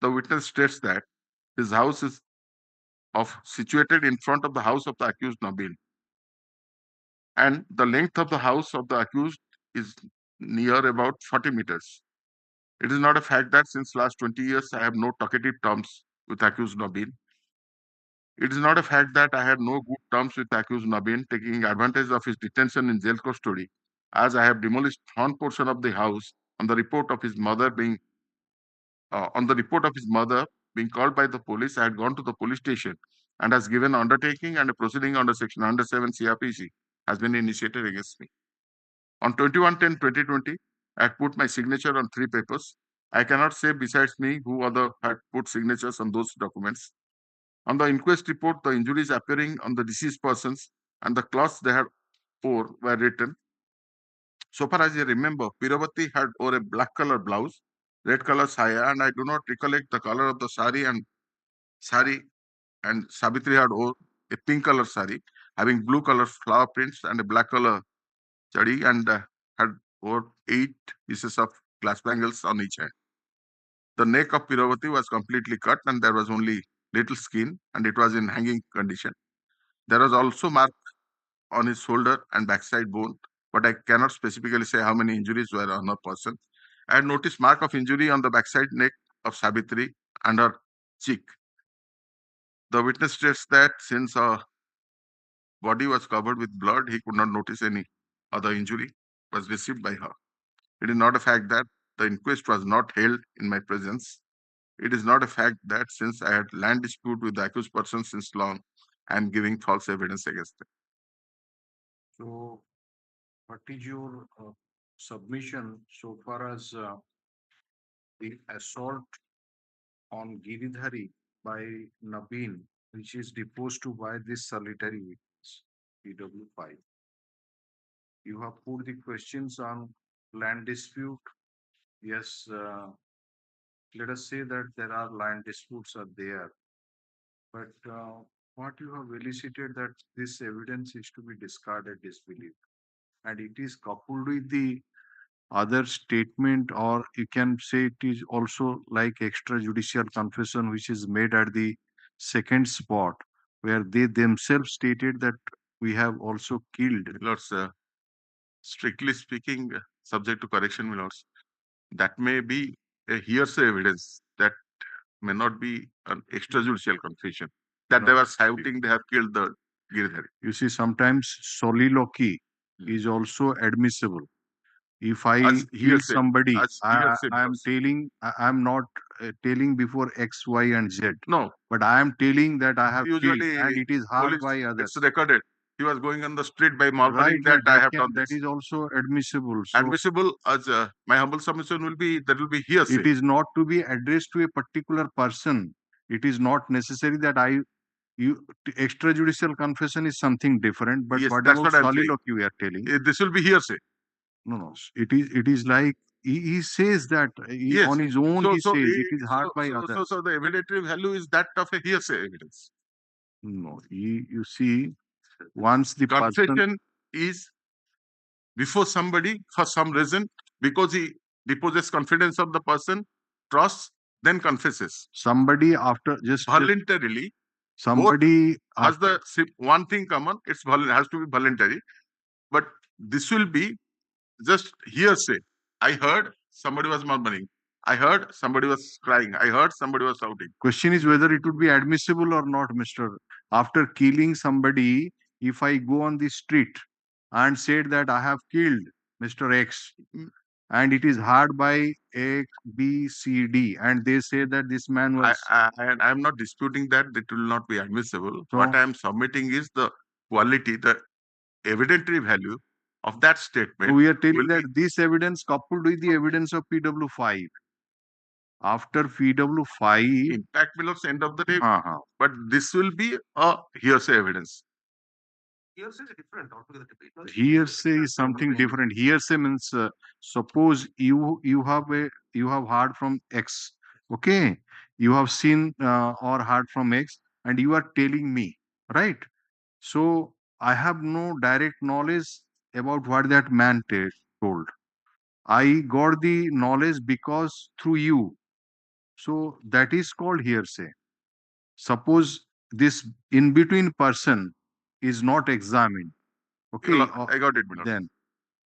Speaker 7: The witness states that his house is situated in front of the house of the accused Nabin, and the length of the house of the accused is near about 40 meters. It is not a fact that since last 20 years I have no talkative terms with accused Nabin. It is not a fact that I had no good terms with accused Nabin, taking advantage of his detention in jail custody, as I have demolished one portion of the house on the report of his mother being called by the police. I had gone to the police station and has given undertaking, and a proceeding under section 107 CRPC has been initiated against me. On 21/10/2020, I had put my signature on 3 papers. I cannot say besides me who other had put signatures on those documents. On the inquest report, the injuries appearing on the deceased persons and the cloths they had wore were written. So far as I remember, Piravati had wore a black color blouse, red color saya, and I do not recollect the color of the sari, and Sabitri had wore a pink color sari having blue color flower prints and a black color chadi, and had wore 8 pieces of glass bangles on each hand. The neck of Piravati was completely cut and there was only little skin and it was in hanging condition. There was also mark on his shoulder and backside bone, but I cannot specifically say how many injuries were on a person. I had noticed mark of injury on the backside neck of Sabitri and her cheek. The witness states that since her body was covered with blood, he could not notice any other injury was received by her. It is not a fact that the inquest was not held in my presence. It is not a fact that since I had land dispute with the accused person since long, I am giving false evidence against them.
Speaker 3: So, what is your submission so far as the assault on Giridhari by Nabin, which is deposed to by this solitary witness, PW5? You have put the questions on land dispute. Yes, let us say that there are land disputes are there, but what you have elicited that this evidence is to be discarded, disbelieved, and it is coupled with the other statement, or you can say it is also like extrajudicial confession which is made at the second spot, where they themselves stated that we have also killed.
Speaker 7: Lords, strictly speaking, subject to correction, my lords, that may be a hearsay evidence. That may not be an extrajudicial confession. That they were shouting they have killed the Giridhari.
Speaker 3: You see, sometimes soliloquy is also admissible. If I
Speaker 7: As
Speaker 3: kill
Speaker 7: hearsay,
Speaker 3: somebody,
Speaker 7: as
Speaker 3: I
Speaker 7: hearsay,
Speaker 3: am
Speaker 7: lords.
Speaker 3: telling, I'm not telling before X, Y, and Z,
Speaker 7: No,
Speaker 3: but I am telling that I have killed,
Speaker 7: usually
Speaker 3: and it is heard
Speaker 7: police,
Speaker 3: by others.
Speaker 7: it's recorded. He was going on the street by murmuring
Speaker 3: Right,
Speaker 7: that I have done
Speaker 3: that
Speaker 7: this.
Speaker 3: is also admissible. So
Speaker 7: Admissible as my humble submission will be that will be hearsay.
Speaker 3: it is not to be addressed to a particular person. It is not necessary that extrajudicial confession is something different, but
Speaker 7: Yes,
Speaker 3: what
Speaker 7: that's
Speaker 3: about
Speaker 7: what I'm saying.
Speaker 3: soliloquy we are telling?
Speaker 7: This will be hearsay.
Speaker 3: No. It is like he says that
Speaker 7: Yes.
Speaker 3: on his own he says it is hard by others.
Speaker 7: So the evidentiary value is that of a hearsay evidence.
Speaker 3: No, you see, once the person
Speaker 7: Confession is before somebody for some reason, because he deposes confidence of the person, trusts, then confesses.
Speaker 3: somebody after just
Speaker 7: Voluntarily,
Speaker 3: somebody
Speaker 7: has the one thing common, has to be voluntary, but this will be just hearsay. I heard somebody was murmuring. I heard somebody was crying. I heard somebody was shouting.
Speaker 3: Question is whether it would be admissible or not, Mr. After killing somebody, if I go on the street and said that I have killed Mr. X and it is heard by A, B, C, D, and they say that this man was.
Speaker 7: I'm not disputing that it will not be admissible.
Speaker 3: So-
Speaker 7: What I am submitting is the quality, the evidentiary value of that statement.
Speaker 3: We are telling
Speaker 7: will
Speaker 3: that this evidence coupled with the evidence of PW5. After PW5,
Speaker 7: impact belows end of the day,
Speaker 3: but
Speaker 7: this will be a hearsay evidence.
Speaker 8: Hearsay is different altogether.
Speaker 3: Hearsay is something different. Hearsay means suppose you have heard from X, okay? You have seen or heard from X, and you are telling me, right? So I have no direct knowledge about what that man told. I got the knowledge because through you. So that is called hearsay. Suppose this in between person is not examined. Okay,
Speaker 7: I got it, Milord.
Speaker 3: then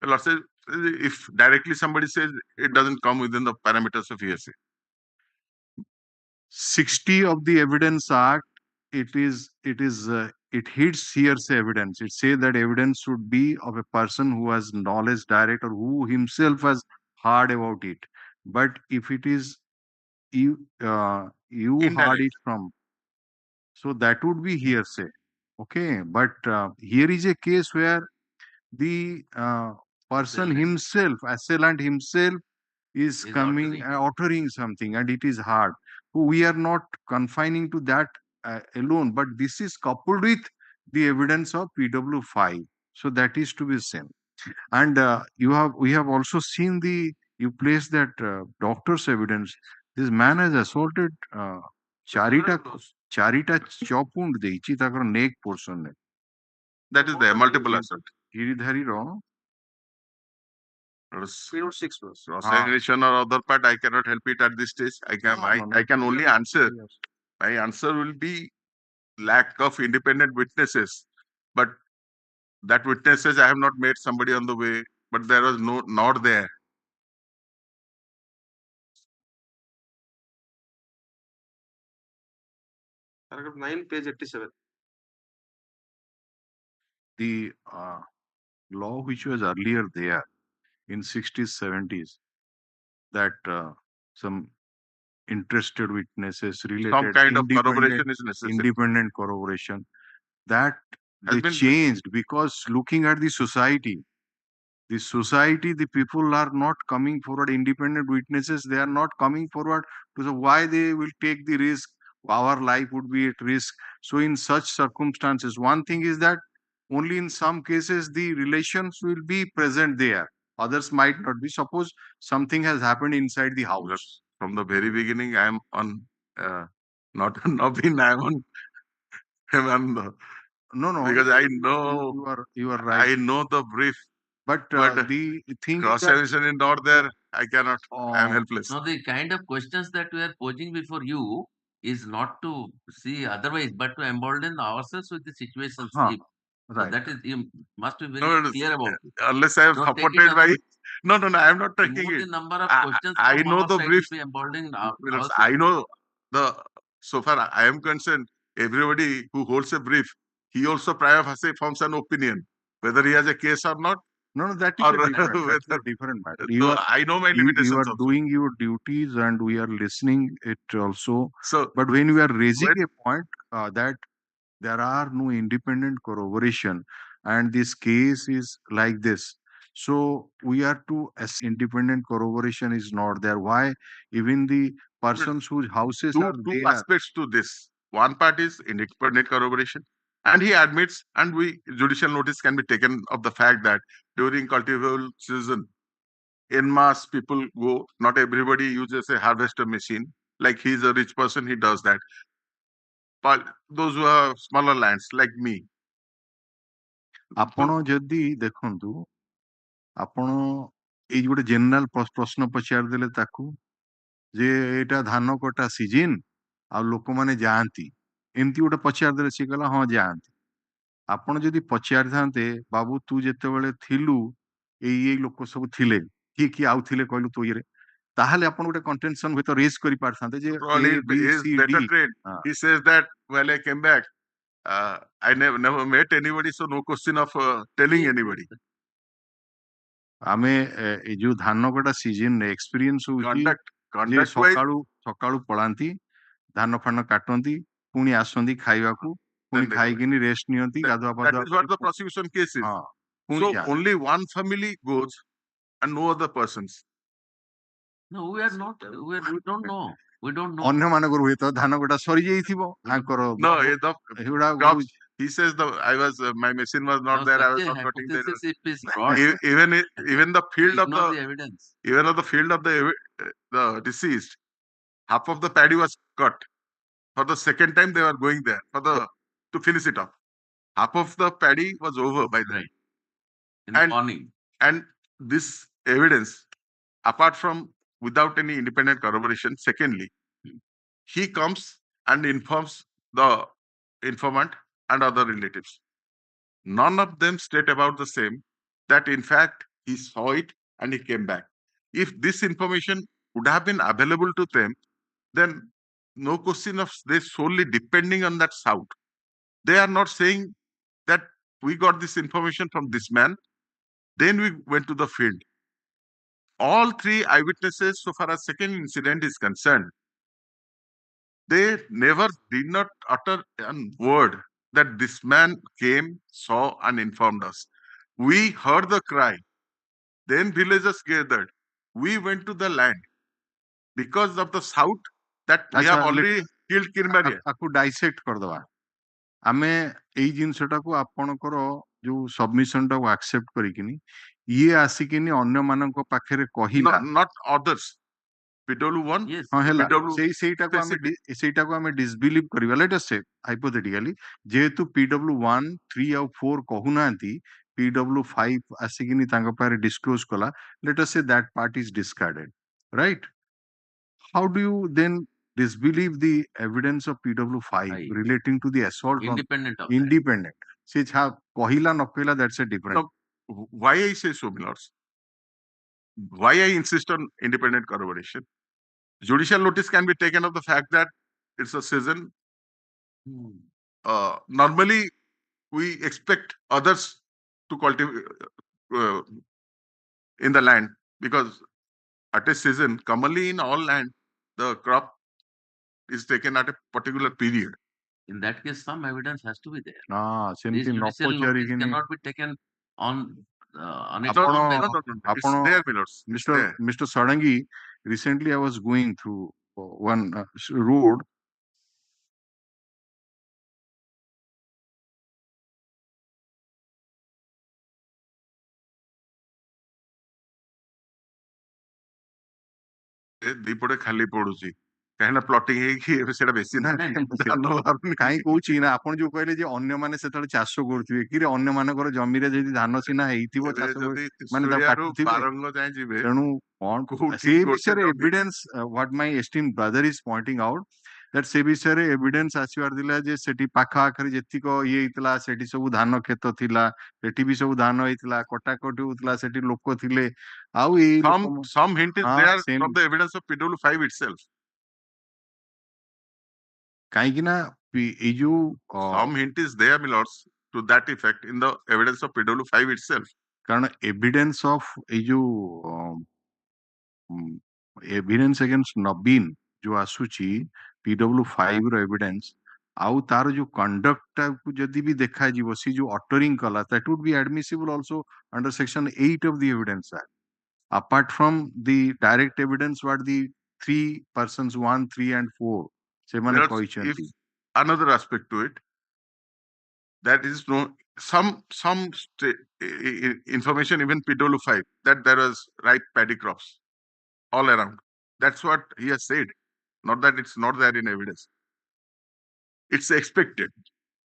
Speaker 7: Let's say if directly somebody says it doesn't come within the parameters of hearsay.
Speaker 3: 60 of the Evidence Act, it hits hearsay evidence. It says that evidence should be of a person who has knowledge direct or who himself has heard about it. But if it is you heard it from, so that would be hearsay. Okay, but here is a case where the person himself, assailant himself, is coming uttering something, and it is hard. We are not confining to that alone, but this is coupled with the evidence of PW5. So that is to be seen. And we have also seen you place that doctor's evidence. This man has assaulted Charita chopund ଦେଇଛି ତାଙ୍କର neck portion.
Speaker 7: That is there, multiple assault.
Speaker 3: Giridhari wrong.
Speaker 7: Cross aggression or other part, I cannot help it at this stage. I can only answer. My answer will be lack of independent witnesses. But that witnesses, I have not met somebody on the way, but there was not there.
Speaker 8: Paragraph 9, page 87.
Speaker 3: The law which was earlier there in 60s, 70s, that some interested witnesses related
Speaker 7: Some kind of corroboration is necessary.
Speaker 3: independent corroboration, that they changed because looking at the society, the people are not coming forward. Independent witnesses, they are not coming forward to say why they will take the risk. Our life would be at risk. So in such circumstances, one thing is that only in some cases the relations will be present there. Others might not be. Suppose something has happened inside the house.
Speaker 7: From the very beginning, I am on not on Naveen, I am on
Speaker 3: No,
Speaker 7: because I know
Speaker 3: you are right.
Speaker 7: I know the brief.
Speaker 3: But the thing
Speaker 7: cross examination is not there. I cannot. I am helpless.
Speaker 6: No, the kind of questions that we are posing before you is not to see otherwise, but to embolden ourselves with the situation.
Speaker 3: Right.
Speaker 6: So that is, you must be very clear about it.
Speaker 7: Unless I am
Speaker 6: Don't take
Speaker 7: supported
Speaker 6: it
Speaker 7: by. No, I am not taking
Speaker 6: Remove
Speaker 7: it.
Speaker 6: the number of questions
Speaker 7: I
Speaker 6: from
Speaker 7: know
Speaker 6: our
Speaker 7: the
Speaker 6: side
Speaker 7: brief.
Speaker 6: to be emboldened ourselves.
Speaker 7: I know so far I am concerned, everybody who holds a brief, he also prima facie forms an opinion, whether he has a case or not.
Speaker 3: No, that is a different matter.
Speaker 7: I know my limitations.
Speaker 3: You are
Speaker 7: also.
Speaker 3: doing your duties and we are listening it also.
Speaker 7: So,
Speaker 3: but when we are raising a point that there are no independent corroboration and this case is like this, so we are to independent corroboration is not there. Why? Even the persons whose houses are
Speaker 7: two
Speaker 3: there.
Speaker 7: aspects to this. one part is independent corroboration, and he admits, and judicial notice can be taken of the fact that during cultivable season, en masse people go. Not everybody uses a harvester machine. Like he's a rich person, he does that. But those who have smaller lands, like me.
Speaker 3: ଆପଣ ଯଦି ଦେଖନ୍ତୁ ଆପଣ ଏଇ ଗୋଟେ general ପ୍ରଶ୍ନ ପଚାରିଦେଲେ ତାକୁ ଯେ ଏଇଟା ଧାନ କଟା ସିଜିନ ଆଉ ଲୋକମାନେ ଯାଆନ୍ତି ଏମିତି ଗୋଟେ ପଚାରିଦେଲେ ସିଏ କହିଲା ହଁ ଯାଆନ୍ତି। ଆପଣ ଯଦି ପଚାରିଥାନ୍ତେ ବାବୁ ତୁ ଯେତେବେଳେ ଥିଲୁ ଏଇ ଲୋକ ସବୁ ଥିଲେ କିଏ କିଏ ଆଉ ଥିଲେ କହିଲୁ ତୋ ଇଏରେ ତାହେଲେ ଆପଣ ଗୋଟେ କଣ୍ଟେନସନ ହୁଏତ ରେଜ କରିପାରିଥାନ୍ତେ ଯେ
Speaker 7: Probably
Speaker 3: A, B,
Speaker 7: is
Speaker 3: C,
Speaker 7: better
Speaker 3: D
Speaker 7: trained. He says that while I came back, I never met anybody, so no question of telling anybody.
Speaker 3: ଆମେ ଏଇ ଯୋଉ ଧାନ କଟା ସିଜନରେ ଏକ୍ସପିରିଏନ୍ସ ହଉଛି ଯେ
Speaker 7: Conduct wise,
Speaker 3: ସକାଳୁ ପଳାନ୍ତି ଧାନ ଫାନ କାଟନ୍ତି ପୁଣି ଆସନ୍ତି ଖାଇବାକୁ ପୁଣି ଖାଇକିନି ରେଷ୍ଟ ନିଅନ୍ତି ଗାଧୁଆ
Speaker 7: that
Speaker 3: ପାଧୁଆ
Speaker 7: is what the prosecution case is.
Speaker 3: ହଁ ପୁଣି
Speaker 7: So
Speaker 3: ଯାଆନ୍ତି।
Speaker 7: only one family goes and no other persons.
Speaker 6: No, we are not. We don't know. We don't know.
Speaker 3: ଅନ୍ୟମାନଙ୍କର ହୁଏତ ଧାନ କଟା ସରିଯାଇଥିବ ତାଙ୍କର
Speaker 7: No,
Speaker 3: ଏଗୁଡା
Speaker 7: crops. He says my machine was not
Speaker 6: Now,
Speaker 7: there. I
Speaker 6: such
Speaker 7: was
Speaker 6: a
Speaker 7: not cutting there.
Speaker 6: hypothesis if is brought,
Speaker 7: Even the field of
Speaker 6: ignore
Speaker 7: the
Speaker 6: the evidence.
Speaker 7: even of the field of the deceased, half of the paddy was cut. For the second time, they were going there to finish it off. Half of the paddy was over by then.
Speaker 6: Right. In the morning.
Speaker 7: And this evidence, apart from without any independent corroboration, secondly, he comes and informs the informant and other relatives. None of them state about the same, that in fact he saw it and he came back. If this information would have been available to them, then no question of they solely depending on that shout. They are not saying that we got this information from this man, then we went to the field. All three eyewitnesses, so far as second incident is concerned, they never did not utter a word that this man came, saw, and informed us. We heard the cry. Then villagers gathered. We went to the land because of the shout that we have already killed Kirmaria.
Speaker 3: ତାକୁ ଡାଇସେକ୍ଟ କରିଦବା ଆମେ ଏଇ ଜିନିଷଟାକୁ ଆପଣଙ୍କର ଯୋଉ submission ଟାକୁ accept କରିକିନି ଇଏ ଆସିକିନି ଅନ୍ୟମାନଙ୍କ ପାଖରେ କହିଲା
Speaker 7: Not others. PW1,
Speaker 6: Yes.
Speaker 3: ହଁ ହେଲା
Speaker 7: PW
Speaker 3: ସେଇଟାକୁ ଆମେ ଡିସବିଲିଭ କରିବା ଲେଟ୍ ଅସ୍ ସେ ହାଇପୋଥେଟିକାଲି ଯେହେତୁ PW1, 3 ଆଉ 4 କହୁନାହାନ୍ତି PW5 ଆସିକିନି ତାଙ୍କ ପାଖରେ ଡିସକ୍ଲୋଜ କଲା ଲେଟ୍ ଅସ୍ ସେ that part is discarded, right? How do you then disbelieve the evidence of PW5 relating to the assault
Speaker 6: Independent of
Speaker 3: independent? Se kahila no kahila, that's a different.
Speaker 7: No, why I say so, Milords? Why I insist on independent corroboration? Judicial notice can be taken of the fact that it's a season. Normally, we expect others to cultivate in the land because at a season, commonly in all land, the crop is taken at a particular period.
Speaker 6: In that case, some evidence has to be there.
Speaker 3: This
Speaker 6: judicial notice cannot be taken on its
Speaker 7: No,
Speaker 6: own.
Speaker 7: It's there, Milords.
Speaker 3: Mr. Sadangi, recently I was going through one road.
Speaker 7: ଦୀପଟେ ଖାଲି ପଡୁଛି କାହିଁକି ନା plotting ହେଇକି ଏବେ ସେଟା ବେଶୀ
Speaker 3: କାହିଁ କହୁଛି ନା ଆପଣ ଯୋଉ କହିଲେ ଯେ ଅନ୍ୟମାନେ ସେତେବେଳେ ଚାଷ କରୁଥିବେ କି ଅନ୍ୟମାନଙ୍କର ଜମିରେ ଯଦି ଧାନ ସିନା ହେଇଥିବ ଚାଷ ମାନେ ତାକୁ କାଟୁଥିବେ ତେଣୁ କଣ ସେ ବିଷୟରେ evidence what my esteem brother is ପଏଣ୍ଟିଂ out that ସେ ବିଷୟରେ ଏଭିଡେନ୍ସ ଆସିବାର ଥିଲା ଯେ ସେଠି ପାଖ ଆଖରେ ଯେତିକ ଇଏ ହେଇଥିଲା ସେଠି ସବୁ ଧାନ କ୍ଷେତ ଥିଲା ସେଠି ବି ସବୁ ଧାନ ହେଇଥିଲା କଟାକଟି ହଉଥିଲା ସେଠି ଲୋକ ଥିଲେ ଆଉ ଏଇ
Speaker 7: some hint is there from the evidence of PW5 itself.
Speaker 3: କାହିଁକି ନା ଏଇ ଯୋଉ
Speaker 7: some hint is there, Milords, to that effect in the evidence of PW5 itself.
Speaker 3: କାରଣ ଏଭିଡେନ୍ସ ଅଫ ଏଇ ଯୋଉ ଏଭିଡେନ୍ସ ଏଗେନ୍ଷ୍ଟ ନବୀନ ଯୋଉ ଆସୁଛି PW5 ର ଏଭିଡେନ୍ସ ଆଉ ତାର ଯୋଉ କଣ୍ଡକ୍ଟ ଟାକୁ ଯଦି ବି ଦେଖାଯିବ ସେ ଯୋଉ ଅଟରିଂ କଲା that would be admissible also under section 8 of the evidence act apart from the direct evidence what the three persons 1, 3 and 4 ସେମାନେ କହିଛନ୍ତି
Speaker 7: another aspect to it. That is information, even PW5, that there was ripe paddy crops all around. That's what he has said. Not that it's not there in evidence. It's expected,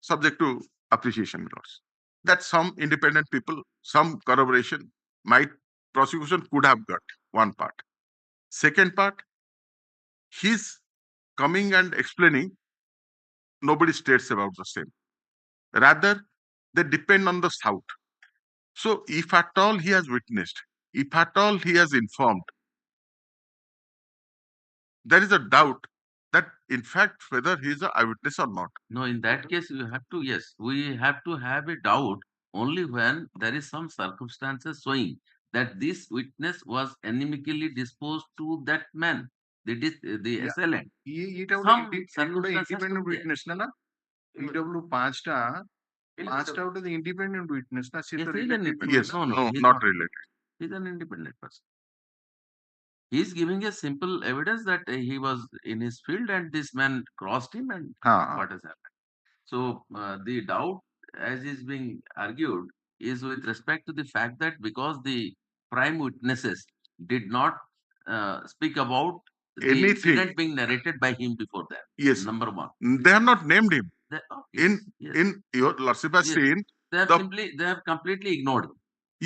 Speaker 7: subject to appreciation laws. That some independent people, some corroboration prosecution could have got, one part. Second part, he's coming and explaining, nobody states about the same. Rather, they depend on the South. So if at all he has witnessed, if at all he has informed, there is a doubt that in fact whether he is an eyewitness or not.
Speaker 6: No, in that case, you have to, yes, we have to have a doubt only when there is some circumstances showing that this witness was animically disposed to that man, the assailant. Some circumstances
Speaker 3: independent
Speaker 6: could be there.
Speaker 3: witness na PW 5টা ଗୋଟେ independent witness না, সে
Speaker 6: Yes,
Speaker 3: তো
Speaker 6: he is an
Speaker 3: related
Speaker 7: Yes,
Speaker 6: no,
Speaker 7: no,
Speaker 6: he is
Speaker 7: not related.
Speaker 6: He is an independent person. He is giving a simple evidence that he was in his field and this man crossed him and what has happened. So the doubt, as is being argued, is with respect to the fact that because the prime witnesses did not speak about the
Speaker 7: Anything.
Speaker 6: incident being narrated by him before that.
Speaker 7: Yes.
Speaker 6: Number one.
Speaker 7: They have not named him.
Speaker 6: Yes.
Speaker 7: In your Lordship has
Speaker 6: Yes.
Speaker 7: seen,
Speaker 6: They have completely ignored him.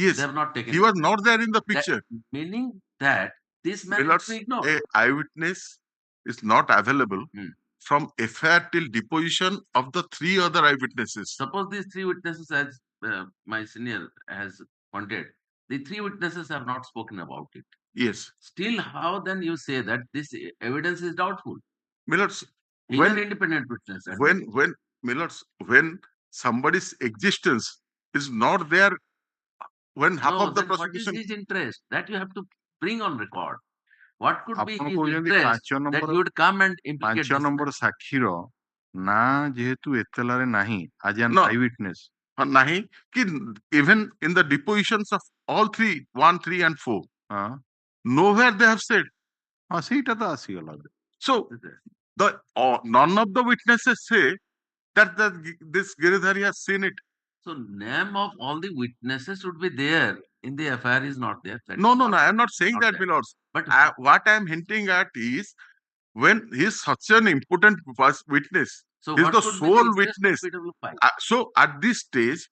Speaker 7: yes,
Speaker 6: They have not taken
Speaker 7: he
Speaker 6: him.
Speaker 7: was not there in the picture.
Speaker 6: Meaning that this man has to be ignored.
Speaker 7: A eyewitness is not available from FIR till deposition of the 3 other eyewitnesses.
Speaker 6: Suppose these 3 witnesses, as my senior has pointed, the 3 witnesses have not spoken about it.
Speaker 7: Yes.
Speaker 6: Still, how then you say that this evidence is doubtful?
Speaker 7: Millards,
Speaker 6: when independent witness,
Speaker 7: when somebody's existence is not there, when half of the prosecution.
Speaker 6: What is his interest? That you have to bring on record. What could be his
Speaker 3: କହୁଛନ୍ତି
Speaker 6: interest
Speaker 3: 5
Speaker 6: that you would come and implicate
Speaker 3: 5 number ସାକ୍ଷୀର ନା ଯେହେତୁ ଏତଲାରେ ନାହିଁ as an
Speaker 7: No.
Speaker 3: eyewitness,
Speaker 7: nahi ki even in the depositions of all 3, 1, 3 and 4, nowhere they have said.
Speaker 3: ସେଇଟା ତ ଆସିଗଲା.
Speaker 7: So none of the witnesses say that this Giridhari has seen it.
Speaker 6: So name of all the witnesses should be there in the FIR is not there.
Speaker 7: No, I am not saying that, Milords.
Speaker 6: But
Speaker 7: what I am hinting at is, when he is such an important witness,
Speaker 6: so
Speaker 7: he is
Speaker 6: what
Speaker 7: the
Speaker 6: should
Speaker 7: sole
Speaker 6: be the
Speaker 7: witness.
Speaker 6: PW5?
Speaker 7: So at this stage,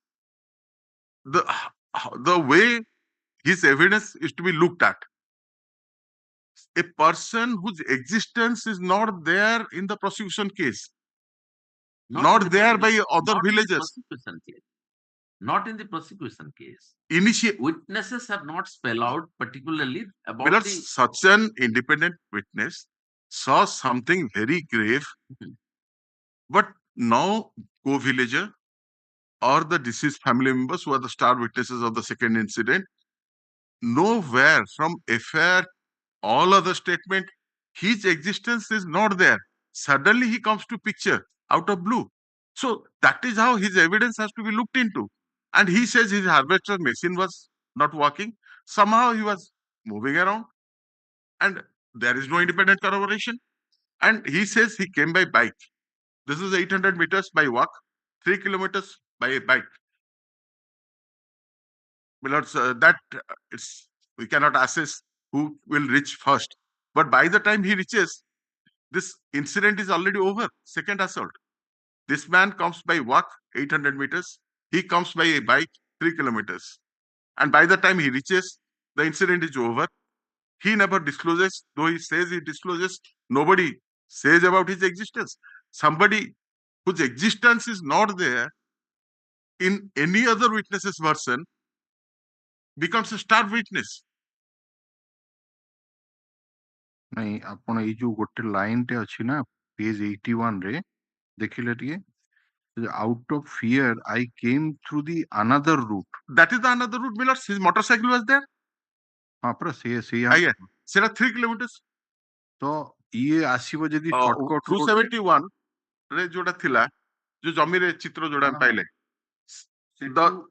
Speaker 7: the way his evidence is to be looked at, a person whose existence is not there in the prosecution case, not there by other villagers.
Speaker 6: Not in the prosecution case. Witnesses have not spelled out particularly about
Speaker 7: such an independent witness saw something very grave, but no co-villager or the deceased family members, who are the star witnesses of the second incident, nowhere from FIR, all other statement, his existence is not there. Suddenly he comes to picture out of blue. So that is how his evidence has to be looked into. And he says his harvester machine was not working. Somehow he was moving around and there is no independent corroboration. And he says he came by bike. This is 800 meters by walk, 3 kilometers by bike. Millards, we cannot assess who will reach first. But by the time he reaches, this incident is already over. Second assault. This man comes by walk 800 meters. He comes by a bike 3 kilometers. And by the time he reaches, the incident is over. He never discloses, though he says he discloses. Nobody says about his existence. Somebody whose existence is not there in any other witness's version becomes a star witness.
Speaker 3: ନାଇଁ ଆପଣ ଏଇ ଯୋଉ ଗୋଟେ ଲାଇନଟେ ଅଛି ନା page 81 ରେ ଦେଖିଲେ ଟିକେ, out of fear I came through the another route.
Speaker 7: That is the another route, Millards. His motorcycle was there.
Speaker 3: ହଁ ପରା
Speaker 7: ସେଟା 3 kilometers.
Speaker 3: ତ ଇଏ ଆସିବ ଯଦି shortcut
Speaker 7: 271 ରେ ଯୋଉଟା ଥିଲା, ଯୋଉ ଜମିରେ ଚିତ୍ର ଯୋଉଟା ପାଇଲେ,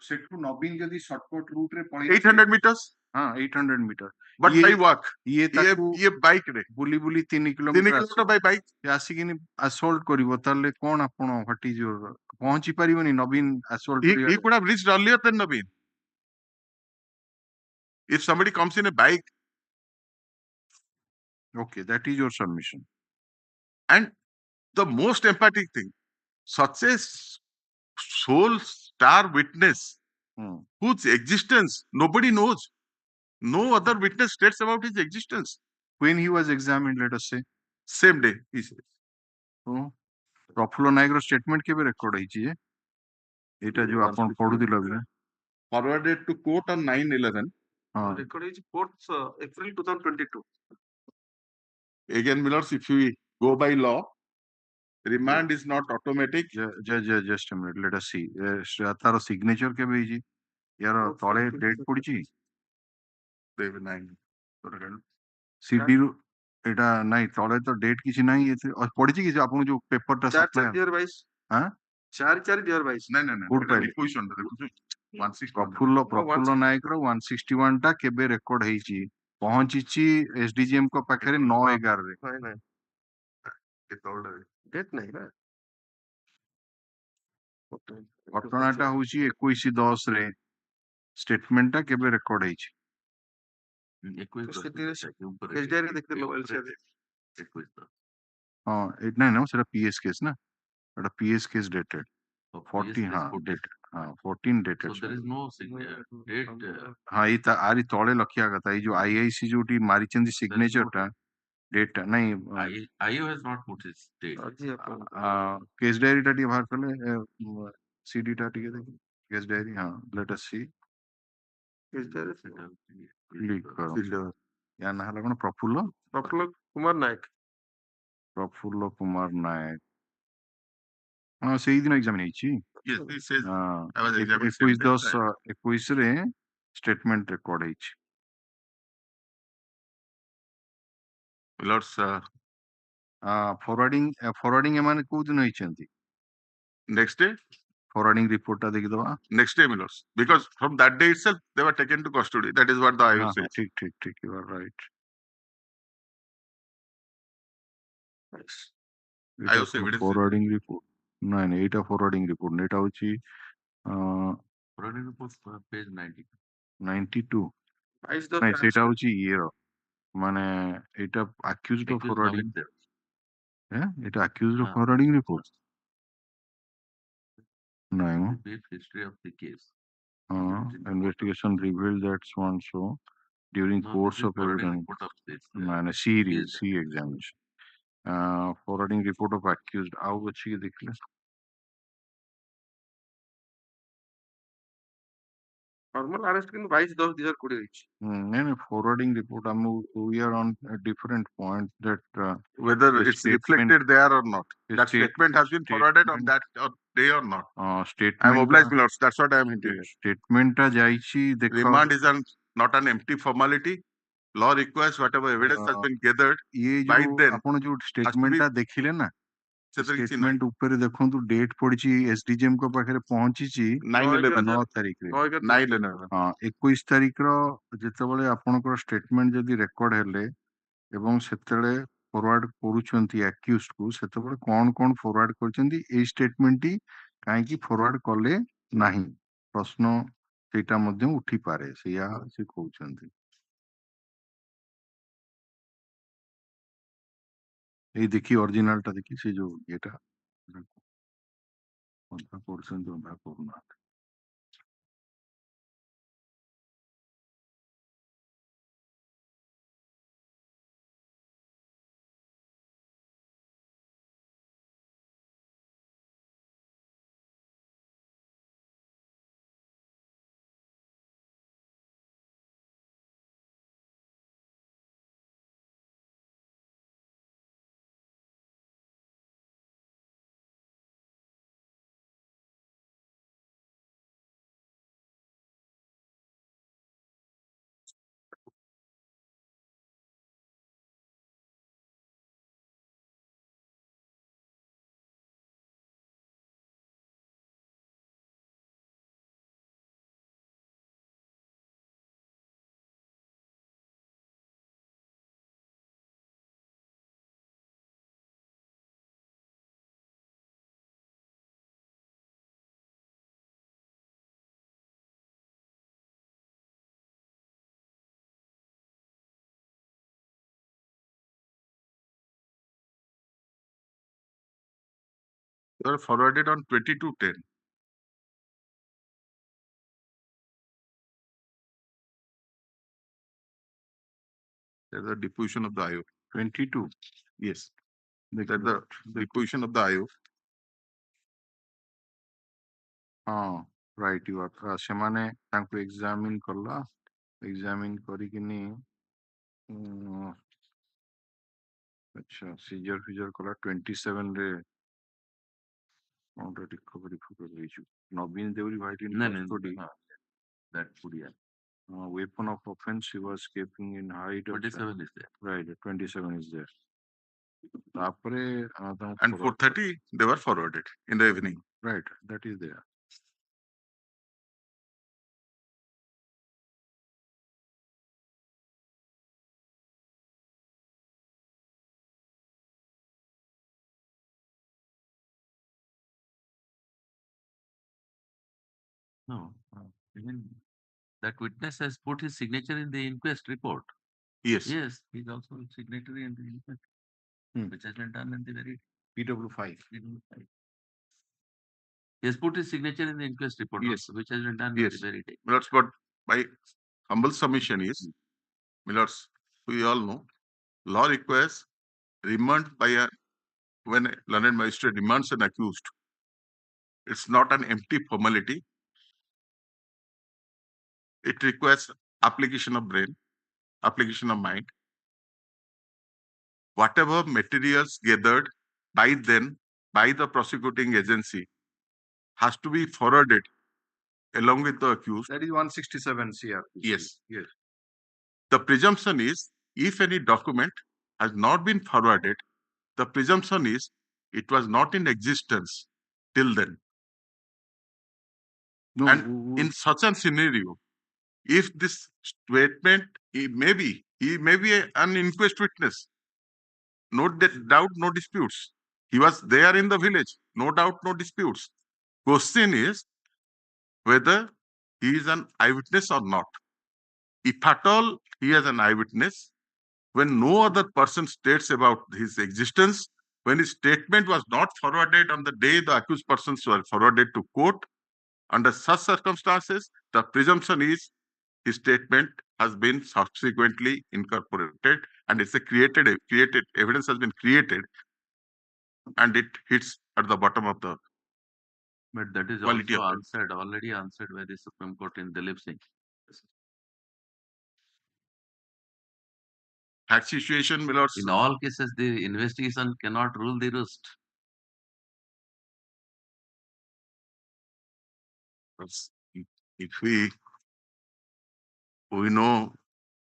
Speaker 3: ସେଠୁ ନବୀନ ଯଦି shortcut route ରେ ପଳେଇ
Speaker 7: 800 meters.
Speaker 3: हाँ 800 मीटर
Speaker 7: but
Speaker 3: ये
Speaker 7: by walk.
Speaker 3: ये ताकू
Speaker 7: ये bike रे
Speaker 3: बुली बुली 3
Speaker 7: 3
Speaker 3: kilometre
Speaker 7: kilometer by bike.
Speaker 3: ଆସିକିନି assault କରିବ ତାହେଲେ କଣ ଆପଣ what is your ପହଞ୍ଚି ପାରିବନି ନବୀନ assault
Speaker 7: He
Speaker 3: କରିବା
Speaker 7: could have reached earlier than Naveen. If somebody comes in a bike,
Speaker 3: okay that is your submission
Speaker 7: and the most emphatic thing, such a sole star witness
Speaker 3: Hmm.
Speaker 7: whose existence nobody knows, no other witness states about his existence.
Speaker 3: when he was examined let us say
Speaker 7: Same day, he says.
Speaker 3: ତ Prafulla ନାୟକର statement କେବେ record ହେଇଛି ଯେ ଏଇଟା ଯୋଉ ଆପଣ ପଢୁଥିଲ ଏବେ
Speaker 7: Forwarded to court on 9/11.
Speaker 3: ହଁ
Speaker 8: Record is 4th April 2022.
Speaker 7: Again, Millers, if we go by law, remand is not automatic.
Speaker 3: just a minute let us see ତାର ସିଗ୍ନେଚର କେବେ ହେଇଛି ୟାର ତଳେ ଡେଟ୍ ପଡିଛି ସିଡି ରୁ ଏଇଟା ନାଇଁ ତଳେ ତ ଡେଟ୍ କିଛି ନାହିଁ ଏଥିରେ ପଡିଛି କିଛି ଆପଣ ଯୋଉ ପେପରଟା
Speaker 8: 4/4/2022
Speaker 3: ହଁ
Speaker 8: 4/4/2022
Speaker 7: No, no, no.
Speaker 3: Good
Speaker 7: Good
Speaker 3: point.
Speaker 7: Position. 161.
Speaker 3: Prafulla ନାୟକର 161 ଟା କେବେ ରେକର୍ଡ ହେଇଛି ପହଞ୍ଚିଛି ଏସଡିଜିଏମ ଙ୍କ ପାଖରେ 9/11 ରେ
Speaker 8: ନାଇଁ ନାଇଁ ଡେଟ୍ ନାହିଁ ନା
Speaker 3: ଘଟଣାଟା ହଉଛି 21/10 ରେ ଷ୍ଟେଟମେଣ୍ଟ ଟା କେବେ ରେକର୍ଡ ହେଇଛି
Speaker 8: କେସ୍ ଡାଏରୀ ଦେଖିଦେଲ
Speaker 3: ହଁ ଏଇଟା ନାଇଁ ନା ସେଟା ପିଏସ୍ କେସ୍ ନା ଏଟା ପିଏସ୍ କେସ୍ ଡେଟେଡ 40 ହଁ ଡେଟ୍ ହଁ 14
Speaker 6: So
Speaker 3: dated
Speaker 6: there is no date.
Speaker 3: ହଁ ଏଇ ଆରି ତଳେ ଲଖିବା କଥା ଏଇ ଯୋଉ ଆଇଆଇସି ଯୋଉଠି ମାରିଛନ୍ତି ସିଗ୍ନେଚର ଟା ଡେଟ୍ ଟା ନାଇଁ
Speaker 6: IO has not put its date.
Speaker 3: Case diary ଟା ଟିକେ ବାହାର କଲେ ସିଡି ଟା ଟିକେ ଦେଖି କେସ୍ ଡାଏରୀ ହଁ ଲେଟ୍ ଅସ୍ ସି କ୍ଲିକ୍ କର ୟା ନାଁ ହେଲା କଣ ପ୍ରଫୁଲ୍ଲ
Speaker 8: କୁମାର ନାୟକ
Speaker 3: ପ୍ରଫୁଲ୍ଲ କୁମାର ନାୟକ ହଁ ସେଇଦିନ ଏକ୍ସାମିନ ହେଇଛି
Speaker 7: Yes, he says. I was
Speaker 3: ହଁ
Speaker 7: examining
Speaker 3: 21/10/21 ରେ ଷ୍ଟେଟମେଣ୍ଟ ରେକର୍ଡ ହେଇଛି
Speaker 7: Lords,
Speaker 3: ଫରୱାର୍ଡିଂ ଏମାନେ କୋଉ ଦିନ ହେଇଛନ୍ତି
Speaker 7: next day,
Speaker 3: ଫରୱାର୍ଡିଂ ରିପୋର୍ଟ ଟା ଦେଖିଦବା
Speaker 7: next day, Millers. Because from that day itself, they were taken to custody. That is what the IO says.
Speaker 3: ଠିକ you are right
Speaker 7: IO say evidence.
Speaker 3: Forwarding report ନାଇଁ ନାଇଁ ଏଇଟା forwarding report ଏଇଟା ହଉଛି
Speaker 6: Forwarding report page 90.
Speaker 3: 92
Speaker 8: Is the
Speaker 3: ନାଇଁ ସେଇଟା ହଉଛି ଇଏର ମାନେ ଏଇଟା ଆକ୍ୟୁଜ ର
Speaker 6: Accused
Speaker 3: ଫରୱାର୍ଡିଂ
Speaker 6: Naveen there.
Speaker 3: ଏଇଟା ଆକ୍ୟୁଜ ର
Speaker 6: Ah.
Speaker 3: ଫରୱାର୍ଡିଂ ରିପୋର୍ଟ ନାଇଁ ମ
Speaker 6: The brief history of the case.
Speaker 3: investigation revealed that so and so during
Speaker 6: No,
Speaker 3: course
Speaker 6: this is
Speaker 3: of
Speaker 6: forwarding
Speaker 3: evidence
Speaker 6: report of this.
Speaker 3: ମାନେ
Speaker 6: accused.
Speaker 3: C examination forwarding report of accused ଆଉ ଅଛି କି ଦେଖିଲେ
Speaker 8: formal arrest କିନ୍ତୁ 22/10/2020 ହେଇଛି
Speaker 3: ନାଇଁ ନାଇଁ forwarding report we are on a different point that
Speaker 7: Whether
Speaker 3: the
Speaker 7: it's
Speaker 3: statement-
Speaker 7: reflected there or not.
Speaker 3: the
Speaker 7: That statement has been forwarded on that day or not. I'm
Speaker 3: statement
Speaker 7: obliged, Millers. That's what I am hinting at.
Speaker 3: statement ଟା ଯାଇଛି ଦେଖ
Speaker 7: Remand is not an empty formality. Law requires whatever evidence has been gathered.
Speaker 3: ଇଏ
Speaker 7: by
Speaker 3: ଯୋଉ
Speaker 7: then
Speaker 3: ଆପଣ ଯୋଉ
Speaker 7: be-
Speaker 3: ଷ୍টেଟମେଣ୍ଟ ଟା ଦେଖିଲେ ନା
Speaker 7: ସେଥିରେ କିଛି ନାହିଁ।
Speaker 3: ଷ୍ଟେଟମେଣ୍ଟ ଉପରେ ଦେଖନ୍ତୁ ଡେଟ୍ ପଡିଛି ଏସଡିଜିଏମ ଙ୍କ ପାଖରେ ପହଞ୍ଚିଛି
Speaker 7: 9/11.
Speaker 3: 9 ତାରିଖରେ
Speaker 7: 9/11.
Speaker 3: ହଁ 21 ତାରିଖର ଯେତେବେଳେ ଆପଣଙ୍କର ଷ୍ଟେଟମେଣ୍ଟ ଯଦି ରେକର୍ଡ ହେଲେ ଏବଂ ସେତେବେଳେ ଫରୱାର୍ଡ କରୁଛନ୍ତି ଆକ୍ୟୁଜ କୁ ସେତେବେଳେ କଣ କଣ ଫରୱାର୍ଡ କରିଛନ୍ତି ଏଇ ଷ୍ଟେଟମେଣ୍ଟ ଟି କାହିଁକି ଫରୱାର୍ଡ କଲେ ନାହିଁ ପ୍ରଶ୍ନ ସେଇଟା ମଧ୍ୟ ଉଠିପାରେ ସେଇଆ ସେ କହୁଛନ୍ତି ଏଇ ଦେଖି ଅରିଜିନାଲ ଟା ଦେଖି ସେ ଯୋଉ ଇଏଟା କରୁଛନ୍ତି କରୁନାହାନ୍ତି
Speaker 7: They are forwarded on 22/10. There's the deposition of the IO.
Speaker 3: 22.
Speaker 7: Yes. That's the deposition of the IO.
Speaker 3: Right, you are. ସେମାନେ ତାଙ୍କୁ examine କଲା, examine କରିକିନି ଆଚ୍ଛା ସିଜର ଫିଜର କଲା 27 ରେ କଣଟା recovery ହେଇଛୁ ନବୀନ Deuri white in custody.
Speaker 6: That would, yeah.
Speaker 3: Weapon of offense he was keeping in height.
Speaker 6: 27 is there.
Speaker 3: Right, 27 is there. ତାପରେ
Speaker 7: And 4:30 they were forwarded in the evening.
Speaker 3: Right, that is there.
Speaker 6: No, even that witness has put his signature in the inquest report.
Speaker 7: Yes.
Speaker 6: Yes, he's also a signatory in the inquest, which has been done in the very
Speaker 3: PW5.
Speaker 6: PW5. He has put his signature in the inquest report,
Speaker 7: Yes.
Speaker 6: which has been done
Speaker 7: Yes.
Speaker 6: the very day.
Speaker 7: Millards, but my humble submission is, Millards, we all know, law requires remand by when a learned magistrate remands an accused. It's not an empty formality. It requires application of brain, application of mind. Whatever materials gathered by the prosecuting agency has to be forwarded along with the accused.
Speaker 3: That is 167 CR.
Speaker 7: Yes.
Speaker 3: Yes.
Speaker 7: The presumption is, if any document has not been forwarded, the presumption is it was not in existence till then.
Speaker 3: No,
Speaker 7: And in such a scenario, if this statement, he may be an inquest witness. No doubt, no disputes. He was there in the village. No doubt, no disputes. Question is whether he is an eyewitness or not. If at all he is an eyewitness, when no other person states about his existence, when his statement was not forwarded on the day the accused persons were forwarded to court, under such circumstances, the presumption is his statement has been subsequently incorporated and it's a created evidence has been created and it hits at the bottom of the
Speaker 6: But that is
Speaker 7: quality
Speaker 6: also
Speaker 7: of
Speaker 6: already answered by the Supreme Court in Dilip Singh.
Speaker 7: that situation, Millards.
Speaker 6: In all cases, the investigation cannot rule the roost.
Speaker 7: If we know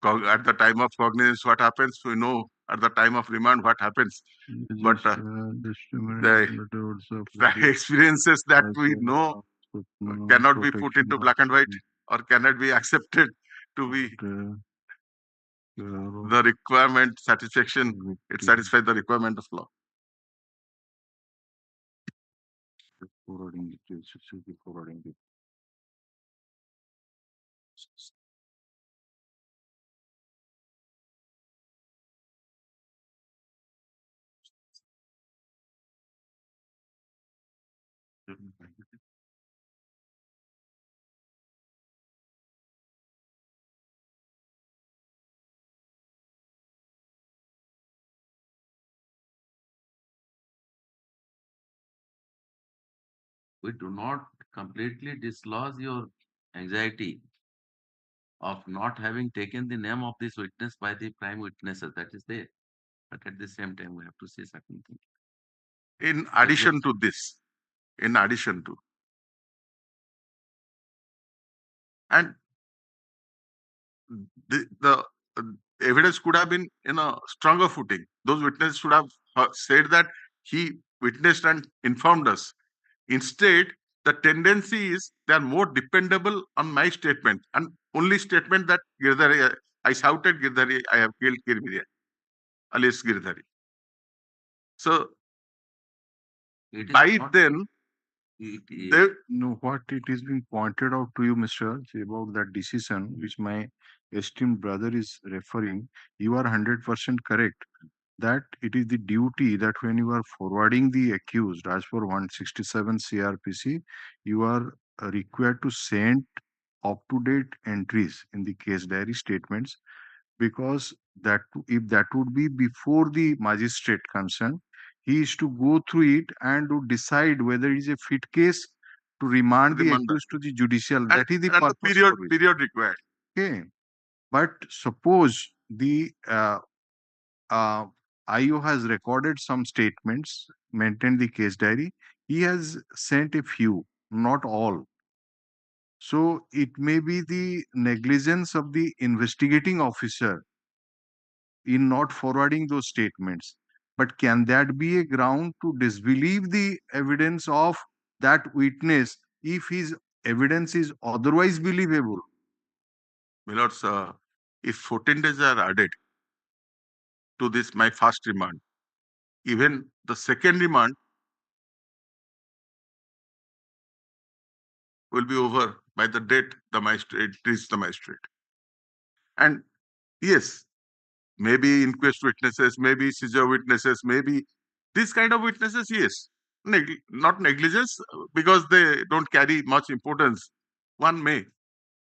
Speaker 7: at the time of cognizance what happens, we know at the time of remand what happens. But the experiences that we know cannot be put into black and white or cannot be accepted to be the requirement satisfaction. It satisfies the requirement of law.
Speaker 3: Forwarding details, forwarding details.
Speaker 6: We do not completely dislodge your anxiety of not having taken the name of this witness by the prime witnesses. That is there. But at the same time, we have to say certain things.
Speaker 7: In addition to this, and the evidence could have been in a stronger footing. Those witnesses should have said that he witnessed and informed us. Instead, the tendency is they are more dependable on my statement and only statement that Girdhari, I shouted Girdhari, I have killed Girdhari, alias Girdhari. So by then,
Speaker 3: what it is being pointed out to you, Mr. about that decision, which my esteemed brother is referring, you are 100% correct. that it is the duty that when you are forwarding the accused as per 167 CRPC, you are required to send up-to-date entries in the case diary statements, because that if that would be before the magistrate concerned, he is to go through it and to decide whether it is a fit case to remand the
Speaker 7: Remand.
Speaker 3: accused to the judicial.
Speaker 7: And,
Speaker 3: That is the
Speaker 7: and the
Speaker 3: purpose
Speaker 7: period
Speaker 3: for it.
Speaker 7: period required.
Speaker 3: Okay. But suppose the IO has recorded some statements, maintained the case diary. He has sent a few, not all. So it may be the negligence of the investigating officer in not forwarding those statements. But can that be a ground to disbelieve the evidence of that witness if his evidence is otherwise believable?
Speaker 7: Milords, if 14 days are added to this my first remand, even the second remand will be over by the date the magistrate reaches the magistrate. And yes, maybe inquest witnesses, maybe seizure witnesses, maybe these kind of witnesses, yes, not negligence because they don't carry much importance. One may,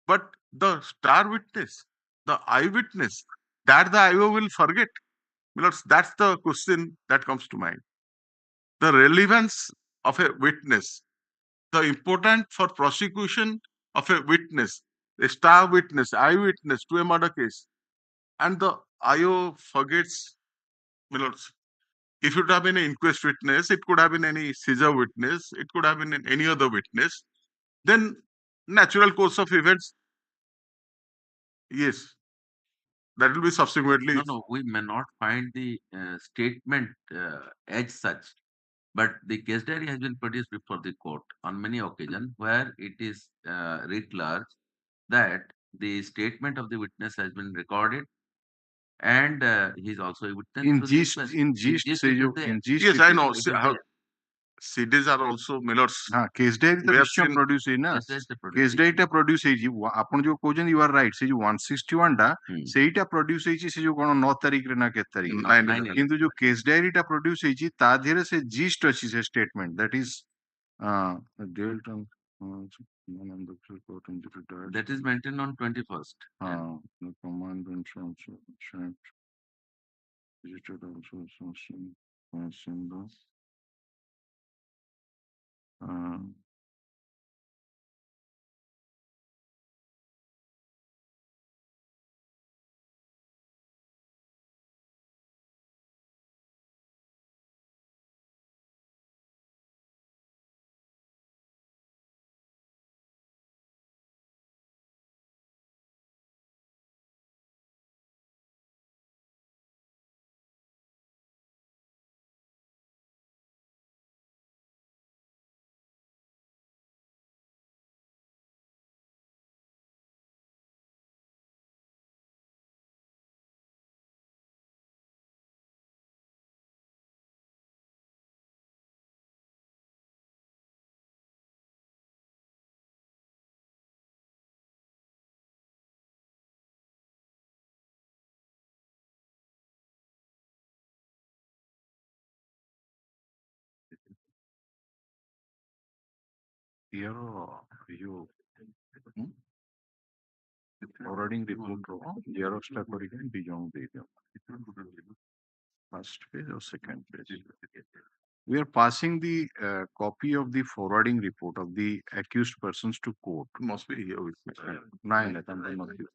Speaker 7: but the star witness, the eyewitness, that the IO will forget. Because that's the question that comes to mind. The relevance of a witness, the important for prosecution of a witness, a star witness, eyewitness to a murder case, and the IO forgets. Milords, if it would have been an inquest witness, it could have been any seizure witness, it could have been any other witness, then natural course of events, yes, that will be subsequently.
Speaker 6: No, we may not find the statement as such, but the case diary has been produced before the court on many occasions where it is writ large that the statement of the witness has been recorded, and he is also a witness
Speaker 3: In
Speaker 6: to the
Speaker 3: gist,
Speaker 6: inquest.
Speaker 3: in gist,
Speaker 6: It
Speaker 3: say
Speaker 6: is
Speaker 3: you,
Speaker 6: there.
Speaker 3: in gist,
Speaker 7: Yes, I know.
Speaker 6: It is there.
Speaker 7: CDs are also Milords.
Speaker 3: हाँ case diary तो
Speaker 7: We have
Speaker 3: निश्चय
Speaker 7: seen-
Speaker 3: produce है ना
Speaker 6: Case diary ଟା produce
Speaker 3: case diary टा produce ହେଇଛି ଆପଣ ଯୋଉ କହୁଛନ୍ତି you are right ସେ ଯୋଉ 161 ଟା
Speaker 6: Hmm.
Speaker 3: ସେଇଟା produce ହେଇଛି ସେ ଯୋଉ କଣ 9 ତାରିଖରେ ନା କେତେ ତାରିଖରେ
Speaker 7: Nine,
Speaker 6: Nine,
Speaker 3: କିନ୍ତୁ ଯୋଉ case diary ଟା produce ହେଇଛି ତା ଦେହରେ ସେ gist ଅଛି ସେ statement that is dealt on
Speaker 6: that is maintained on 21st.
Speaker 3: the commandant also visited also some you forwarding report xerox ଟା କରିକି ଦି ଜଣଙ୍କୁ ଦେଇଦିଅ first page or second page. We are passing the copy of the forwarding report of the accused persons to court.
Speaker 7: must be here with me.
Speaker 3: ନାଇଁ ନାଇଁ ତାଙ୍କର ନଥିବ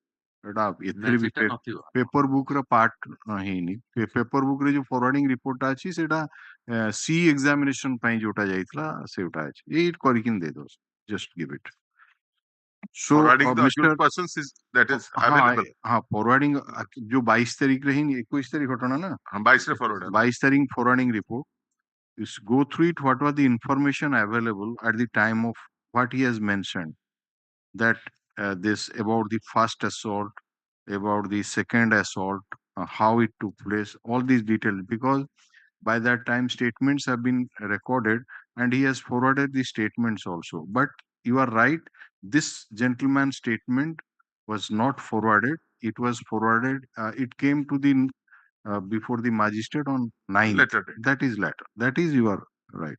Speaker 3: ଏଟା ଏଥିରେ
Speaker 6: ନା,
Speaker 3: ବି
Speaker 6: ସେଟା ନଥିବ।
Speaker 3: ପେପର ବୁକ୍ ର ପାର୍ଟ ହେଇନି ପେପର ବୁକ୍ ରେ ଯୋଉ ଫରୱାର୍ଡିଂ ରିପୋର୍ଟ ଟା ଅଛି ସେଟା ସି ଏକ୍ସାମିନେସନ ପାଇଁ ଯୋଉଟା ଯାଇଥିଲା ସେଇଟା ଅଛି ଏଇ କରିକି ଦେଇଦବ just give it. So
Speaker 7: Forwarding the
Speaker 3: Mr.
Speaker 7: accused persons is that is
Speaker 3: हाँ
Speaker 7: available.
Speaker 3: हाँ फॉरवर्डिंग जो 22 तारीख रे ही 21 तारीख घटना ना
Speaker 7: 22 ରେ forward ହେଲା।
Speaker 3: 22 तारीख forwarding report is go through it what was the information available at the time of what he has mentioned that this about the first assault about the second assault how it took place all these details because by that time statements have been recorded and he has forwarded the statements also but you are right this gentleman's statement was not forwarded it was forwarded it came to the before the magistrate on 9th.
Speaker 7: Later date.
Speaker 3: That is later. That is you are right.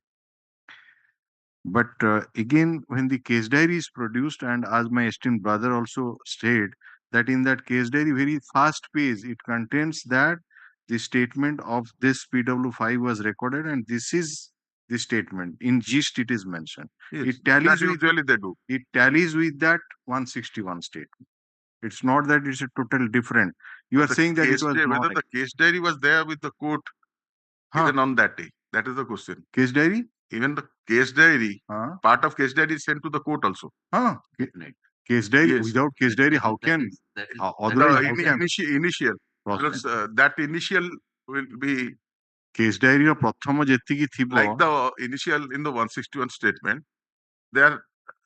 Speaker 3: But again, when the case diary is produced, and as my esteemed brother also said, that in that case diary, very first page, it contains that the statement of this PW5 was recorded, and this is the statement. In gist, it is mentioned.
Speaker 7: Yes,
Speaker 3: It tallies
Speaker 7: that
Speaker 3: with
Speaker 7: usually they do.
Speaker 3: it tallies with that 161 statement. It's not that it's a total different. You are
Speaker 7: The
Speaker 3: saying that it
Speaker 7: case
Speaker 3: was
Speaker 7: diary-
Speaker 3: not
Speaker 7: whether the case diary was there with the court
Speaker 3: Huh.
Speaker 7: even on that day. That is the question.
Speaker 3: case diary.
Speaker 7: Even the case diary,
Speaker 3: Huh?
Speaker 7: part of case diary is sent to the court also.
Speaker 3: Huh?
Speaker 6: Definite.
Speaker 3: Case diary.
Speaker 7: Yes.
Speaker 3: Without case diary, how can otherwise how can
Speaker 7: Initial.
Speaker 3: process?
Speaker 7: Because that initial will be
Speaker 3: case diary ର ପ୍ରଥମ ଯେତିକି ଥିବ
Speaker 7: like the initial in the 161 statement. They are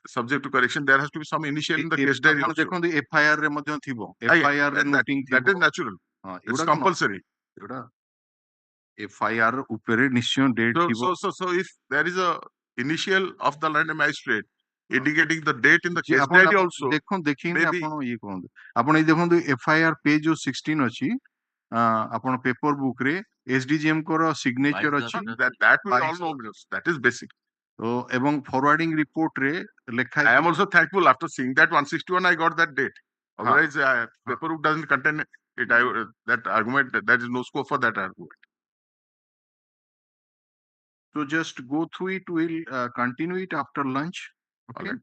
Speaker 7: subject to correction. There has to be some initial in the case diary
Speaker 3: ଆପଣ
Speaker 7: also.
Speaker 3: ଦେଖନ୍ତୁ FIR ରେ ମଧ୍ୟ ଥିବ
Speaker 7: Aye,
Speaker 3: FIR ରେ noting
Speaker 7: that
Speaker 3: ଥିବ
Speaker 7: is natural.
Speaker 3: ହଁ
Speaker 7: It's
Speaker 3: ଏଗୁଡା
Speaker 7: compulsory.
Speaker 3: ଏଗୁଡା FIR ଉପରେ ନିଶ୍ଚୟ ଡେଟ୍ ଥିବ
Speaker 7: So if there is a initial of the land magistrate indicating the date in the
Speaker 3: ଯେ
Speaker 7: case
Speaker 3: ଆପଣ
Speaker 7: diary also,
Speaker 3: ଦେଖନ୍ତୁ ଦେଖିକି
Speaker 7: maybe
Speaker 3: ଆପଣ ଇଏ କରନ୍ତୁ ଆପଣ ଏଇ ଦେଖନ୍ତୁ FIR ପେଜ ଯୋଉ 16 ଅଛି ଆପଣ ପେପର ବୁକ୍ ରେ SDGM ଙ୍କର ସିଗ୍ନେଚର ଅଛି
Speaker 7: that we
Speaker 3: By-
Speaker 7: all know. That is basic.
Speaker 3: ତ ଏବଂ ଫରୱାର୍ଡିଂ ରିପୋର୍ଟ ରେ ଲେଖା
Speaker 7: I am also thankful after seeing that 161 I got that date. Otherwise, paperwork doesn't contain it. That argument, there is no scope for that argument.
Speaker 3: So just go through it. We'll continue it after lunch. Okay.
Speaker 7: Alright.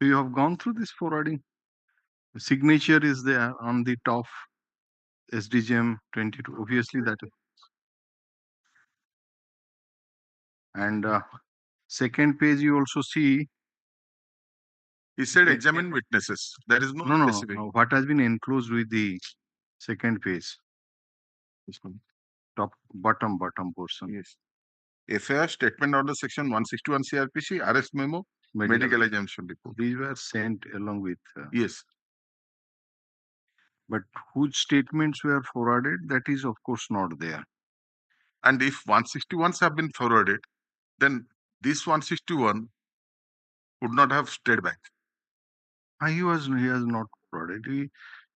Speaker 3: So you have gone through this forwarding. The signature is there on the top. SDGM 22. Obviously that is. And second page you also see.
Speaker 7: He said examine witnesses. There is no specific.
Speaker 3: No. What has been enclosed with the second page? This one. Top bottom portion.
Speaker 7: Yes. FIR statement under section 161 CRPC, arrest memo, medical examination report.
Speaker 3: These were sent along with.
Speaker 7: Yes.
Speaker 3: But whose statements were forwarded, that is of course not there.
Speaker 7: And if 161s have been forwarded, then this 161 would not have stayed back.
Speaker 3: He has not forwarded.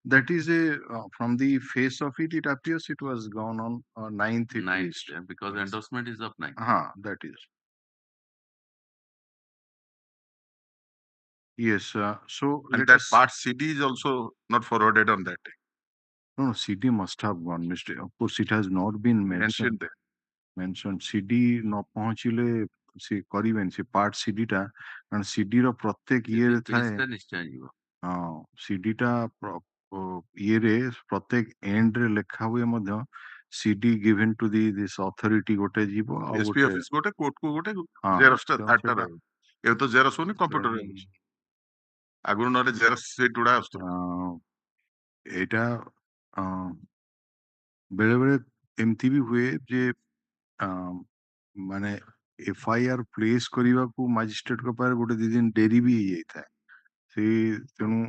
Speaker 3: That is a from the face of it, it appears it was gone on 9th.
Speaker 6: Because endorsement is of 9th.
Speaker 3: That is. Yes. So
Speaker 7: And
Speaker 3: let
Speaker 7: that
Speaker 3: us.
Speaker 7: part CD is also not forwarded on that day.
Speaker 3: No, CD must have gone, Mr. Of course, it has not been
Speaker 7: Mentioned there.
Speaker 3: mentioned CD न पहुंचिले से करिवेन से part CD टा कारण CD रो प्रत्येक
Speaker 6: CD
Speaker 3: year थाए
Speaker 6: page ଟା ନିଶ୍ଚୟ ଯିବ।
Speaker 3: हाँ सीडी टा ईयर रे प्रत्येक एंड रे लेखा हुए मध्य CD given to this authority गोटे जीवो आ
Speaker 7: एसपी
Speaker 3: गोटे
Speaker 7: ऑफिस गोटे कोर्ट को गोटे
Speaker 3: हाँ
Speaker 7: जेरक्स टा
Speaker 3: तेणु
Speaker 7: थार्ड टा
Speaker 3: सेटा
Speaker 7: रहବ ଏବେ ତ ଜେରକ୍ସ ହଉନି କମ୍ପ୍ୟୁଟର ରେ ହଉଛି ଆଗରୁ ନହେଲେ ଜେରକ୍ସ ସେଟ୍ ଗୁଡା ଆସୁଥିଲା
Speaker 3: ଏଇଟା ବେଳେ ବେଳେ ଏମିତି ବି ହୁଏ ଯେ ମାନେ ଏଫଆଇଆର ପ୍ଲେସ୍ କରିବାକୁ ମାଜିଷ୍ଟ୍ରେଟଙ୍କ ପାଖରେ ଗୋଟେ ଦି ଦିନ ଡେରି ବି ହେଇଯାଇଥାଏ ସେ ତେଣୁ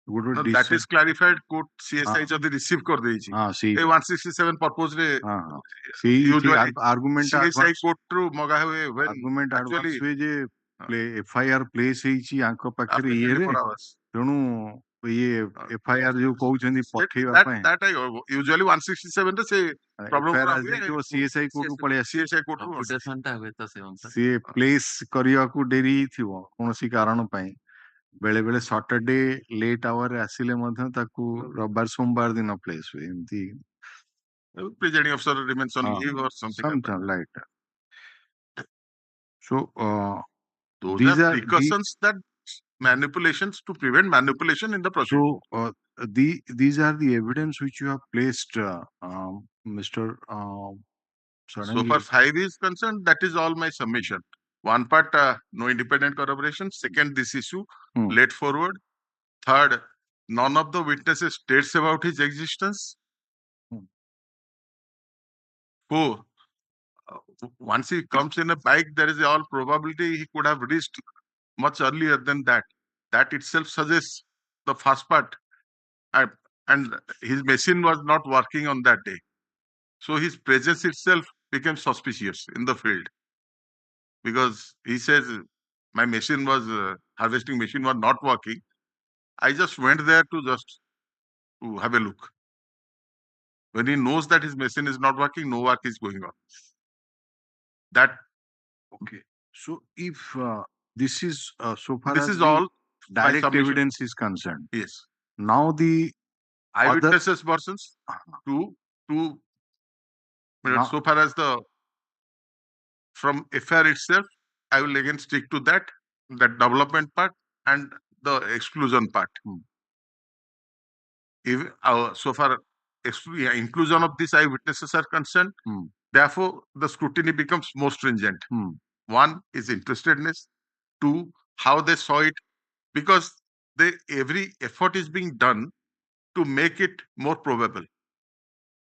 Speaker 3: ଗୋଟେ
Speaker 7: that is clarified court CSI ଯଦି ରିସିଭ କରିଦେଇଛି
Speaker 3: ହଁ ସେଇ
Speaker 7: ଏ 167 purpose ରେ
Speaker 3: ହଁ ହଁ ସେଇ
Speaker 7: usually
Speaker 3: ଆର୍ଗୁମେଣ୍ଟ
Speaker 7: CSI court ରୁ ମଗା ହୁଏ when
Speaker 3: ଆର୍ଗୁମେଣ୍ଟ
Speaker 7: actually
Speaker 3: ଆଡଭାନ୍ସ ହୁଏ ଯେ ଏଫଆଇଆର ପ୍ଲେସ୍ ହେଇଛି ଆଙ୍କ ପାଖରେ ଇଏରେ ତେଣୁ ଇଏ ଏଫଆଇଆର ଯୋଉ କହୁଛନ୍ତି ପଠେଇବା ପାଇଁ
Speaker 7: that usually 167 ରେ ସେ problem
Speaker 3: ଏଫଆଇଆର
Speaker 7: ଗୁଡା
Speaker 3: ଆଜି
Speaker 7: ହୁଏ
Speaker 3: ଯାଇଥିବ ସିଏସଆଇ କୋର୍ଟକୁ ପଳେଇ ଆସିବ
Speaker 7: CSI court ରୁ
Speaker 6: କମ୍ପ୍ୟୁଟେସନ ଟା ହୁଏ ତ ସେ ଅନୁସାରେ।
Speaker 3: ସିଏ ପ୍ଲେସ୍ କରିବାକୁ ଡେରି ହେଇଥିବ କୌଣସି କାରଣ ପାଇଁ ବେଳେ ବେଳେ ସଟରଡେ ଲେଟ୍ ଆୱାରରେ ଆସିଲେ ମଧ୍ୟ ତାକୁ ରବିବାର ସୋମବାର ଦିନ ପ୍ଲେସ୍ ହୁଏ ଏମିତି
Speaker 7: presiding officer remains on leave or something
Speaker 3: like that. So
Speaker 7: those
Speaker 3: these
Speaker 7: are
Speaker 3: are
Speaker 7: precautions that manipulations to prevent manipulation in the proceeding.
Speaker 3: So these are the evidence which you have placed, Mr.
Speaker 7: So far 5 is concerned, that is all my submission. One part, no independent corroboration. Second, this issue laid forward. Third, none of the witnesses states about his existence. Four, once he comes in a bike, there is all probability he could have reached much earlier than that. That itself suggests the first part. And his machine was not working on that day. So his presence itself became suspicious in the field. Because he says, my machine was, harvesting machine was not working. I just went there to have a look. When he knows that his machine is not working, no work is going on. That
Speaker 3: okay. So if this is so far
Speaker 7: this
Speaker 3: as
Speaker 7: is all
Speaker 3: direct evidence is concerned.
Speaker 7: Yes.
Speaker 3: Now the
Speaker 7: eyewitnesses versions two
Speaker 3: now,
Speaker 7: so far as the from FIR itself, I will again stick to that development part and the exclusion part. If so far inclusion of these eyewitnesses are concerned, therefore the scrutiny becomes more stringent. One is interestedness. Two, how they saw it, because every effort is being done to make it more probable.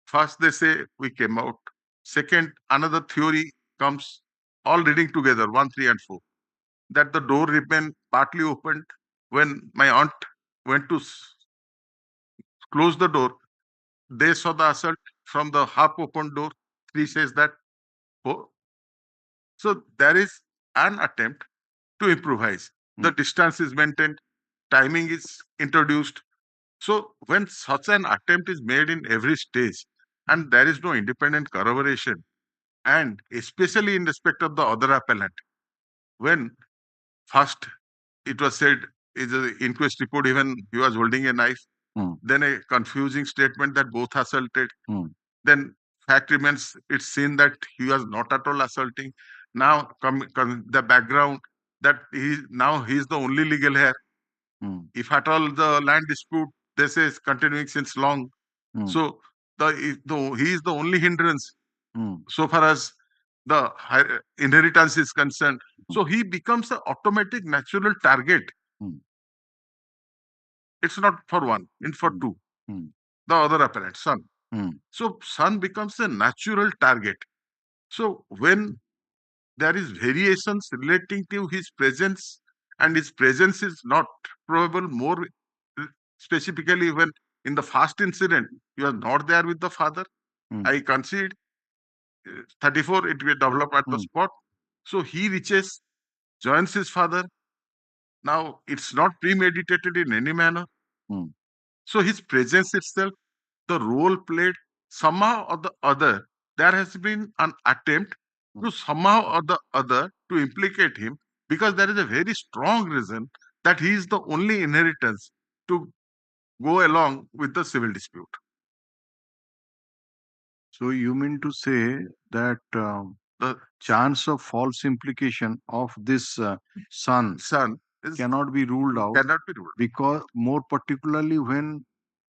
Speaker 7: First, they say we came out. Second, another theory comes, all reading together, 1, 3, and 4, that the door remained partly opened when my aunt went to close the door. They saw the assault from the half-open door. 3 says that. 4. So there is an attempt to improvise. The distance is maintained, timing is introduced. So when such an attempt is made in every stage and there is no independent corroboration, and especially in respect of the other appellant, when first it was said is an inquest report, even he was holding a knife, then a confusing statement that both assaulted, then fact remains, it's seen that he was not at all assaulting. Now the background that he is the only legal heir. If at all the land dispute, this is continuing since long. So he is the only hindrance so far as the inheritance is concerned. So he becomes an automatic natural target. It's not for one, it's for two. The other appellant, son. So son becomes a natural target. So when there is variations relating to his presence, and his presence is not probable, more specifically when in the first incident you are not there with the father, I concede 34 it will develop at the spot. So he reaches, joins his father. Now it's not premeditated in any manner. So his presence itself, the role played, somehow or the other, there has been an attempt to somehow or the other to implicate him, because there is a very strong reason that he is the only inheritance to go along with the civil dispute.
Speaker 3: So you mean to say that the chance of false implication of this son cannot be ruled out, because more particularly when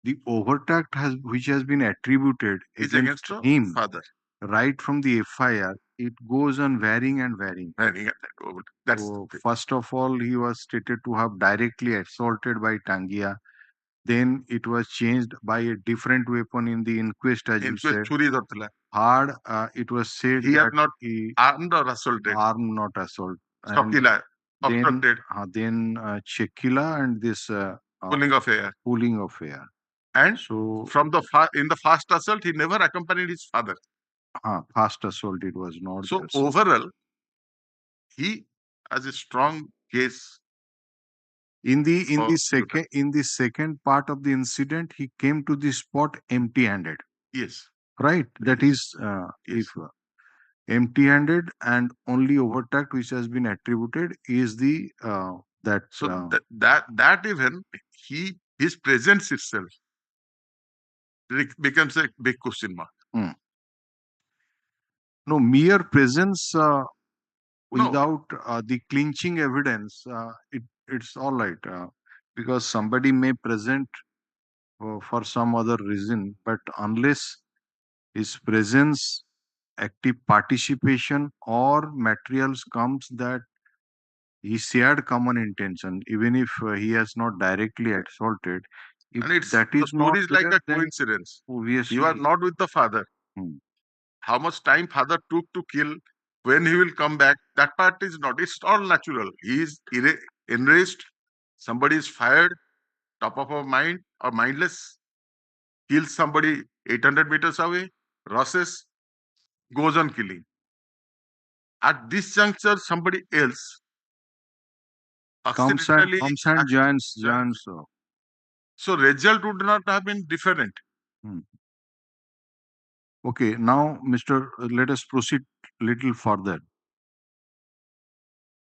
Speaker 3: the overtact which has been attributed
Speaker 7: is
Speaker 3: against
Speaker 7: the
Speaker 3: him
Speaker 7: father.
Speaker 3: right from the FIR, it goes on varying and varying.
Speaker 7: That's
Speaker 3: So first of all, he was stated to have directly assaulted by Tangia. Then it was changed by a different weapon in the inquest, as you said. Hard, it was said
Speaker 7: he
Speaker 3: that
Speaker 7: had not
Speaker 3: he
Speaker 7: armed or assaulted.
Speaker 3: armed, not assault. And
Speaker 7: Stokila, obstructed.
Speaker 3: then Chekila and this
Speaker 7: Pulling of air.
Speaker 3: pooling of air.
Speaker 7: And
Speaker 3: So
Speaker 7: from the in the first assault, he never accompanied his father.
Speaker 3: fast assault, it was not
Speaker 7: So
Speaker 3: there.
Speaker 7: overall, he has a strong case.
Speaker 3: In the second part of the incident, he came to the spot empty-handed.
Speaker 7: Yes.
Speaker 3: Right. That is,
Speaker 7: Yes.
Speaker 3: if empty-handed, and only overtact which has been attributed is the that.
Speaker 7: So that even his presence itself becomes a big question mark.
Speaker 3: No, mere presence without the clinching evidence, it's all right, because somebody may present for some other reason, but unless his presence, active participation, or materials comes that he shared common intention, even if he has not directly assaulted. If
Speaker 7: and
Speaker 3: that is
Speaker 7: the
Speaker 3: not
Speaker 7: story is
Speaker 3: there,
Speaker 7: like a
Speaker 3: then
Speaker 7: coincidence.
Speaker 3: obviously
Speaker 7: You are not with the father. How much time father took to kill, when he will come back, that part is not. It's all natural. He is enraged. Somebody is fired, top of our mind or mindless, kills somebody 800 meters away, rushes, goes on killing. At this juncture, somebody else
Speaker 3: comes and joins.
Speaker 7: So result would not have been different.
Speaker 3: Okay, now, Mr. Let us proceed little further.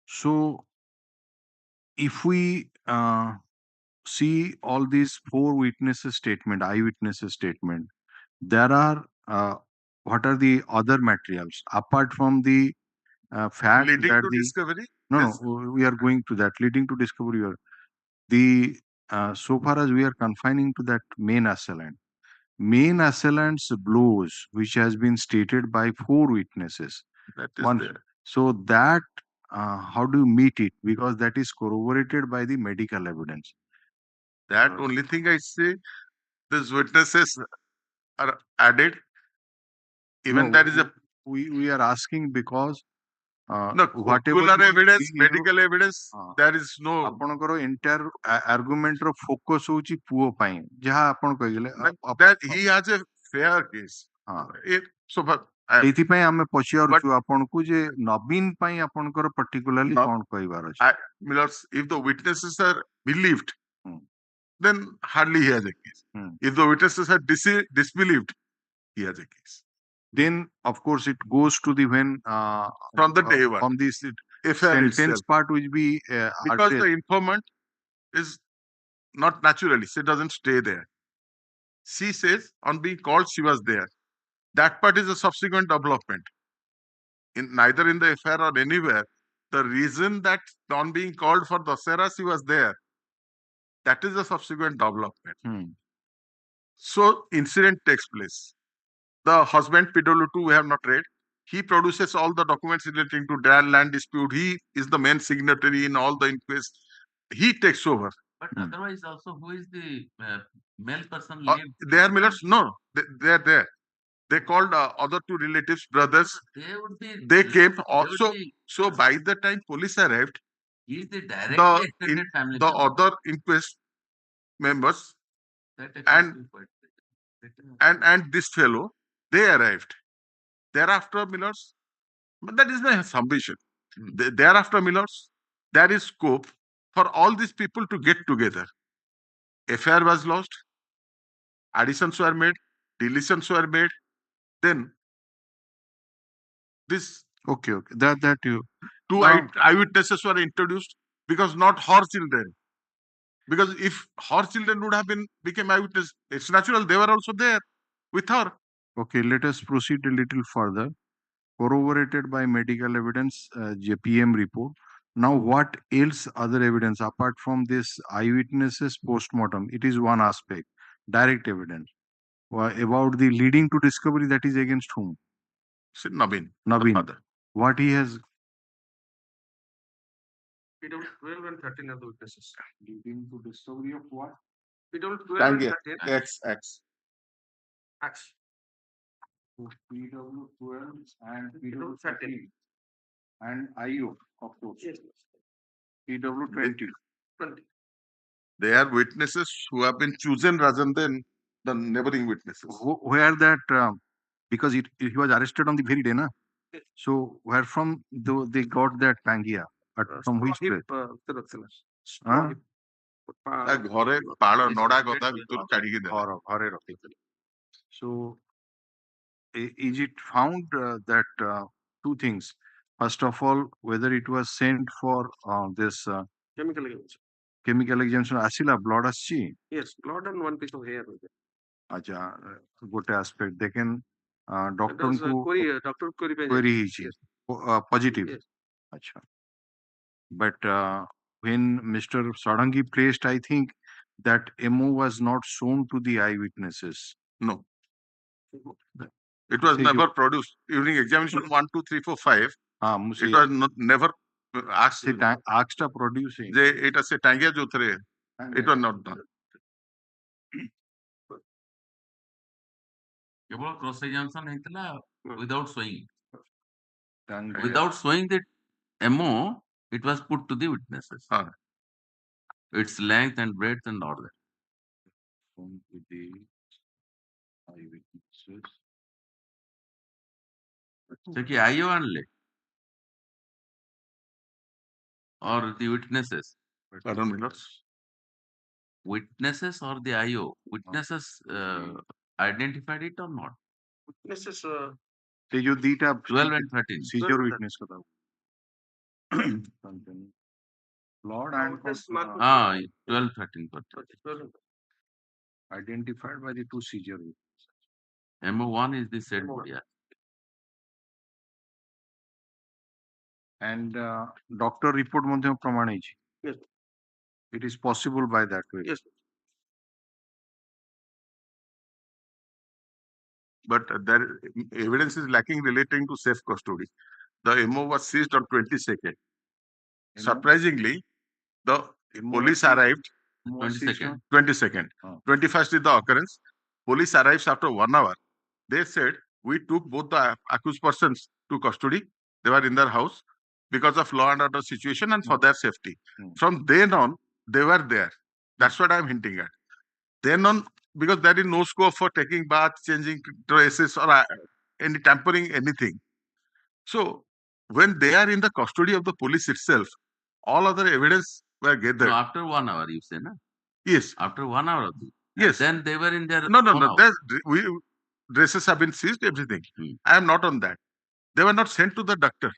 Speaker 3: So, if we see all these four witnesses statement, eyewitnesses statement, there are what are the other materials apart from the fact
Speaker 7: leading
Speaker 3: that
Speaker 7: to
Speaker 3: the
Speaker 7: discovery?
Speaker 3: No, we are going to that leading to discovery. The so far as we are confining to that main assailant's blows, which has been stated by four witnesses.
Speaker 7: That is there.
Speaker 3: So that how do you meet it? Because that is corroborated by the medical evidence.
Speaker 7: That only thing I say, these witnesses are added. Even that is
Speaker 3: we are asking because
Speaker 7: whatever evidence, medical evidence, there is no.
Speaker 3: ଆପଣଙ୍କର entire argument ର focus ହଉଛି ପୁଅ ପାଇଁ, ଯାହା ଆପଣ କହିଲେ
Speaker 7: that he has a fair case. So
Speaker 3: ସେଇଥିପାଇଁ ଆମେ ପଚାରୁଛୁ ଆପଣଙ୍କୁ ଯେ ନବୀନ ପାଇଁ ଆପଣଙ୍କର particularly କଣ କହିବାର ଅଛି?
Speaker 7: If the witnesses are believed, then hardly he has a case. If the witnesses are disbelieved, he has a case.
Speaker 3: Then of course it goes to the when
Speaker 7: from the day one,
Speaker 3: from this sentence part will be
Speaker 7: because the informant is not naturally, she doesn't stay there. She says on being called she was there. That part is a subsequent development. Neither in the affair or anywhere, the reason that on being called for Dasera she was there, that is a subsequent development. So incident takes place. The husband PW2 we have not read. He produces all the documents relating to land dispute. He is the main signatory in all the inquests. He takes over.
Speaker 6: But otherwise also, who is the male person?
Speaker 7: They are Millers? No, they are there. They called other two relatives, brothers. They came also. So by the time police arrived,
Speaker 6: he is the directly extended family.
Speaker 7: The other inquest members and this fellow, they arrived. Thereafter, Millers, but that is my submission. Thereafter, Millers, there is scope for all these people to get together. Affair was lost, additions were made, deletions were made. Then this
Speaker 3: okay, that you
Speaker 7: two eyewitnesses were introduced because not her children. Because if her children would have became eyewitness, it's natural they were also there with her.
Speaker 3: Okay, let us proceed a little further. Corroborated by medical evidence, JPM report. Now, what else other evidence apart from this eyewitnesses post-mortem? It is one aspect, direct evidence. About the leading to discovery, that is against whom?
Speaker 7: See, Naveen, the
Speaker 3: Naveen.
Speaker 7: father.
Speaker 3: What he has
Speaker 8: P.W. 12 and 13 are the witnesses.
Speaker 3: leading to discovery of what?
Speaker 8: P.W. 12 and
Speaker 7: Tangia,
Speaker 8: 13
Speaker 7: X.
Speaker 8: acts.
Speaker 3: PW 12 and
Speaker 8: PW 13.
Speaker 3: and IO, of course.
Speaker 8: Yes.
Speaker 3: PW 20.
Speaker 8: 20.
Speaker 7: They are witnesses who have been chosen rather than the neighboring witnesses.
Speaker 3: Where that, because he was arrested on the very day, na?
Speaker 8: Yes.
Speaker 3: So where from they got that Pangia? From which place?
Speaker 8: Straw heap.
Speaker 7: ତା ଘରେ ପାଳ ନଡା ଗଦା ଭିତରୁ କାଢିକି ଦେଲା।
Speaker 3: ଘରେ ରଖିଥିଲେ. So is it found that two things? First of all, whether it was sent for this
Speaker 8: Chemical examination.
Speaker 3: chemical examination ଆସିଲା blood ଆସିଛି?
Speaker 8: Yes, blood and one piece of hair.
Speaker 3: ଆଚ୍ଛା ଗୋଟେ aspect ଦେଖେন
Speaker 8: That was
Speaker 3: ଡକ୍ଟରଙ୍କୁ
Speaker 8: doctor query ପାଇଁ
Speaker 3: query
Speaker 8: ଯାଇଛି.
Speaker 3: ହେଇଛି positive.
Speaker 8: Yes.
Speaker 3: Acha. But when Mr. Sarangi placed, I think that MO was not shown to the eyewitnesses.
Speaker 7: No. It was
Speaker 3: Say
Speaker 7: never produced during examination 1, 2, 3, 4, 5. It was never asked.
Speaker 3: ସେ asked to producing.
Speaker 7: ଯେ ଏଇଟା ସେ ଟାଙ୍ଗିଆ ଯୋଉଥିରେ it was not done.
Speaker 6: କେବଳ cross examination ହେଇଥିଲା without showing.
Speaker 3: Tangia.
Speaker 6: Without showing the MO, it was put to the witnesses. Its length and breadth and all that.
Speaker 3: Shown to the eyewitnesses.
Speaker 6: ସେ କି IO ଆଣିଲେ or the witnesses?
Speaker 7: Pardon me, Lord.
Speaker 6: Witnesses or the IO? Witnesses identified it or not?
Speaker 8: Witnesses.
Speaker 3: ସେ ଯୋଉ ଦିଟା
Speaker 6: 12 and 13.
Speaker 3: seizure witness କଥା Lord and
Speaker 6: 12, 13.
Speaker 3: identified by the two seizure witnesses.
Speaker 6: MO1 is the said body.
Speaker 3: And doctor report ମଧ୍ୟ ପ୍ରମାଣ ହେଇଛି.
Speaker 8: Yes.
Speaker 3: It is possible by that way.
Speaker 8: Yes.
Speaker 7: But there evidence is lacking relating to safe custody. The MO was seized on 22nd. Surprisingly, the police arrived
Speaker 6: 22nd.
Speaker 7: 22nd. 21st is the occurrence. Police arrives after 1 hour. They said, we took both the accused persons to custody. They were in their house because of law and order situation and for their safety. From then on, they were there. That's what I'm hinting at. Then on, because there is no scope for taking bath, changing dresses or any tampering, anything. So when they are in the custody of the police itself, all other evidence were gathered.
Speaker 6: No, after 1 hour, you say, na?
Speaker 7: Yes.
Speaker 6: After 1 hour of this.
Speaker 7: Yes.
Speaker 6: Then they were in their
Speaker 7: No.
Speaker 6: house.
Speaker 7: Dresses have been seized, everything. I am not on that. They were not sent to the doctor.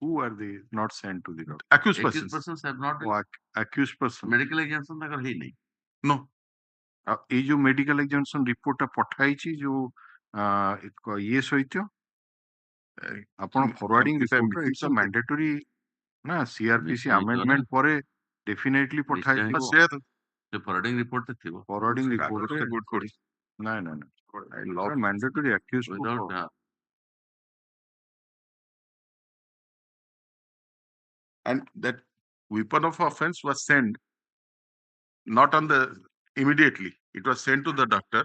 Speaker 3: Who are they not sent to the doctor?
Speaker 7: Accused
Speaker 6: Accused
Speaker 7: persons.
Speaker 6: persons have not been.
Speaker 3: Accused person.
Speaker 6: Medical examination ତାଙ୍କର ହେଇନି.
Speaker 7: No.
Speaker 3: ଏଇ ଯୋଉ medical examination report ଟା ପଠାଇଛି ଯୋଉ ଇଏ ସହିତ ଆପଣ forwarding report it's a mandatory ନା CRPC amendment ପରେ definitely ପଠାଇଥିବ.
Speaker 6: The forwarding report ଟା ଥିବ.
Speaker 3: Forwarding report
Speaker 7: Good.
Speaker 3: No. I love mandatory accused
Speaker 6: Without
Speaker 7: and that weapon of offense was sent not on the immediately. It was sent to the doctor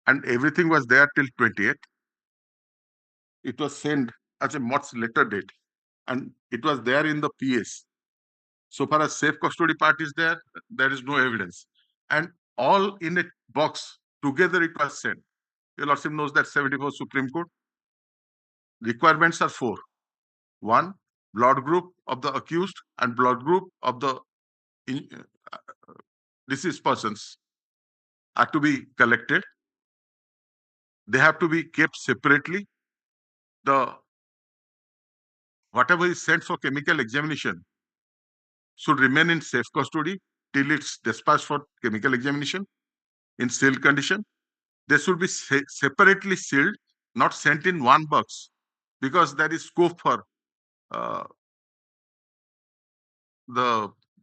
Speaker 7: and everything was there till 28th. It was sent at a much later date and it was there in the PS. So far as safe custody part is there, there is no evidence. And all in a box together it was sent. Your Lordship knows that 74 Supreme Court requirements are 4. 1, blood group of the accused and blood group of the deceased persons are to be collected. They have to be kept separately. The whatever is sent for chemical examination should remain in safe custody till it's dispatched for chemical examination in sealed condition. They should be separately sealed, not sent in one box, because there is scope for the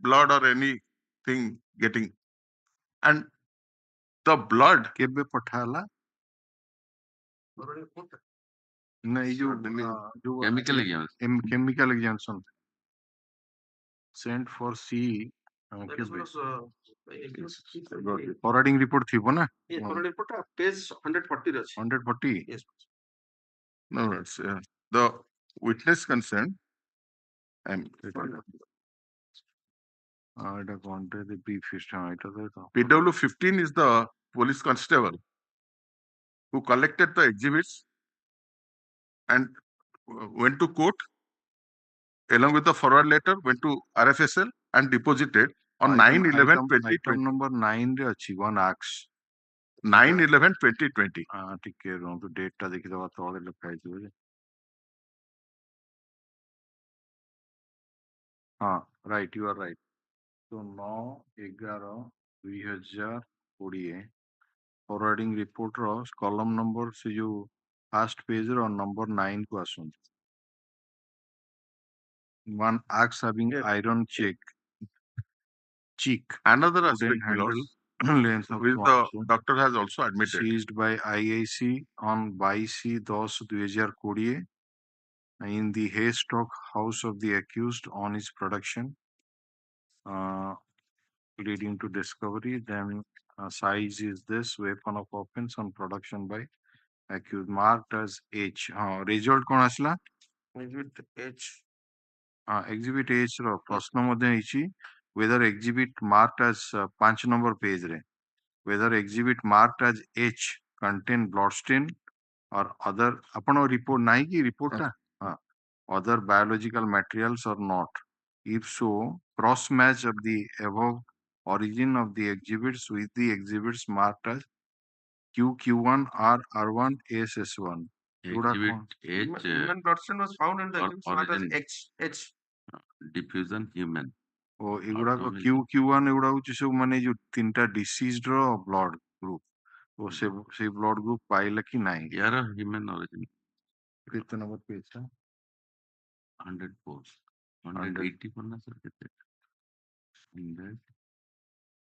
Speaker 7: blood or anything getting. And the blood
Speaker 3: କେବେ ପଠା ହେଲା ନା ଏଇ ଯୋଉ
Speaker 6: chemical examination.
Speaker 3: chemical examination sent for C forwarding report ଥିବ ନା
Speaker 8: forwarding report page 140 ରେ ଅଛି
Speaker 3: 140
Speaker 8: yes
Speaker 7: no, it's the witness concerned. And
Speaker 3: ଏଇଟା କଣଟେ brief history ଏଇଟା ତ
Speaker 7: PW 15 is the police constable who collected the exhibits and went to court along with the forward letter, went to RFSL and deposited on 9/11/2020.
Speaker 3: item number 9 ରେ ଅଛି one acts
Speaker 7: 9/11/2020.
Speaker 3: ଟିକେ ରୁହନ୍ତୁ date ଟା ଦେଖିଦବା ତଳେ ଲେଖା ହେଇଥିବ ଯେ ହଁ ରାଇଟ୍ ୟୁ ଆର୍ ରାଇଟ୍ ତ 9/11/2020 ଫରୱାର୍ଡିଂ ରିପୋର୍ଟ ର କଲମ ନମ୍ବର ସେ ଯୋଉ ଫାଷ୍ଟ ପେଜ ର ନମ୍ବର 9 କୁ ଆସନ୍ତୁ one axe having iron cheek
Speaker 7: Another
Speaker 3: wooden
Speaker 7: aspect
Speaker 3: handle length of
Speaker 7: which the doctor has also admitted.
Speaker 3: seized by IAC on 22/2020 in the Haystock house of the accused on his production, leading to discovery. Then size is this weapon of offense on production by accused marked as H. Result कौन आसला?
Speaker 8: exhibit H
Speaker 3: exhibit H ର ପ୍ରଶ୍ନ ମଧ୍ୟ ହେଇଛି whether exhibit marked as 5 number page ରେ whether exhibit marked as H contain bloodstain or other ଆପଣ report ନାହିଁ କି report ଟା other biological materials or not. If so, cross match of the above origin of the exhibits with the exhibits marked as QQ1 R R1 SS1.
Speaker 6: Exhibit H,
Speaker 8: human bloodstain was found in the exhibit marked as
Speaker 6: origin.
Speaker 8: H
Speaker 6: diffusion human.
Speaker 3: ଓ ଏଗୁଡାକ QQ1 ଏଗୁଡା ହଉଛି ସବୁ ମାନେ ଯୋଉ ତିନିଟା ଡିସିଜ୍ଡ ର blood group ଓ ସେଇ blood group ପାଇଲା କି ନାହିଁ
Speaker 6: यार human origin
Speaker 3: କେତେ ନମ୍ବର ପେଜ
Speaker 6: 104 184 ना सर कितने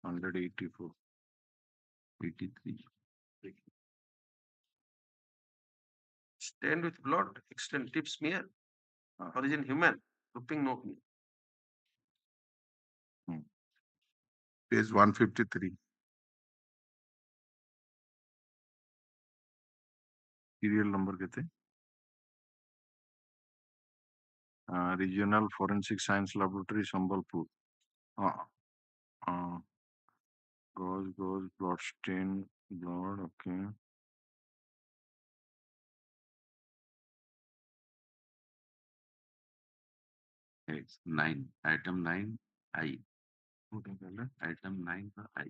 Speaker 3: 184
Speaker 6: 83
Speaker 8: stained with blood extend tip smear origin human grouping no
Speaker 7: Page 153.
Speaker 3: serial number କେତେ regional forensic science laboratory Sambalpur gauze blood stain blood okay
Speaker 6: X 9 item 9 I item 9 for I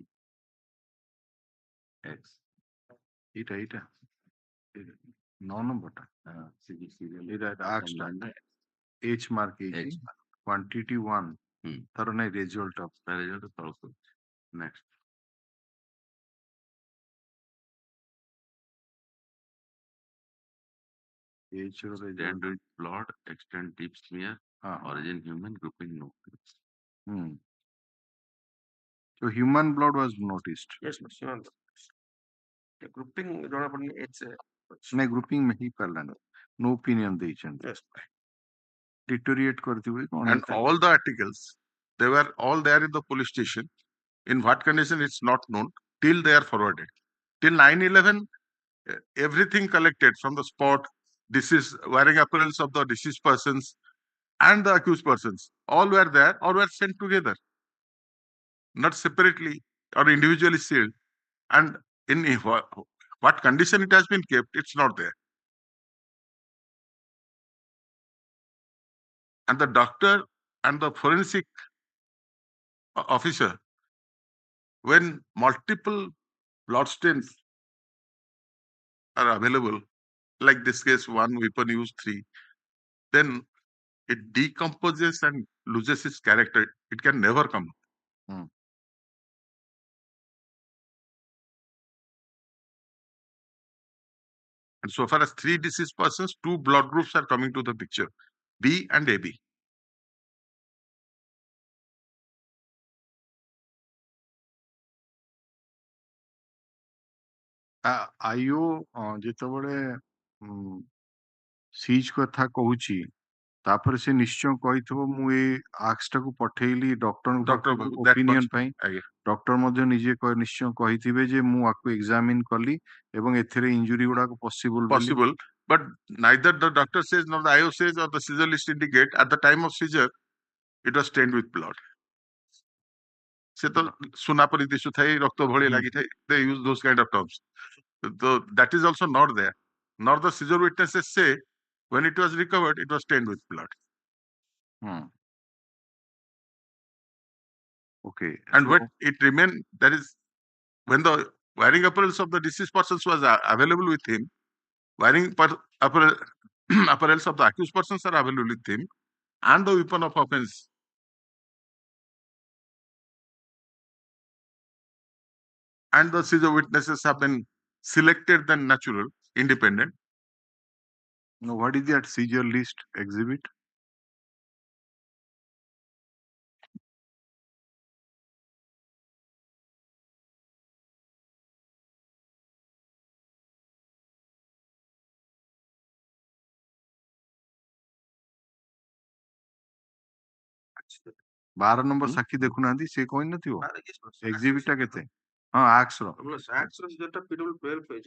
Speaker 6: X
Speaker 3: ଏଇଟା 9 number ଟା
Speaker 6: serial
Speaker 3: ଏଇଟା ax ଟା H mark ହେଇଛି quantity 1 ତାର ନାହିଁ result of
Speaker 6: the result is also next
Speaker 3: H ର result
Speaker 6: stand with blood extend deep smear origin human grouping no
Speaker 3: so human blood was noticed
Speaker 8: yes human grouping jana padni H
Speaker 3: ନାଇଁ grouping में ही करलानी no opinion ଦେଇଛନ୍ତି
Speaker 8: yes
Speaker 3: deteriorate କରିଥିବେ କଣ
Speaker 7: And all the articles, they were all there in the police station. In what condition, it's not known till they are forwarded. Till 9/11, everything collected from the spot, deceased, wearing apparels of the deceased persons and the accused persons, all were there, all were sent together, not separately or individually sealed. And in what condition it has been kept, it's not there. And the doctor and the forensic officer, when multiple bloodstains are available, like this case, one weapon used 3, then it decomposes and loses its character. It can never come. And so far as three deceased persons, two blood groups are coming to the picture, B and AB.
Speaker 3: Iwo ଯେତେବେଳେ seize କଥା କହୁଛି ତାପରେ ସେ ନିଶ୍ଚୟ କହିଥିବ ମୁଁ ଏ ଆକ୍ସ ଟାକୁ ପଠେଇଲି ଡକ୍ଟରଙ୍କ opinion ପାଇଁ ଡକ୍ଟର ମଧ୍ୟ ନିଜେ ନିଶ୍ଚୟ କହିଥିବେ ଯେ ମୁଁ ଆକୁ ଏକ୍ସାମିନ କଲି ଏବଂ ଏଥିରେ ଇଞ୍ଜୁରି ଗୁଡାକ
Speaker 7: Possible, but neither the doctor says nor the IO says or the seizure list indicate at the time of seizure it was stained with blood. ସେ ତ ସୁନା ପରି ଦିଶୁଥାଏ ରକ୍ତ ଭଳି ଲାଗିଥାଏ. They use those kind of terms. So that is also not there. Nor the seizure witnesses say when it was recovered it was stained with blood.
Speaker 3: Okay.
Speaker 7: And when it remained, that is when the wearing apparels of the deceased persons was available with him, wearing apparels of the accused persons are available with him, and the weapon of offense. And the seizure witnesses have been selected than natural, independent.
Speaker 3: Now, what is that seizure list exhibit? ବାର number ସାକ୍ଷୀ ଦେଖୁନାହାନ୍ତି ସେ କହିନଥିବ ଏକ୍ସିବିଟ ଟା କେତେ ହଁ ଆକ୍ସ ର
Speaker 8: ସିଜରଟା PW 12 ପେଜ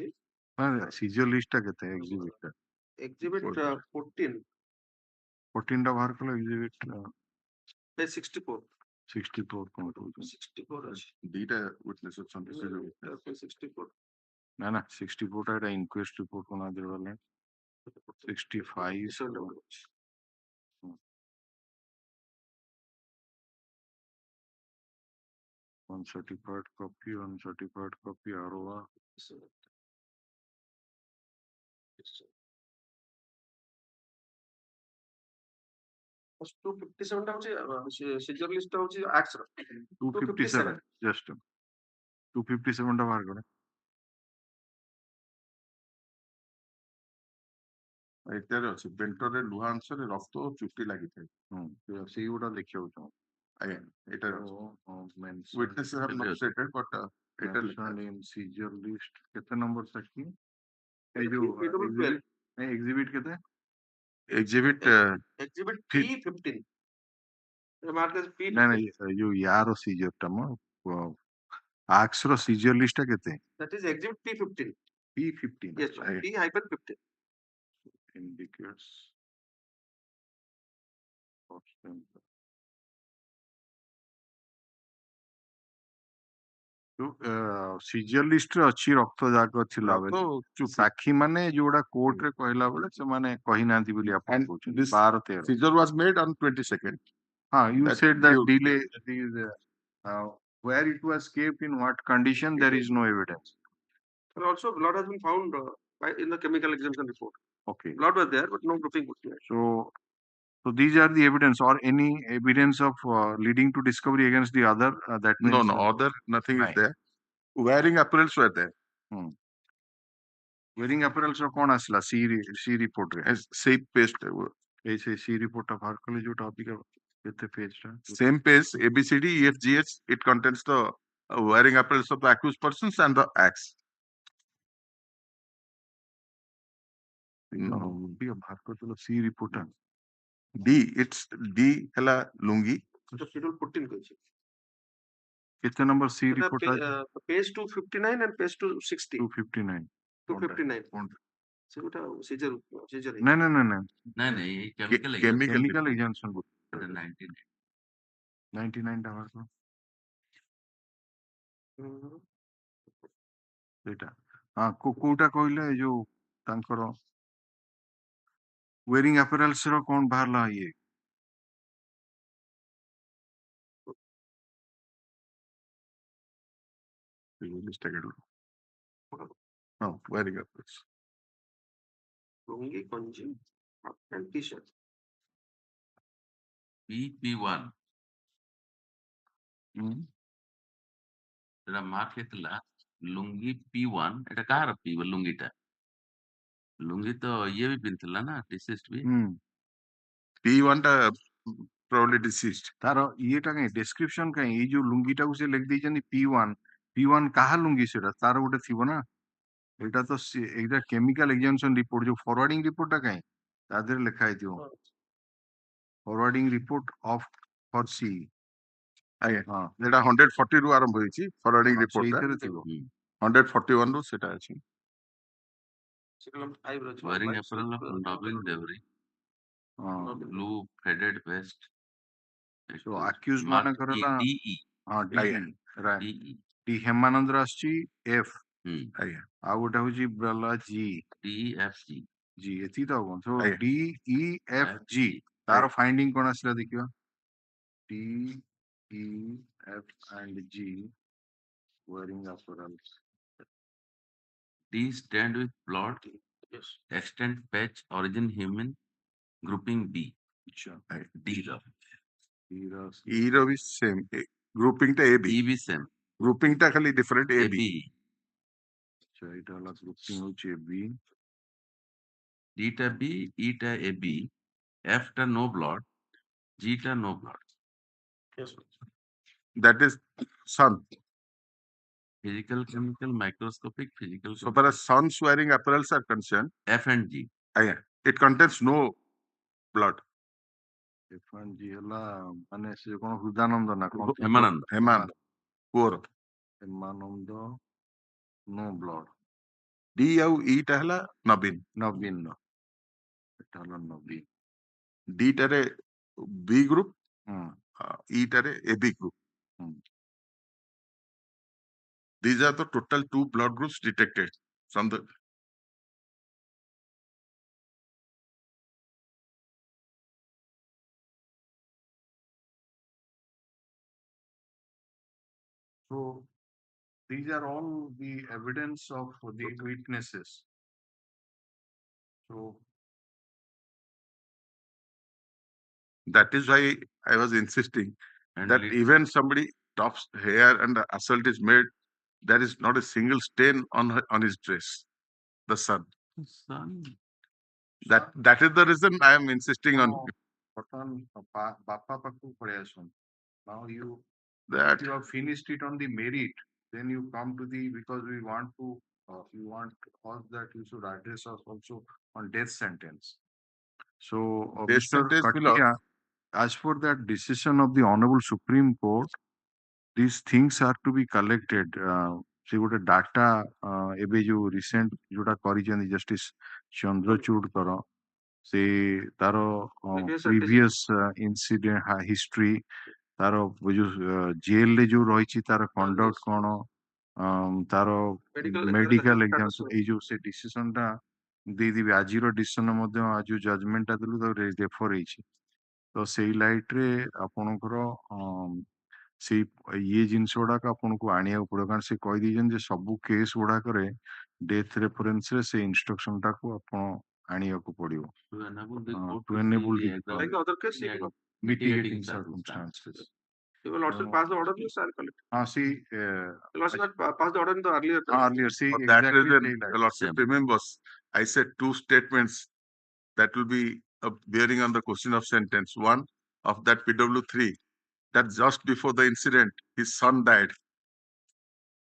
Speaker 3: seizure list ଟା କେତେ ଏକ୍ସିବିଟ ଟା
Speaker 8: ଏକ୍ସିବିଟ 14
Speaker 3: 14 ଟା ବାହାର କଲ ଏକ୍ସିବିଟ
Speaker 8: ପେଜ 64
Speaker 3: 64 କଣ କହୁଛନ୍ତି
Speaker 8: 64 ଅଛି
Speaker 7: ଦିଟା ୱିଟନେସ୍ ଅଛନ୍ତି
Speaker 8: ପେଜ 64
Speaker 3: ନା ନା 64 ଟା ଏଟା ଇନକ୍ୱେଷ୍ଟ ରିପୋର୍ଟ କୋନା ଦେବାଲେ 65 uncertified copy ROA
Speaker 8: First 257 ଟା ହଉଛି ସିଜର ଲିଷ୍ଟ ହଉଛି ଆକ୍ସ ର
Speaker 3: 257 just 257 ଟା ବାହାର କର
Speaker 7: ଏଠାରେ ଅଛି ବେଲ୍ଟରେ ଲୁହା ଅଂଶରେ ରକ୍ତ ଓ ଚୁଟି ଲାଗିଥାଏ
Speaker 3: ସେଇଗୁଡା ଦେଖିବାକୁ ଚାହୁଁ
Speaker 7: ଆଜ୍ଞା ଏଠାରେ ଅଛି witnesses have not stated but
Speaker 3: mentioned in seizure list କେତେ ନମ୍ବର ସାକ୍ଷୀ ଏଇ ଯୋଉ ଏକ୍ସିବିଟ କେତେ
Speaker 7: exhibit
Speaker 8: P15
Speaker 3: ନାଇଁ ନାଇଁ ଯୋଉ ୟାର ସିଜର ଟା ମ ଆକ୍ସ ର ସିଜର ଲିଷ୍ଟ ଟା କେତେ
Speaker 8: that is exhibit P15
Speaker 3: P15
Speaker 8: yes P-15
Speaker 3: indicates seizure list ରେ ଅଛି ରକ୍ତ ଯାକ ଥିଲା ସାକ୍ଷୀ ମାନେ ଯୋଉଟା କୋର୍ଟ ରେ କହିଲା ବେଳେ ସେମାନେ କହିନାହାନ୍ତି ବୋଲି ଆପଣ କହୁଛନ୍ତି 12-13
Speaker 7: seizure was made on 22nd.
Speaker 3: You said that delay is where it was kept in what condition there is no evidence
Speaker 8: and also blood has been found in the chemical examination report
Speaker 3: okay
Speaker 8: blood was there but no grouping was there
Speaker 3: so these are the evidence or any evidence of leading to discovery against the other that means
Speaker 7: no other nothing is there. Wearing apparels were there.
Speaker 3: wearing apparels ର କଣ ଆସିଲା C report ରେ
Speaker 7: same page
Speaker 3: ଏଇ C report ଟା ବାହାର କଲେ ଯୋଉଟା ଅଧିକା କେତେ ପେଜ ଟା
Speaker 7: same page ABCD EFGH it contains the wearing apparels of the accused persons and the acts.
Speaker 3: No, ବାହାର କରିଦେଲ ସି ରିପୋର୍ଟ ଟା
Speaker 7: D it's D ହେଲା ଲୁଙ୍ଗି
Speaker 8: schedule 14 କହିଛି
Speaker 3: କେତେ ନମ୍ବର ସି ରିପୋର୍ଟ
Speaker 8: page 259 and page 260
Speaker 3: 259
Speaker 8: 259 ସେଗୁଟା ସିଜର
Speaker 3: ନାଇଁ ନାଇଁ ନାଇଁ ନାଇଁ
Speaker 6: ନାଇଁ
Speaker 3: କେମିକାଲ ଏକ୍ସାମିନେସନ ବୁକ୍
Speaker 6: 99
Speaker 3: 99 ଟା ବାହାର କର ସେଇଟା ହଁ କୋଉଟା କହିଲେ ଏଇ ଯୋଉ ତାଙ୍କର wearing apparels ର କଣ ବାହାରିଲା ଇଏ
Speaker 7: wearing apparels
Speaker 8: lungi kanji and t-shirt
Speaker 6: P1
Speaker 3: ହୁଁ।
Speaker 6: ସେଟା ମାର୍କ ହେଇଥିଲା ଲୁଙ୍ଗି P1 ଏଟା କାହାର ପିଇବ ଲୁଙ୍ଗିଟା? ଲୁଙ୍ଗି ତ ଇଏ ବି ପିନ୍ଧିଥିଲା ନା ଡିସିଷ୍ଟ ବି।
Speaker 3: P1 ଟା probably deceased ତାର ଇଏଟା କାଇଁ ଡେସ୍କ୍ରିପସନ କାଇଁ ଏଇ ଯୋଉ ଲୁଙ୍ଗିଟାକୁ ସେ ଲେଖି ଦେଇଛନ୍ତି P1 କାହା ଲୁଙ୍ଗି ସେଟା ତାର ଗୋଟେ ଥିବ ନା ଏଇଟା ତ ଏଇଟା କେମିକାଲ ଏକ୍ସାମିନେସନ ରିପୋର୍ଟ ଯୋଉ ଫରୱାର୍ଡିଂ ରିପୋର୍ଟଟା କାଇଁ ତା ଦେହରେ ଲେଖା ହେଇଥିବ forwarding report of for C
Speaker 7: ଆଜ୍ଞା
Speaker 3: ହଁ
Speaker 7: ଯେଟା 140 ରୁ ଆରମ୍ଭ ହେଇଛି ଫରୱାର୍ଡିଂ ରିପୋର୍ଟଟା
Speaker 3: ସେଇଥିରେ ଥିବ
Speaker 7: 141 ରୁ ସେଟା ଅଛି।
Speaker 6: Wearing apparel of Navin Devri, blue faded vest.
Speaker 3: So accused
Speaker 6: Mark
Speaker 3: ମାନଙ୍କର
Speaker 6: E,
Speaker 3: ହେଲା
Speaker 6: DE,
Speaker 3: ହଁ
Speaker 7: ଆଜ୍ଞା
Speaker 3: ରାଇଟ୍
Speaker 6: DE,
Speaker 3: ଟି ହେମାନନ୍ଦର ଆସୁଛି ଏଫ
Speaker 7: ଆଜ୍ଞା
Speaker 3: ଆଉ ଗୋଟେ ହଉଛି ବେଲା ଜି
Speaker 6: DEFG.
Speaker 3: ଜି ଏତିକି ତ ହବ ସୋ
Speaker 7: ଆଜ୍ଞା।
Speaker 3: ଡି ଇ ଏଫ ଜି ତାର ଫାଇଣ୍ଡିଂ କଣ ଆସିଲା ଦେଖିବା T E F and G wearing apparel
Speaker 6: D stand with blood, extent patch, origin human, grouping B.
Speaker 3: अच्छा
Speaker 6: D ର
Speaker 7: ଇ ର ବି ସେମ୍ ଗ୍ରୁପିଂ ଟା ଏ ବି
Speaker 6: E ବି same.
Speaker 7: ଗ୍ରୁପିଂ ଟା ଖାଲି different A
Speaker 6: A
Speaker 7: B
Speaker 6: B.
Speaker 3: अच्छा ଏଇଟା ହେଲା ଗ୍ରୁପିଂ ହଉଛି ବି
Speaker 6: D ଟା B, E ଟା A B, F ଟା no blood, G ଟା no blood.
Speaker 7: that is sun.
Speaker 6: Physical, chemical, microscopic, physical.
Speaker 7: So far as sons wearing apparels are concerned,
Speaker 6: F and G.
Speaker 7: it contains no blood.
Speaker 3: F and G ହେଲା ମାନେ ସେ କଣ ହୃଦାନନ୍ଦ ନା କଣ
Speaker 6: ହେମାନନ୍ଦ।
Speaker 7: ହେମାନନ୍ଦ ପୁଅର
Speaker 3: Hemananda no blood
Speaker 7: D ଆଉ ଇ ଟା ହେଲା ନବୀନ
Speaker 3: ନବୀନ ଏଟା ହେଲା ନବୀନ
Speaker 7: ଡି ଟାରେ ବି ଗ୍ରୁପ
Speaker 3: ହୁଁ
Speaker 7: ଇ ଟାରେ ଏ ବି group. These are the total 2 blood groups detected from the
Speaker 3: So these are all the evidence of the witnesses. So
Speaker 7: that is why I was insisting
Speaker 6: And
Speaker 7: that
Speaker 6: lead-
Speaker 7: even somebody tops hair and the assault is made, there is not a single stain on his dress. The son.
Speaker 6: Son.
Speaker 7: That is the reason I am insisting on
Speaker 3: ବର୍ତ୍ତମାନ ବାପା ପାଖକୁ ପଳେଇ ଆସନ୍ତୁ. Now
Speaker 7: that.
Speaker 3: you have finished it on the merit, then you come to the because we want to you want us that you should address us also on death sentence. So
Speaker 7: Death
Speaker 3: Mr.
Speaker 7: sentence will
Speaker 3: Katia, as for that decision of the Honorable Supreme Court, these things are to be collected. ସେ ଗୋଟେ data ଏବେ ଯୋଉ recent ଯୋଉଟା କରିଛନ୍ତି justice ଚନ୍ଦ୍ରଚୂଡଙ୍କର ସେ ତାର previous incident history ତାର ଯୋଉ ଜେଲରେ ଯୋଉ ରହିଛି ତାର କଣ୍ଡକ୍ଟ କଣ ତାର ମେଡିକାଲ ଏକ୍ସାମ ଏଇ ଯୋଉ ସେ ଡିସିସନ ଟା ଦେଇଦେବି ଆଜିର ଡିସିସନ ମଧ୍ୟ ଯୋଉ ଜଜମେଣ୍ଟ ଟା ଦେଲୁ ତାକୁ ରେଫର ହେଇଛି ତ ସେଇ ଲାଇଟ ରେ ଆପଣଙ୍କର ସେଇ ଇଏ ଜିନିଷ ଗୁଡାକ ଆପଣଙ୍କୁ ଆଣିବାକୁ ପଡିବ କାରଣ ସେ କହିଦେଇଛନ୍ତି ଯେ ସବୁ କେସ୍ ଗୁଡାକରେ ଡେଥ୍ ରେଫରେନ୍ସ ରେ ସେ ଇନଷ୍ଟ୍ରକ୍ସନ ଟାକୁ ଆପଣ ଆଣିବାକୁ ପଡିବ
Speaker 6: To enable the court
Speaker 3: to
Speaker 6: to
Speaker 3: enable
Speaker 6: see
Speaker 3: the
Speaker 8: Like other case, he will
Speaker 3: mitigating
Speaker 6: mitigating
Speaker 3: circumstances.
Speaker 8: he will also pass the order to Sir Collect.
Speaker 3: See,
Speaker 8: He will also not pass the order in the earlier.
Speaker 3: earlier, see,
Speaker 7: For that
Speaker 3: exactly
Speaker 7: reason,
Speaker 3: say that.
Speaker 7: the Lordship remembers, I said 2 statements that will be bearing on the question of sentence. One of that PW3, that just before the incident, his son died.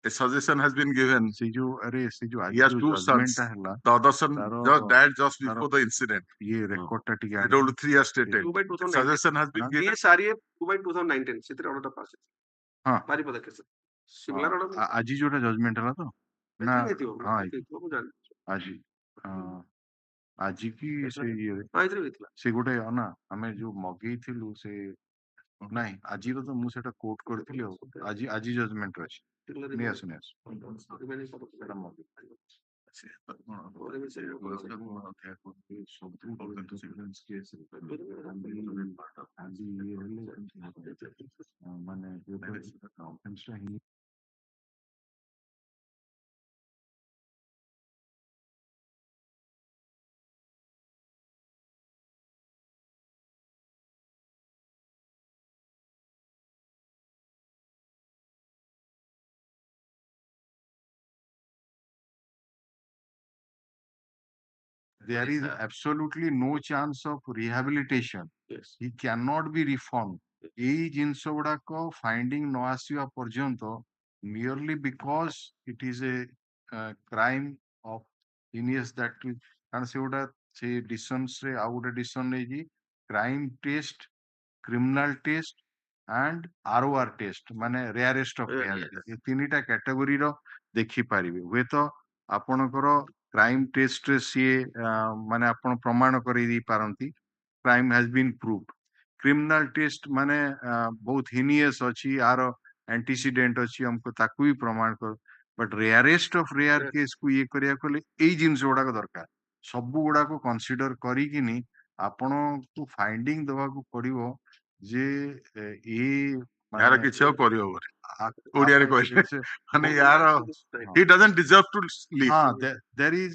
Speaker 7: A suggestion has been given.
Speaker 3: ସେ ଯୋଉ ଆରେ ସେ ଯୋଉ
Speaker 7: He has
Speaker 3: ଆଜି
Speaker 7: 2
Speaker 3: ଯୋଉ
Speaker 7: sons.
Speaker 3: Judgement ଟା ହେଲା
Speaker 7: The other son
Speaker 3: ତାର
Speaker 7: just died just
Speaker 3: ତାର
Speaker 7: before the incident.
Speaker 3: ଇଏ ରେକର୍ଡ ଟା ଟିକେ ଆଣିବ
Speaker 7: PW3 has stated.
Speaker 8: 2 by
Speaker 7: A
Speaker 8: 2019.
Speaker 7: suggestion has been given.
Speaker 8: DSRA 2 by 2019. ସେଥିରେ order ଟା pass ହେଇଛି.
Speaker 3: ହଁ
Speaker 8: ବାରିପଦା case. Similar order.
Speaker 3: ଆଜି ଯୋଉଟା ଜଜମେଣ୍ଟ ହେଲା ତ ନା
Speaker 8: ହେଇଥିବ,
Speaker 3: ହଁ
Speaker 8: ହେଇଥିବ, ମୁଁ ଜାଣିନି।
Speaker 3: ଆଜି ଆଜି କି ସେ ଇଏରେ
Speaker 8: ହଁ, ଏଥିରେ ହେଇଥିଲା।
Speaker 3: ସେ ଗୋଟେ ନା ଆମେ ଯୋଉ ମଗେଇଥିଲୁ ସେ ନାଇଁ ଆଜିର ତ ମୁଁ ସେଟା କୋଟ କରିଥିଲି ଆଉ ଆଜି ଜଜମେଣ୍ଟ ଅଛି ନେଇ ଆସୁ ନେଇ ଆସୁ ସେଟା ମଗେଇ ମାନେ there is absolutely no chance of rehabilitation.
Speaker 6: Yes.
Speaker 3: He cannot be reformed. ଏଇ ଜିନିଷ ଗୁଡାକ ଫାଇଣ୍ଡିଂ ନ ଆସିବା ପର୍ଯ୍ୟନ୍ତ merely because it is a crime of heinous that କାରଣ ସେ ଗୋଟା ସେ decisions ରେ ଆଉ ଗୋଟେ decision ନେଇଛି crime test, criminal test and ROR test ମାନେ rarest of rare ଏ ତିନିଟା କ୍ୟାଟାଗୋରୀର ଦେଖିପାରିବେ ହୁଏତ ଆପଣଙ୍କର କ୍ରାଇମ ଟେଷ୍ଟ ରେ ସିଏ ମାନେ ଆପଣ ପ୍ରମାଣ କରେଇ ଦେଇ ପାରନ୍ତି crime has been proved criminal test माने बहुत हिनियस अछि आर एंटीसीडेंट अछि हमको ताकू भी प्रमाण कर but rarest of rare case को ये करिया कोले एई जिंस गुडा को दरकार सब गुडा को कंसीडर करी किनी आपण को फाइंडिंग दवा को पड़िबो जे ए
Speaker 7: यार किसी और करियो ओडिया रे कहले माने यार he doesn't deserve to live.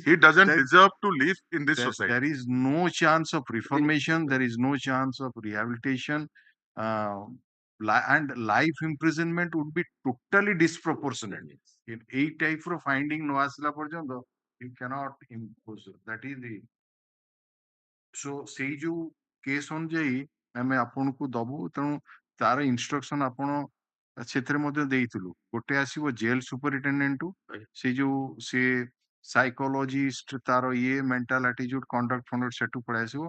Speaker 7: He doesn't deserve to live in this society.
Speaker 3: There is no chance of reformation. There is no chance of rehabilitation. And life imprisonment would be totally disproportionate. In a type of finding no asla porjondo, you cannot impose. That is the so ସେଇ ଯୋଉ case ଅନୁଯାୟୀ ଆମେ ଆପଣଙ୍କୁ ଦବୁ ତେଣୁ ତାର instruction ଆପଣ ସେଥିରେ ମଧ୍ୟ ଦେଇଥିଲୁ ଗୋଟେ ଆସିବ ଜେଲ ସୁପରିଟେଣ୍ଡେଣ୍ଟ ସେ ଯୋଉ ସେ ସାଇକୋଲୋଜିଷ୍ଟ ତାର ଇଏ ମେଣ୍ଟାଲ ଆଟିଚ୍ୟୁଡ କଣ୍ଡକ୍ଟ ଫଣ୍ଡକ୍ଟ ସେଠୁ ପଳେଇ ଆସିବ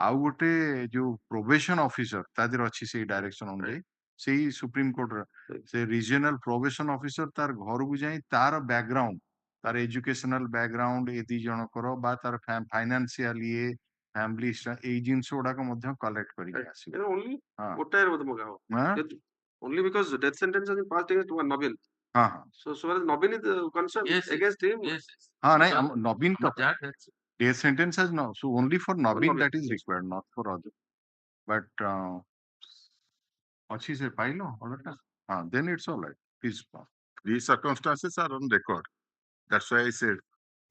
Speaker 3: ଆଉ ଗୋଟେ ଯୋଉ ପ୍ରୋବେସନ ଅଫିସର ତା ଦେହରେ ଅଛି ସେଇ ଡାଇରେକ୍ସନ ଅନୁଯାୟୀ ସେଇ ସୁପ୍ରିମ କୋର୍ଟର ସେ ରିଜିଓନାଲ ପ୍ରୋବେସନ ଅଫିସର ତାର ଘରକୁ ଯାଇ ତାର ବ୍ୟାକଗ୍ରାଉଣ୍ଡ ତାର ଏଜୁକେସନାଲ ବ୍ୟାକଗ୍ରାଉଣ୍ଡ ଏ ଦି ଜଣଙ୍କର ବା ତାର ଫାଇନାନ୍ସିଆଲ ଇଏ ଫ୍ୟାମିଲି ଏଇ ଜିନିଷ ଗୁଡାକ ମଧ୍ୟ କଲେକ୍ଟ କରିକି ଆସିବ
Speaker 8: only
Speaker 3: ହଁ
Speaker 8: ଗୋଟାଏ ବୋଧେ ମଗା ହବ only because death sentence has been passed against one Nobel.
Speaker 3: ହଁ ହଁ
Speaker 8: So as Nobel is concerned against him.
Speaker 3: ହଁ ନାଇଁ ନବୀନ ତ
Speaker 6: That
Speaker 3: death sentence has no so only for Nobin
Speaker 8: Nobin,
Speaker 3: that is required not for other but ଅଛି ସେ ପାଇଲ ଅଲଟା ହଁ then it's all right please
Speaker 7: These circumstances are on record. That's why I said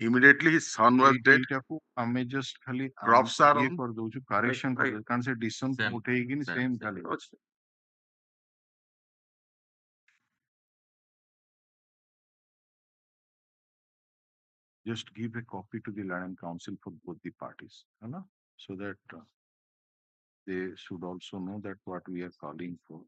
Speaker 7: immediately his son was dead.
Speaker 3: ଏଇଟାକୁ ଆମେ just ଖାଲି
Speaker 7: Props are
Speaker 3: ଇଏ
Speaker 7: on.
Speaker 3: କରିଦଉଛୁ correction କରିଦଉଛୁ କାରଣ ସେ decision
Speaker 6: Same,
Speaker 3: ଉଠେଇକିନି
Speaker 6: same,
Speaker 3: same
Speaker 6: same.
Speaker 3: ଖାଲି
Speaker 8: ଅଛି।
Speaker 3: just give a copy to the land and council for both the parties है ना so that they should also know that what we are calling for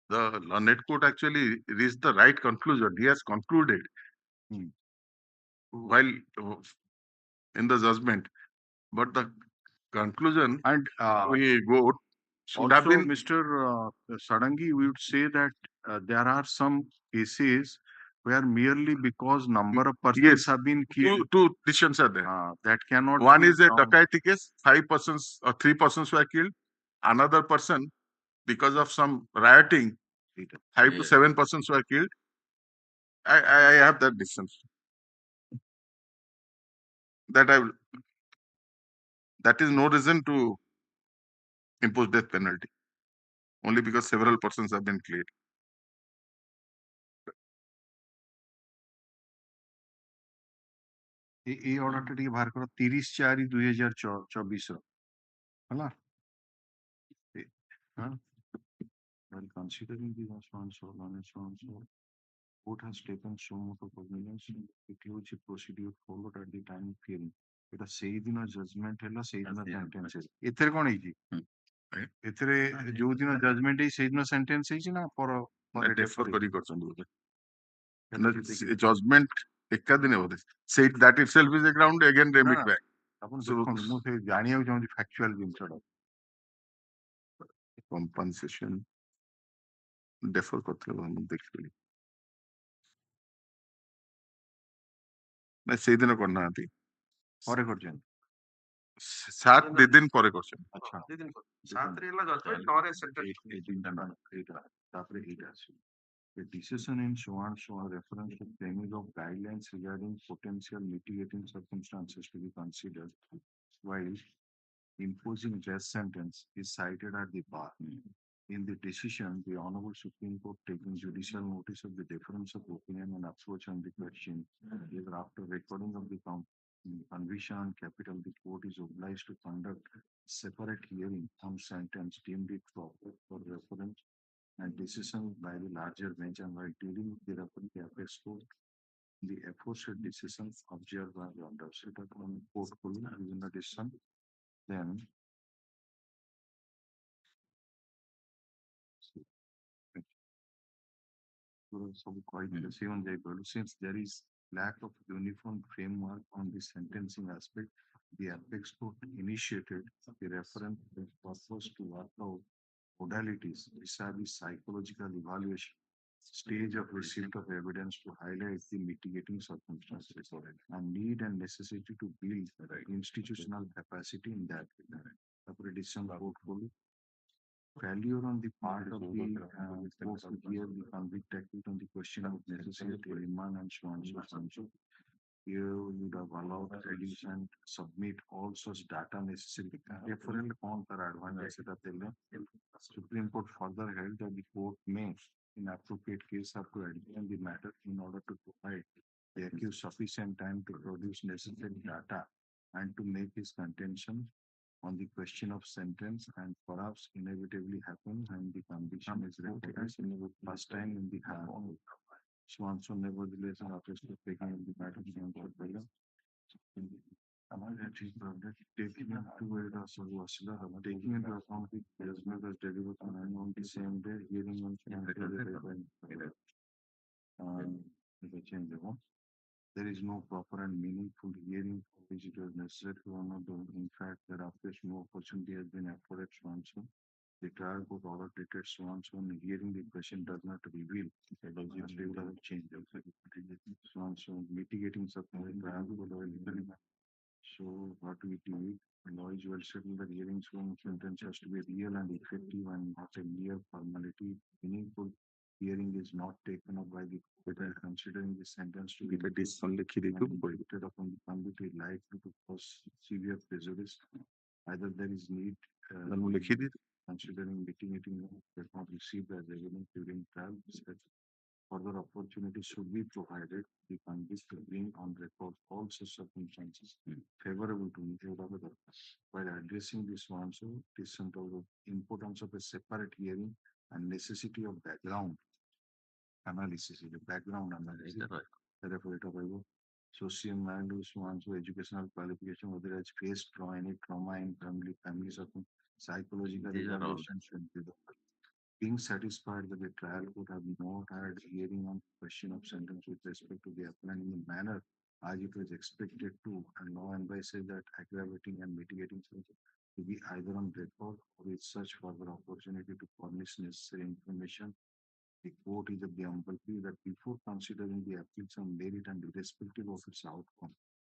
Speaker 7: The learned court actually reached the right conclusion. He has concluded while in the judgment, but the conclusion
Speaker 3: and
Speaker 7: we go should have
Speaker 3: also
Speaker 7: been.
Speaker 3: Mr. Sadangi, we would say that there are some cases where merely because number of persons
Speaker 7: Yes,
Speaker 3: have been killed,
Speaker 7: two decisions are there.
Speaker 3: that cannot
Speaker 7: One
Speaker 3: be
Speaker 7: is a
Speaker 3: found.
Speaker 7: Dakaiti case, 5 persons or 3 persons were killed. Another person, because of some rioting, 5 to 7 persons were killed. I have that distance. That is no reason to impose death penalty. Only because several persons have been killed.
Speaker 3: ଏଇ ଅର୍ଡରଟା ଟିକେ ବାହାର କର 30/4/2024 ହେଲା While considering the court has taken so much of cognizance inclusive procedure followed at the time of hearing এটা ସେଇ ଦିନ judgement ହେଲା ସେଇ ଦିନ ସେଣ୍ଟେନ୍ସ ଏଥିରେ କଣ ହେଇଛି ଏଥିରେ ଯୋଉ ଦିନ ଜଜମେଣ୍ଟ ହେଇ ସେଇ ଦିନ ସେଣ୍ଟେନ୍ସ ହେଇଛି ନା ପର
Speaker 7: Defer କରି କରିଛନ୍ତି ବୋଧେ judgment ଏକା ଦିନେ ବୋଧେ ସେଇ that itself is a ground again remit back.
Speaker 3: ଆପଣ ଦେଖନ୍ତୁ ମୁଁ ସେ ଜାଣିବାକୁ ଚାହୁଁଛି ଫ୍ୟାକ୍ଚୁଆଲ ଜିନିଷଟା
Speaker 7: compensation defer କରିଥିଲେ ମୁଁ ଦେଖିଥିଲି ନା ସେଇଦିନ କରିନାହାନ୍ତି
Speaker 3: ପରେ କରିଛନ୍ତି
Speaker 7: 7 ଦିନ ପରେ କରିଛନ୍ତି
Speaker 3: ଆଚ୍ଛା
Speaker 8: 7 ରେ ହେଲା ଜଜମେଣ୍ଟ 9 ରେ ସେଣ୍ଟେନ୍ସ
Speaker 3: ତାପରେ ଏଇଟା ଆସିବ A decision in so and so a reference to framing of guidelines regarding potential mitigating circumstances to be considered while imposing death sentence is cited at the bar. In the decision, the Honorable Supreme Court taking judicial notice of the difference of opinion and approach on the question, either after recording of the conviction and capital, the court is obliged to conduct separate hearing on sentence deemed it proper for reference and decision by the larger bench, and while dealing with the referee apex court, the aforesaid decisions observed by the understood on portfolio and in addition, then some quite the same since there is lack of uniform framework on the sentencing aspect, the apex court initiated the reference purpose to work out modalities vis-a-vis psychological evaluation stage of receipt of evidence to highlight the mitigating circumstances and need and necessity to build institutional capacity in that regard. Appreciation portfolio failure on the part of the court to hear the convict acted on the question of necessary to remand and so on and so on. Here would have allowed release and submit all such data necessary. Referral count or advantage that Supreme Court further held that the court may, in appropriate case, have to adjourn the matter in order to provide the accused sufficient time to produce necessary data and to make his contention on the question of sentence and perhaps inevitably happen and the conviction is recognized in the first time in the so nevertheless after taking in the matter taking into account the judgment was delivered on the same day, hearing on the change of there is no proper and meaningful hearing for which it was necessary to honor the in fact that after no opportunity has been afforded so the trial court order dated so and the hearing the question does not reveal the change of mitigating something so what we do law is well settled that hearings from sentence has to be real and effective and not a mere formality. Meaningful hearing is not taken up by the court and considering the sentence to be convicted upon the convicted likely to cause severe prejudice. Either there is need considering mitigating that not received as evidence during trial. Further opportunities should be provided the convict to bring on record all such circumstances favorable to me while addressing this one also this the importance of a separate hearing and necessity of background analysis therefore social values also educational qualification whether it's faced any trauma in family psychological evaluation should be being satisfied that the trial could have not had hearing on question of sentence with respect to the appellant in the manner as it was expected to, and law and by say that aggravating and mitigating sentence to be either on record or with such further opportunity to furnish necessary information. The court is of the humble plea that before considering the appeals on merit and irrespective of its outcome,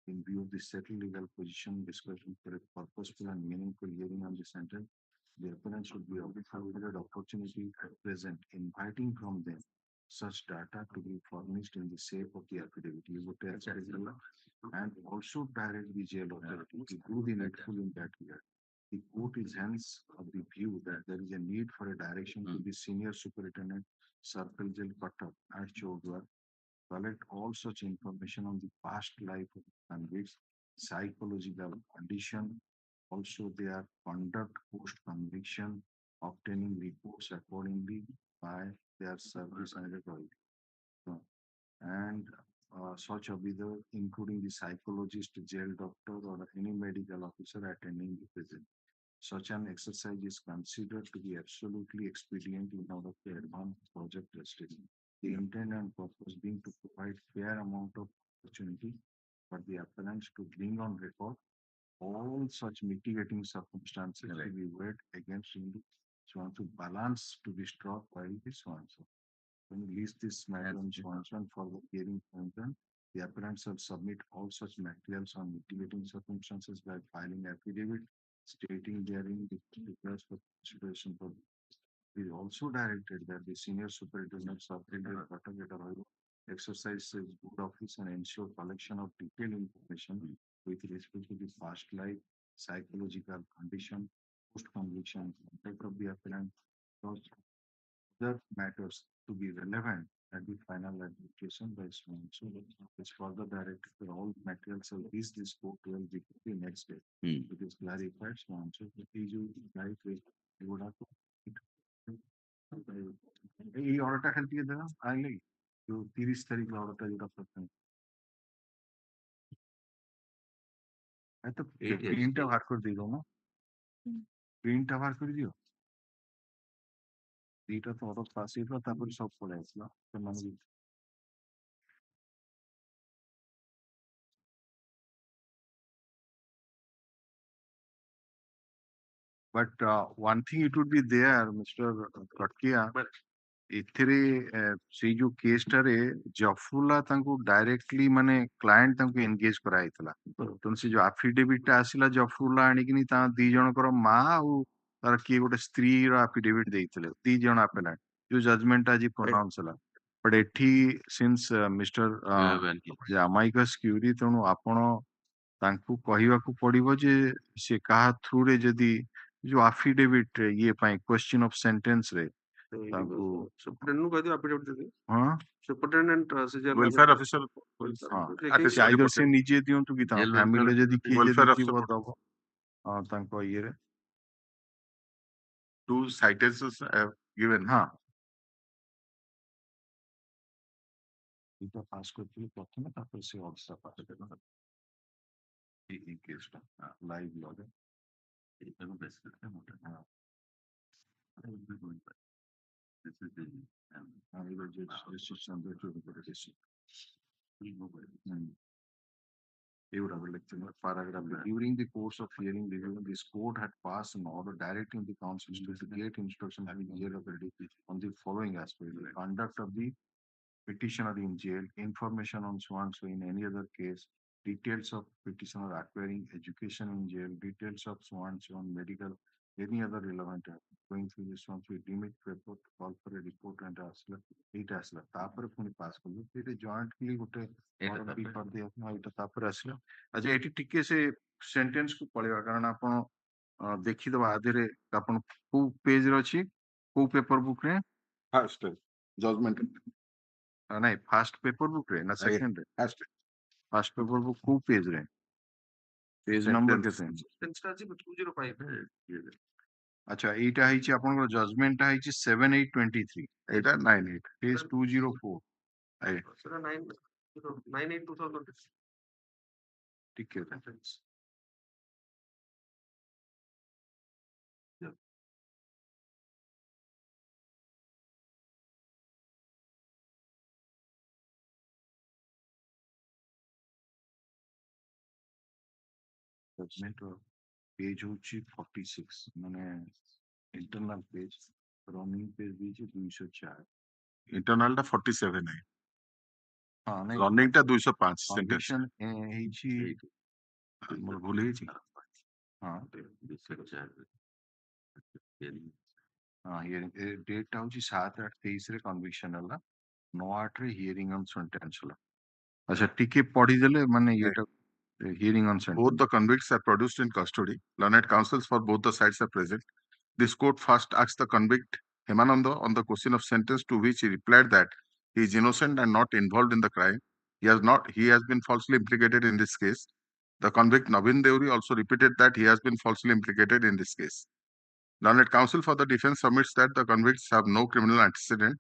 Speaker 3: in view of the settled legal position discussion for a purposeful and meaningful hearing on the sentence, the appellant should be afforded opportunity at present, inviting from them such data to be furnished in the shape of the affidavit. And also direct the jail authority to do the needful in that regard. The court is hence of the view that there is a need for a direction to the senior superintendent, circle jail cutter at Chodwar, collect all such information on the past life of convicts, psychological condition, also their conduct post conviction, obtaining reports accordingly by their service and authority. And such a bidder, including the psychologist, jail doctor, or any medical officer attending the visit. Such an exercise is considered to be absolutely expedient in order to advance project justice. The intent and purpose being to provide fair amount of opportunity for the appellants to bring on record all such mitigating circumstances to be weighed against in the so to balance to be struck while this one. So when we list this matter on Swanson for the hearing content, the appellants shall submit all such materials on mitigating circumstances by filing affidavit stating therein the request for consideration for it is also directed that the senior superintendent of exercise his good office and ensure collection of detailed information with respect to the past life, psychological condition, post-conviction, contact of the appellant, those other matters to be relevant at the final application by Swan. So it's further directed that all materials will reach this court will be the next day. It is clarified Swan. So please you like you would have to এই অর্ডারটা খালি দিয়ে দেন আইলে 30 তারিখ অর্ডারটা যেটা করতেন এত প্রিন্টটা বাহার করে দিল না প্রিন্টটা বাহার করে দিও এইটা তো অর্ডার পাস হইলো তারপরে সব পড়ে আসলো মানে but one thing it would be there Mr. Katkia ଏଥିରେ ସେଇ ଯୋଉ କେସଟାରେ ଜଫରୁଲା ତାଙ୍କୁ ଡାଇରେକ୍ଟଲି ମାନେ କ୍ଲାଏଣ୍ଟ ତାଙ୍କୁ ଏନଗେଜ କରାଯାଇଥିଲା ତେଣୁ ସେ ଯୋଉ ଆଫିଡେଭିଟ ଟା ଆସିଲା ଜଫରୁଲା ଆଣିକିନି ତା ଦି ଜଣଙ୍କର ମା ଆଉ ତାର କିଏ ଗୋଟେ ସ୍ତ୍ରୀର ଆଫିଡେଭିଟ ଦେଇଥିଲେ ଦି ଜଣ ଆପେଲାଣ୍ଟ ଯୋଉ ଜଜମେଣ୍ଟ ଆଜି ପ୍ରୋନାଉନ୍ସ ହେଲା ବଟ୍ ଏଠି ସିନ୍ସ ମିଷ୍ଟର ଆମାଇକସ୍ କ୍ୟୁରି ତେଣୁ ଆପଣ ତାଙ୍କୁ କହିବାକୁ ପଡିବ ଯେ ସେ କାହା ଥ୍ରୁରେ ଯଦି ଯୋଉ ଆଫିଡେଭିଟ ଇଏ ପାଇଁ କ୍ୱେଶ୍ଚିନ୍ ଅଫ ସେଣ୍ଟେନ୍ସ ରେ ତାଙ୍କୁ
Speaker 8: ସୁପରିଟେଣ୍ଡେଣ୍ଟ କହିଦିଅ ଆଫିଡେଭିଟ ଦେବି
Speaker 3: ହଁ
Speaker 8: superintendent CGL
Speaker 7: Welfare officer.
Speaker 3: Either ସେ ନିଜେ ଦିଅନ୍ତୁ କି ତାଙ୍କ
Speaker 6: Jail
Speaker 3: ଫ୍ୟାମିଲିରେ
Speaker 6: welfare
Speaker 3: ଯଦି କିଏ
Speaker 7: welfare
Speaker 3: ଯଦି ଥିବ
Speaker 7: officer.
Speaker 3: ଦବ ହଁ ତାଙ୍କ ଇଏରେ
Speaker 7: Two citations I have given.
Speaker 3: ହଁ ଏଇଟା ପାସ୍ କରିଥିଲି ପ୍ରଥମେ ତାପରେ ସେ ଅଡିସା ପାସ୍ କରିଦେଲା ଏଇ କେସଟା ଲାଇଭ ଲଗେ Paragraph. During the course of hearing review, this court had passed an order directing the counsel to create instruction having jail authority on the following aspects: the conduct of the petitioner in jail, information on so and so in any other case, details of petitioner acquiring education in jail, details of so and so on medical, any other relevant going through this one, we limit report, call for a report and ଆସିଲା ଏଇଟା ଆସିଲା ତାପରେ ପୁଣି pass କଲୁ ଏଇଟା jointly ଗୋଟେ order ବି କରିଦିଅ ଏଇଟା ତାପରେ ଆସିଲା ଆଚ୍ଛା ଏଠି ଟିକେ ସେ ସେଣ୍ଟେନ୍ସ କୁ ପଳେଇବା କାରଣ ଆପଣ ଦେଖିଦବା ଆ ଦେହରେ ଆପଣ କୋଉ ପେଜରେ ଅଛି କୋଉ ପେପର ବୁକ୍ ରେ
Speaker 7: First, judgment.
Speaker 3: ନାଇଁ ଫାର୍ଷ୍ଟ ପେପର ବୁକ୍ ରେ ନା ସେକେଣ୍ଡ ରେ ଫାର୍ଷ୍ଟ ପେପର ବୁକ୍ କୋଉ ପେଜ ରେ ପେଜ ନମ୍ବର କେତେ
Speaker 8: ସେନ୍ସଟା ଅଛି 205
Speaker 3: ଆଚ୍ଛା ଏଇଟା ହେଇଛି ଆପଣଙ୍କର ଜଜମେଣ୍ଟଟା ହେଇଛି 7823
Speaker 7: Eight and 98.
Speaker 3: ପେଜ 204
Speaker 8: ସେଟା 98
Speaker 3: ଟିକେ ଜଜମେଣ୍ଟ पेज होची 46 माने इंटरनल पेज रनिंग पेज दीजिए 204
Speaker 7: Internal टा 47 है.
Speaker 3: हां नहीं
Speaker 7: Running टा 205 sentence.
Speaker 3: कंडीशन ହେଇଛି ମୋର ଭୁଲ ହେଇଛି हां हां हियरिंग डेट टा होची 7/8/23 रे कन्विक्शन हला 9/8 रे हियरिंग ऑन सेंटेंस हला अच्छा टिके पढी देले माने एटा hearing on sentence.
Speaker 7: Both the convicts are produced in custody. Learned counsels for both the sides are present. This court first asked the convict Hemananda on the question of sentence, to which he replied that he is innocent and not involved in the crime. He has been falsely implicated in this case. The convict Navin Deuri also repeated that he has been falsely implicated in this case. Learned counsel for the defense submits that the convicts have no criminal antecedent.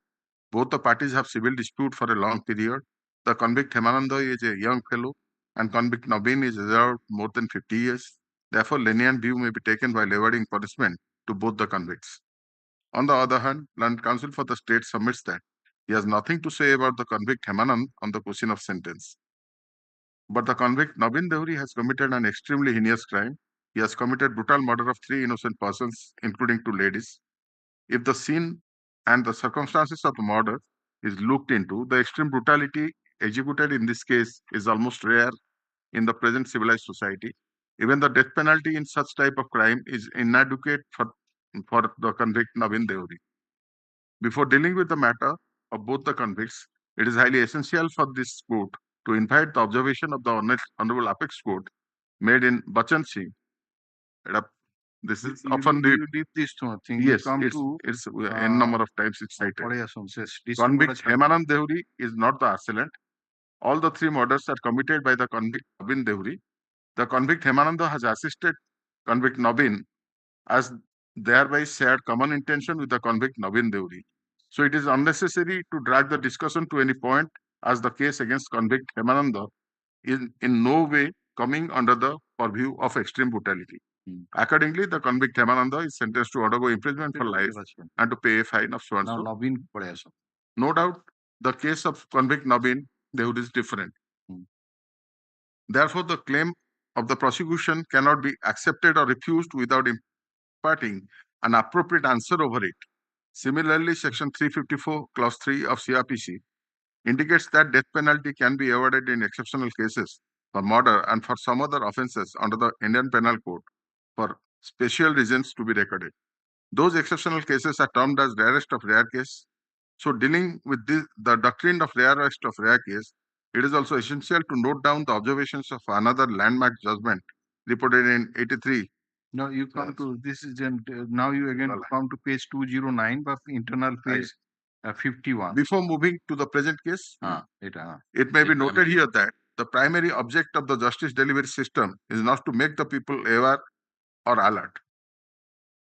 Speaker 7: Both the parties have civil dispute for a long period. The convict Hemananda is a young fellow and convict Navin is reserved more than 50 years. Therefore, lenient view may be taken while awarding punishment to both the convicts. On the other hand, learned counsel for the state submits that he has nothing to say about the convict Hemanand on the question of sentence. But the convict Navin Deuri has committed an extremely heinous crime. He has committed brutal murder of 3 innocent persons, including 2 ladies. If the scene and the circumstances of the murder is looked into, the extreme brutality executed in this case is almost rare in the present civilized society. Even the death penalty in such type of crime is inadequate for the convict Navin Deuri. Before dealing with the matter of both the convicts, it is highly essential for this court to invite the observation of the Honorable Apex Court made in Bachan Singh. This is often the
Speaker 3: deep this thing
Speaker 7: yes,
Speaker 3: come
Speaker 7: it's n number of times it's cited.
Speaker 3: Convict
Speaker 7: Convict Hemanand Deuri is not the assailant. All the 3 murders are committed by the convict Navin Deuri. The convict Hemananda has assisted convict Navin as thereby shared common intention with the convict Navin Deuri. So it is unnecessary to drag the discussion to any point, as the case against convict Hemananda is in no way coming under the purview of extreme brutality. Accordingly, the convict Hemananda is sentenced to undergo imprisonment for life and to pay a fine of so and so. No doubt, the case of convict Navin Deuri is different. Therefore, the claim of the prosecution cannot be accepted or refused without imparting an appropriate answer over it. Similarly, Section 354, Clause 3 of CRPC indicates that death penalty can be awarded in exceptional cases for murder and for some other offences under the Indian Penal Code for special reasons to be recorded. Those exceptional cases are termed as rarest of rare case. So, dealing with the doctrine of rarest of rare case, it is also essential to note down the observations of another landmark judgment reported in 83.
Speaker 3: Now you come to this is now you again come to page 209 but internal page 51.
Speaker 7: Before moving to the present case, it may be noted here that the primary object of the justice delivery system is not to make the people aware or alert.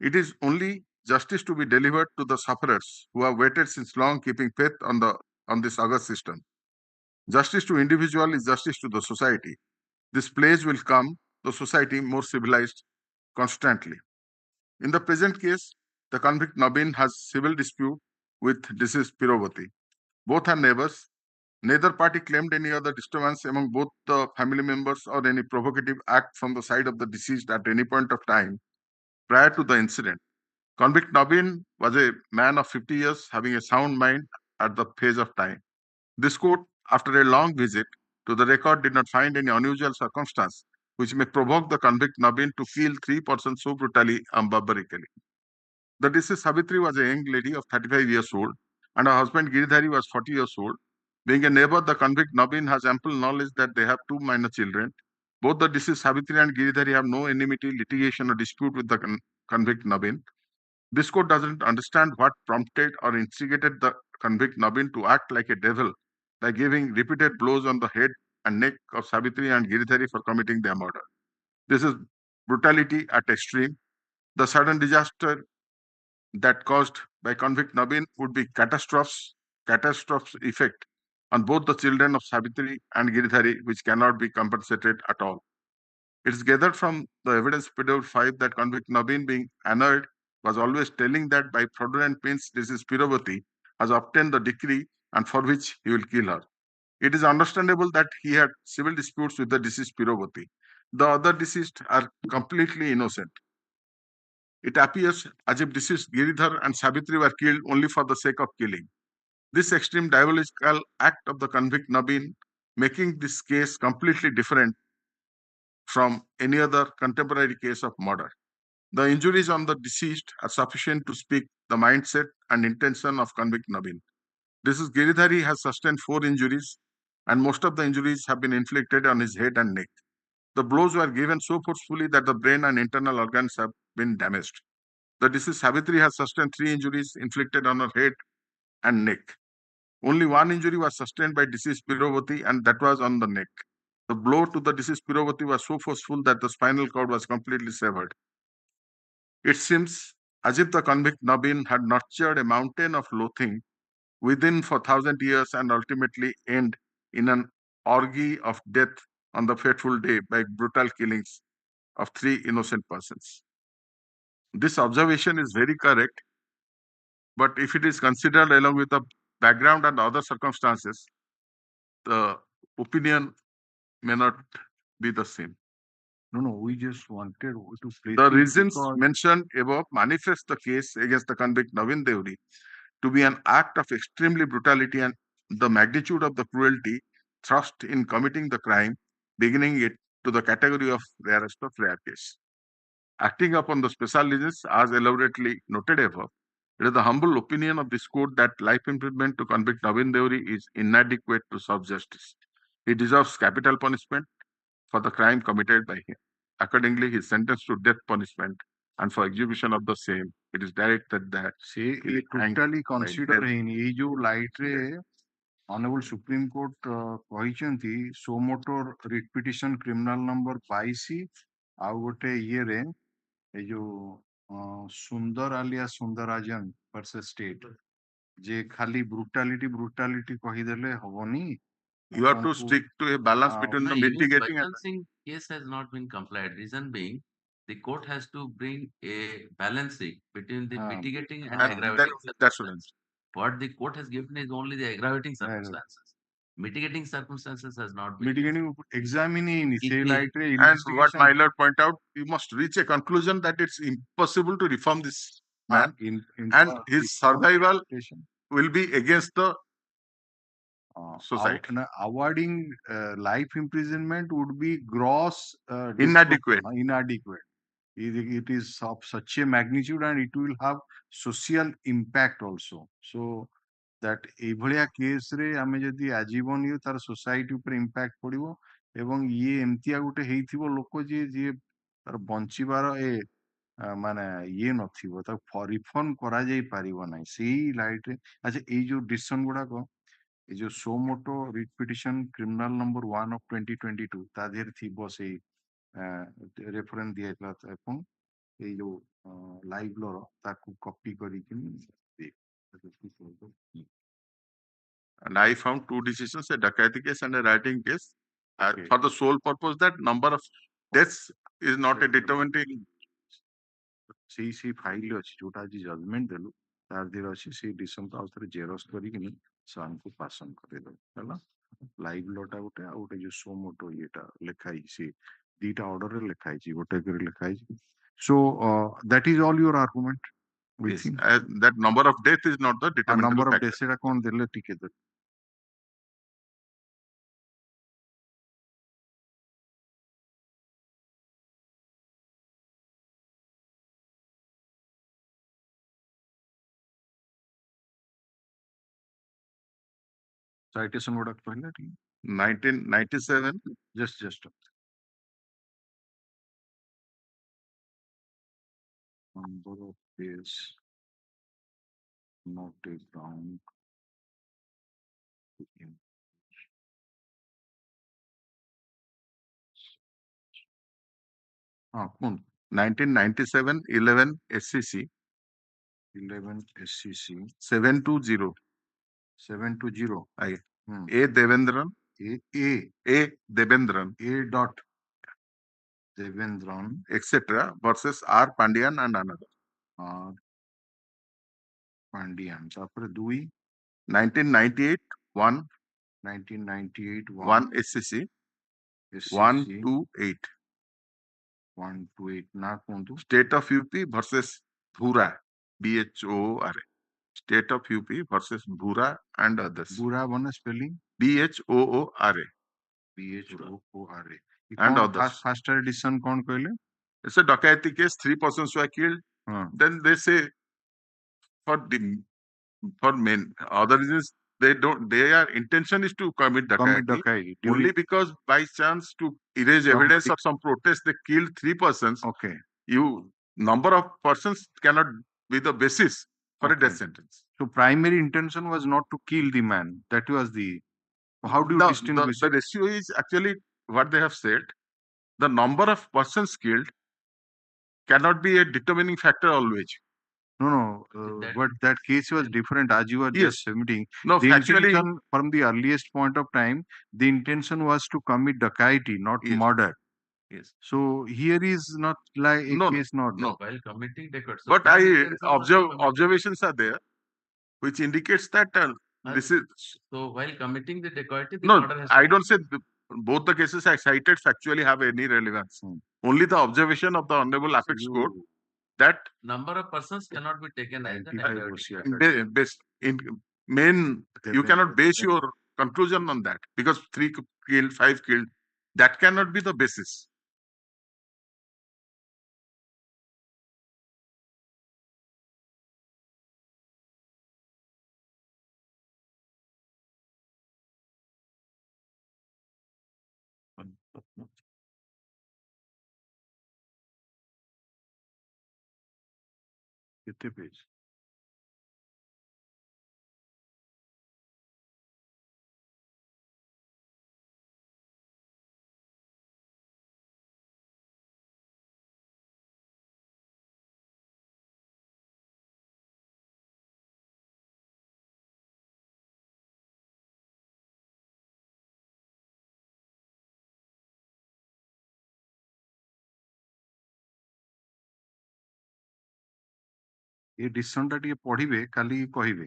Speaker 7: It is only justice to be delivered to the sufferers who have waited since long, keeping faith on this august system. Justice to individual is justice to the society. This place will come the society more civilized constantly. In the present case, the convict Nabin has civil dispute with deceased Pirovati. Both are neighbors. Neither party claimed any other disturbance among both the family members or any provocative act from the side of the deceased at any point of time prior to the incident. Convict Nabin was a man of 50 years having a sound mind at the phase of time. This court, after a long visit to the record, did not find any unusual circumstance which may provoke the convict Nabin to kill three persons so brutally and barbarically. The deceased Savitri was a young lady of 35 years old, and her husband Giridhari was 40 years old. Being a neighbor, the convict Nabin has ample knowledge that they have two minor children. Both the deceased Savitri and Giridhari have no enmity, litigation, or dispute with the convict Nabin. This court doesn't understand what prompted or instigated the convict Nabin to act like a devil by giving repeated blows on the head and neck of Savitri and Giridhari for committing their murder. This is brutality at extreme. The sudden disaster that caused by convict Nabin would be catastrophe effect on both the children of Savitri and Giridhari, which cannot be compensated at all. It is gathered from the evidence Schedule 5 that convict Nabin, being annoyed, was always telling that by fraudulent means this is Pirovati has obtained the decree and for which he will kill her. It is understandable that he had civil disputes with the deceased Pirovati. The other deceased are completely innocent. It appears as if deceased Giridhar and Savitri were killed only for the sake of killing. This extreme diabolical act of the convict Nabin, making this case completely different from any other contemporary case of murder. The injuries on the deceased are sufficient to speak the mindset and intention of convict Nabin. Deceased Giridhari has sustained 4 injuries, and most of the injuries have been inflicted on his head and neck. The blows were given so forcefully that the brain and internal organs have been damaged. The deceased Savitri has sustained 3 injuries inflicted on her head and neck. Only 1 injury was sustained by deceased Pirovati, and that was on the neck. The blow to the deceased Pirovati was so forceful that the spinal cord was completely severed. It seems as if the convict Nabin had nurtured a mountain of loathing within for 1,000 years and ultimately end in an orgy of death on the fateful day by brutal killings of 3 innocent persons. This observation is very correct, but if it is considered along with the background and other circumstances, the opinion may not be the same.
Speaker 3: No, we just wanted to place
Speaker 7: The
Speaker 3: it
Speaker 7: reasons
Speaker 3: because
Speaker 7: mentioned above manifest the case against the convict Navin Deuri to be an act of extremely brutality and the magnitude of the cruelty thrust in committing the crime, beginning it to the category of rarest of rare case. Acting upon the special reasons as elaborately noted above, it is the humble opinion of this court that life imprisonment to convict Navin Deuri is inadequate to serve justice. He deserves capital punishment for the crime committed by him. Accordingly, he is sentenced to death punishment, and for execution of the same, it is directed that
Speaker 3: ସେ totally consider ହେଇନି ଏଇ ଯୋଉ light ରେ honourable supreme court କହିଛନ୍ତି suo motu writ petition criminal number 22 ଆଉ ଗୋଟେ ଇଏରେ ଏଇ ଯୋଉ Sundar alias Sundarajan versus state जे खाली ब्रुटालिटी कहीदेले हबनी
Speaker 7: You have to stick to a balance between the
Speaker 6: No, use
Speaker 7: mitigating and
Speaker 6: balancing case has not been complied. Reason being, the court has to bring a balancing between the mitigating and
Speaker 7: and
Speaker 6: aggravating
Speaker 7: that's what
Speaker 6: circumstances. What the court has given is only the aggravating circumstances. Mitigating circumstances has not been used.
Speaker 3: mitigating examining say
Speaker 6: It-
Speaker 3: light रे
Speaker 7: and what
Speaker 3: investigation
Speaker 7: my lord point out, you must reach a conclusion that it's impossible to reform this man, and his survival will be against the society.
Speaker 3: Awarding life imprisonment would be gross
Speaker 7: Inadequate.
Speaker 3: inadequate. It is of such a magnitude and it will have social impact also. So that ଏଭଳିଆ case ରେ ଆମେ ଯଦି ଆଜୀବନ ତାର society ଉପରେ impact ପଡିବ ଏବଂ ଇଏ ଏମିତିଆ ଗୋଟେ ହେଇଥିବ ଲୋକ ଯିଏ ତାର ବଞ୍ଚିବାର ମାନେ ଇଏ ନଥିବ ତାକୁ ରିଫର୍ମ କରାଯାଇ ପାରିବ ନାହିଁ ସେଇ ଲାଇଟ୍ ରେ। ଆଚ୍ଛା ଏଇ ଯୋଉ ଡିସିସନ ଗୁଡାକ ଏ ଯୋଉ suo motu writ petition criminal number 1 of 2022 ତା ଦେହରେ ଥିବ ସେଇ ରେଫରେନ୍ସ ଦିଆଯାଇଥିଲା ଏବଂ ଏଇ ଯୋଉ ଲାଇଭ୍ ର ତାକୁ କପି କରିକି
Speaker 7: And I found two decisions, a Dakati case and a writing case,
Speaker 3: Okay.
Speaker 7: for the sole purpose that number of deaths is not a determining.
Speaker 3: ସେଇ ଫାଇଲ ଅଛି ଯୋଉଟା ଆଜି ଜଜମେଣ୍ଟ ଦେଲୁ ତାର ଦେହରେ ଅଛି ସେଇ ଡିସିସନ ଆଉ ଥରେ ଜେରକ୍ସ କରିକି ସାର୍ଙ୍କୁ ପାସନ କରେଇଦେବୁ ହେଲା। ଲାଇଭ୍ ଲଟା ଗୋଟେ ଆଉ ଗୋଟେ ଯୋଉ ସୋ ମୋଟୋ ଇଏଟା ଲେଖା ହେଇଛି ସେ ଦିଟା ଅର୍ଡରରେ ଲେଖା ହେଇଛି ଗୋଟେ କରି ଲେଖା ହେଇଛି। So that is all your argument.
Speaker 7: Yes, that number of death is not the determining
Speaker 3: number of
Speaker 7: factor.
Speaker 3: Death ସେଇଟା କଣ ଦେଲେ ଟିକେ ଦେଲେ ସାଇଟେସନ ଗୁଡାକ କହିଲେ ଟିକେ
Speaker 7: 1997,
Speaker 3: just number of days not a ground to कुन
Speaker 7: 1997, 11 SCC
Speaker 3: 11 SCC
Speaker 7: 720.
Speaker 3: 720
Speaker 7: Aye.
Speaker 3: Hmm.
Speaker 7: A Devendran,
Speaker 3: A
Speaker 7: Devendran,
Speaker 3: dot Devendran
Speaker 7: etc. versus R Pandian and another.
Speaker 3: R Pandian तापर 2
Speaker 7: 1998, 1
Speaker 3: 1998
Speaker 7: 1 SCC
Speaker 3: SCC
Speaker 7: 128.
Speaker 3: 128 ना कुंतु
Speaker 7: State of UP versus Bhura, BHORA. State of UP versus Bhura and others.
Speaker 3: Bhoora बने spelling
Speaker 7: BHOORA
Speaker 3: BHOORA
Speaker 7: and others.
Speaker 3: First edition कौन कहले
Speaker 7: It's a Dakati case, 3 persons were killed. Then they say for men, other reasons their intention is to commit Dakati. Only because by chance to erase evidence of some protest they killed 3 persons.
Speaker 3: Okay.
Speaker 7: Number of persons cannot be the basis for a death sentence.
Speaker 3: So primary intention was not to kill the man. That was the. How do you distinguish?
Speaker 7: The ratio is actually what they have said. The number of persons killed cannot be a determining factor always.
Speaker 3: No, but that case was different as you were just submitting.
Speaker 7: No,
Speaker 3: the
Speaker 7: actually,
Speaker 3: intention from the earliest point of time, the intention was to commit Dakati, not murder.
Speaker 7: Yes.
Speaker 3: So here is not like a case not.
Speaker 6: No, while committing Dakati.
Speaker 7: But observations are there, which indicates that this is.
Speaker 6: So while committing the Dakati, the
Speaker 7: No,
Speaker 6: murder has
Speaker 7: I don't say both the cases I cited factually have any relevance. Only the observation of the Honorable Apex Court that
Speaker 6: number of persons cannot be taken as
Speaker 7: in main you cannot base your conclusion on that because 3 killed, 5 killed, that cannot be the basis.
Speaker 3: कितने page ये decision टा टिके पढ़िबे काली कहिबे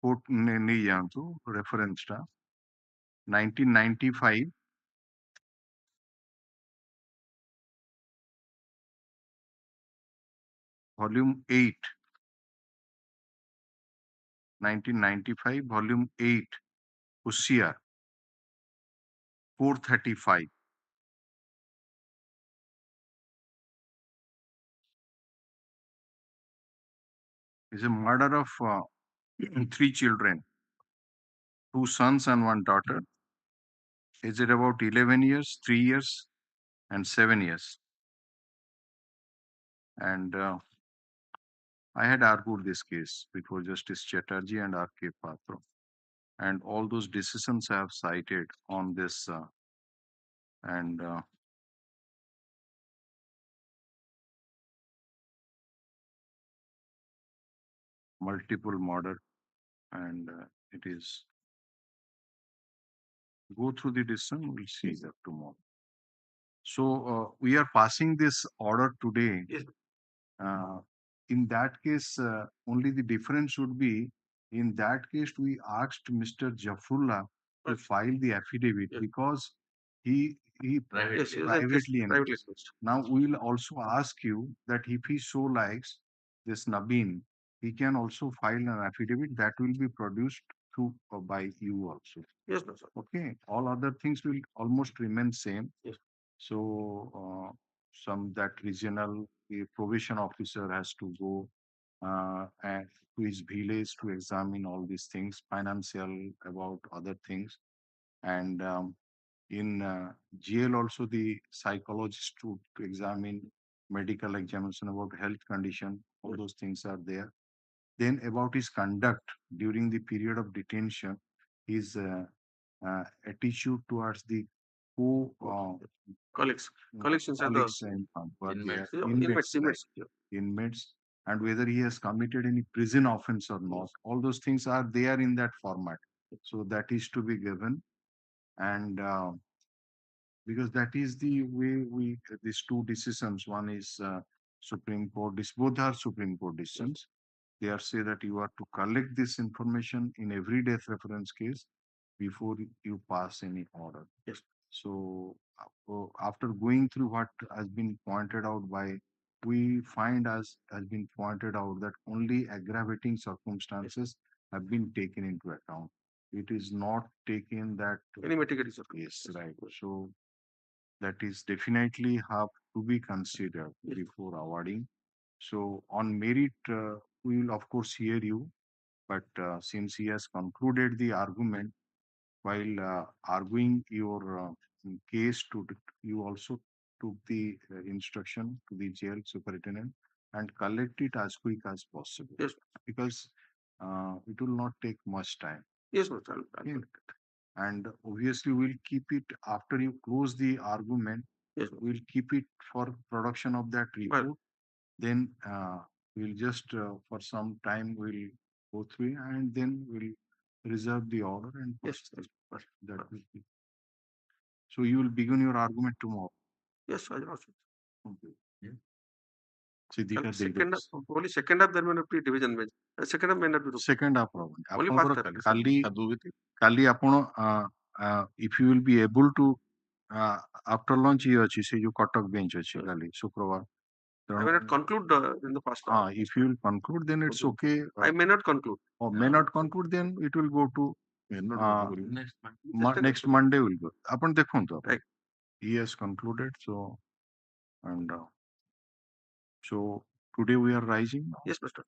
Speaker 3: court नहीं जानतु reference टा 1995 volume 8 1995 volume 8 OCR 435 is a murder of 3 children, 2 sons and 1 daughter. Is it about 11 years, 3 years, and 7 years? And I had argued this case before Justice Chatterjee and R.K. Patro. And all those decisions I have cited on this and multiple murder, and it is go through the decision, we'll see that tomorrow. So we are passing this order today.
Speaker 8: Yes.
Speaker 3: In that case, only the difference would be in that case we asked Mr. Jafrullah to
Speaker 8: Right.
Speaker 3: file the affidavit
Speaker 8: Yes.
Speaker 3: because he
Speaker 6: Private.
Speaker 8: Yes, yes,
Speaker 3: privately
Speaker 8: privately
Speaker 3: endorsed.
Speaker 8: endorsed.
Speaker 3: Now we will also ask you that if he so likes this Nabin, he can also file an affidavit that will be produced through by you also.
Speaker 8: Yes, no, sir.
Speaker 3: Okay, all other things will almost remain same.
Speaker 8: Yes.
Speaker 3: So some that regional probation officer has to go and to his village to examine all these things, financial about other things, and in jail also the psychologist to examine medical examination about health condition. All those things are there. Then about his conduct during the period of detention, his attitude towards the co
Speaker 8: Colleagues inside the
Speaker 3: colleagues and who are
Speaker 6: Inmates.
Speaker 3: there,
Speaker 8: inmates,
Speaker 3: right,
Speaker 8: yeah.
Speaker 3: inmates, and whether he has committed any prison offense or not. All those things are there in that format. So that is to be given, and because that is the way we these two decisions. One is Supreme Court. Both are Supreme Court decisions. They are say that you are to collect this information in every death reference case before you pass any order.
Speaker 8: Yes.
Speaker 3: So after going through what has been pointed out by, we find as has been pointed out that only aggravating circumstances have been taken into account. It is not taken that
Speaker 8: Any mitigating
Speaker 3: yes,
Speaker 8: circumstances.
Speaker 3: right. So that is definitely have to be considered
Speaker 8: Yes.
Speaker 3: before awarding. So on merit, we will of course hear you, but since he has concluded the argument while arguing your case, you also took the instruction to the jail superintendent and collect it as quick as possible.
Speaker 8: Yes.
Speaker 3: Because it will not take much time.
Speaker 8: Yes, no, I'll
Speaker 3: Yeah.
Speaker 8: collect it.
Speaker 3: And obviously we'll keep it after you close the argument.
Speaker 8: Yes,
Speaker 3: We'll keep it for production of that report. Then we'll just for some time we'll go through it and then we'll reserve the order and
Speaker 8: yes,
Speaker 3: post
Speaker 8: yes,
Speaker 3: it. That will be. So you will begin your argument tomorrow.
Speaker 8: yes, I also.
Speaker 3: Okay. Yeah. Siddhika
Speaker 8: Second
Speaker 3: Devi.
Speaker 8: half, only second half there may not be division bench. Second half may not be.
Speaker 3: Second half problem.
Speaker 8: Only
Speaker 3: ଆପଣଙ୍କର
Speaker 8: first half.
Speaker 3: କାଲି କାଲି ଆପଣ if you will be able to after lunch ଇଏ ଅଛି ସେ ଯୋଉ Cuttack bench ଅଛି କାଲି ଶୁକ୍ରବାର.
Speaker 8: I may not conclude in the first half.
Speaker 3: If you will conclude, then it's okay.
Speaker 8: I may not conclude.
Speaker 3: Or may not conclude, then it will go to next Monday will go. ଆପଣ ଦେଖନ୍ତୁ ଆପଣ.
Speaker 8: Right.
Speaker 3: He has concluded, so and so today we are rising.
Speaker 8: Yes, Mr.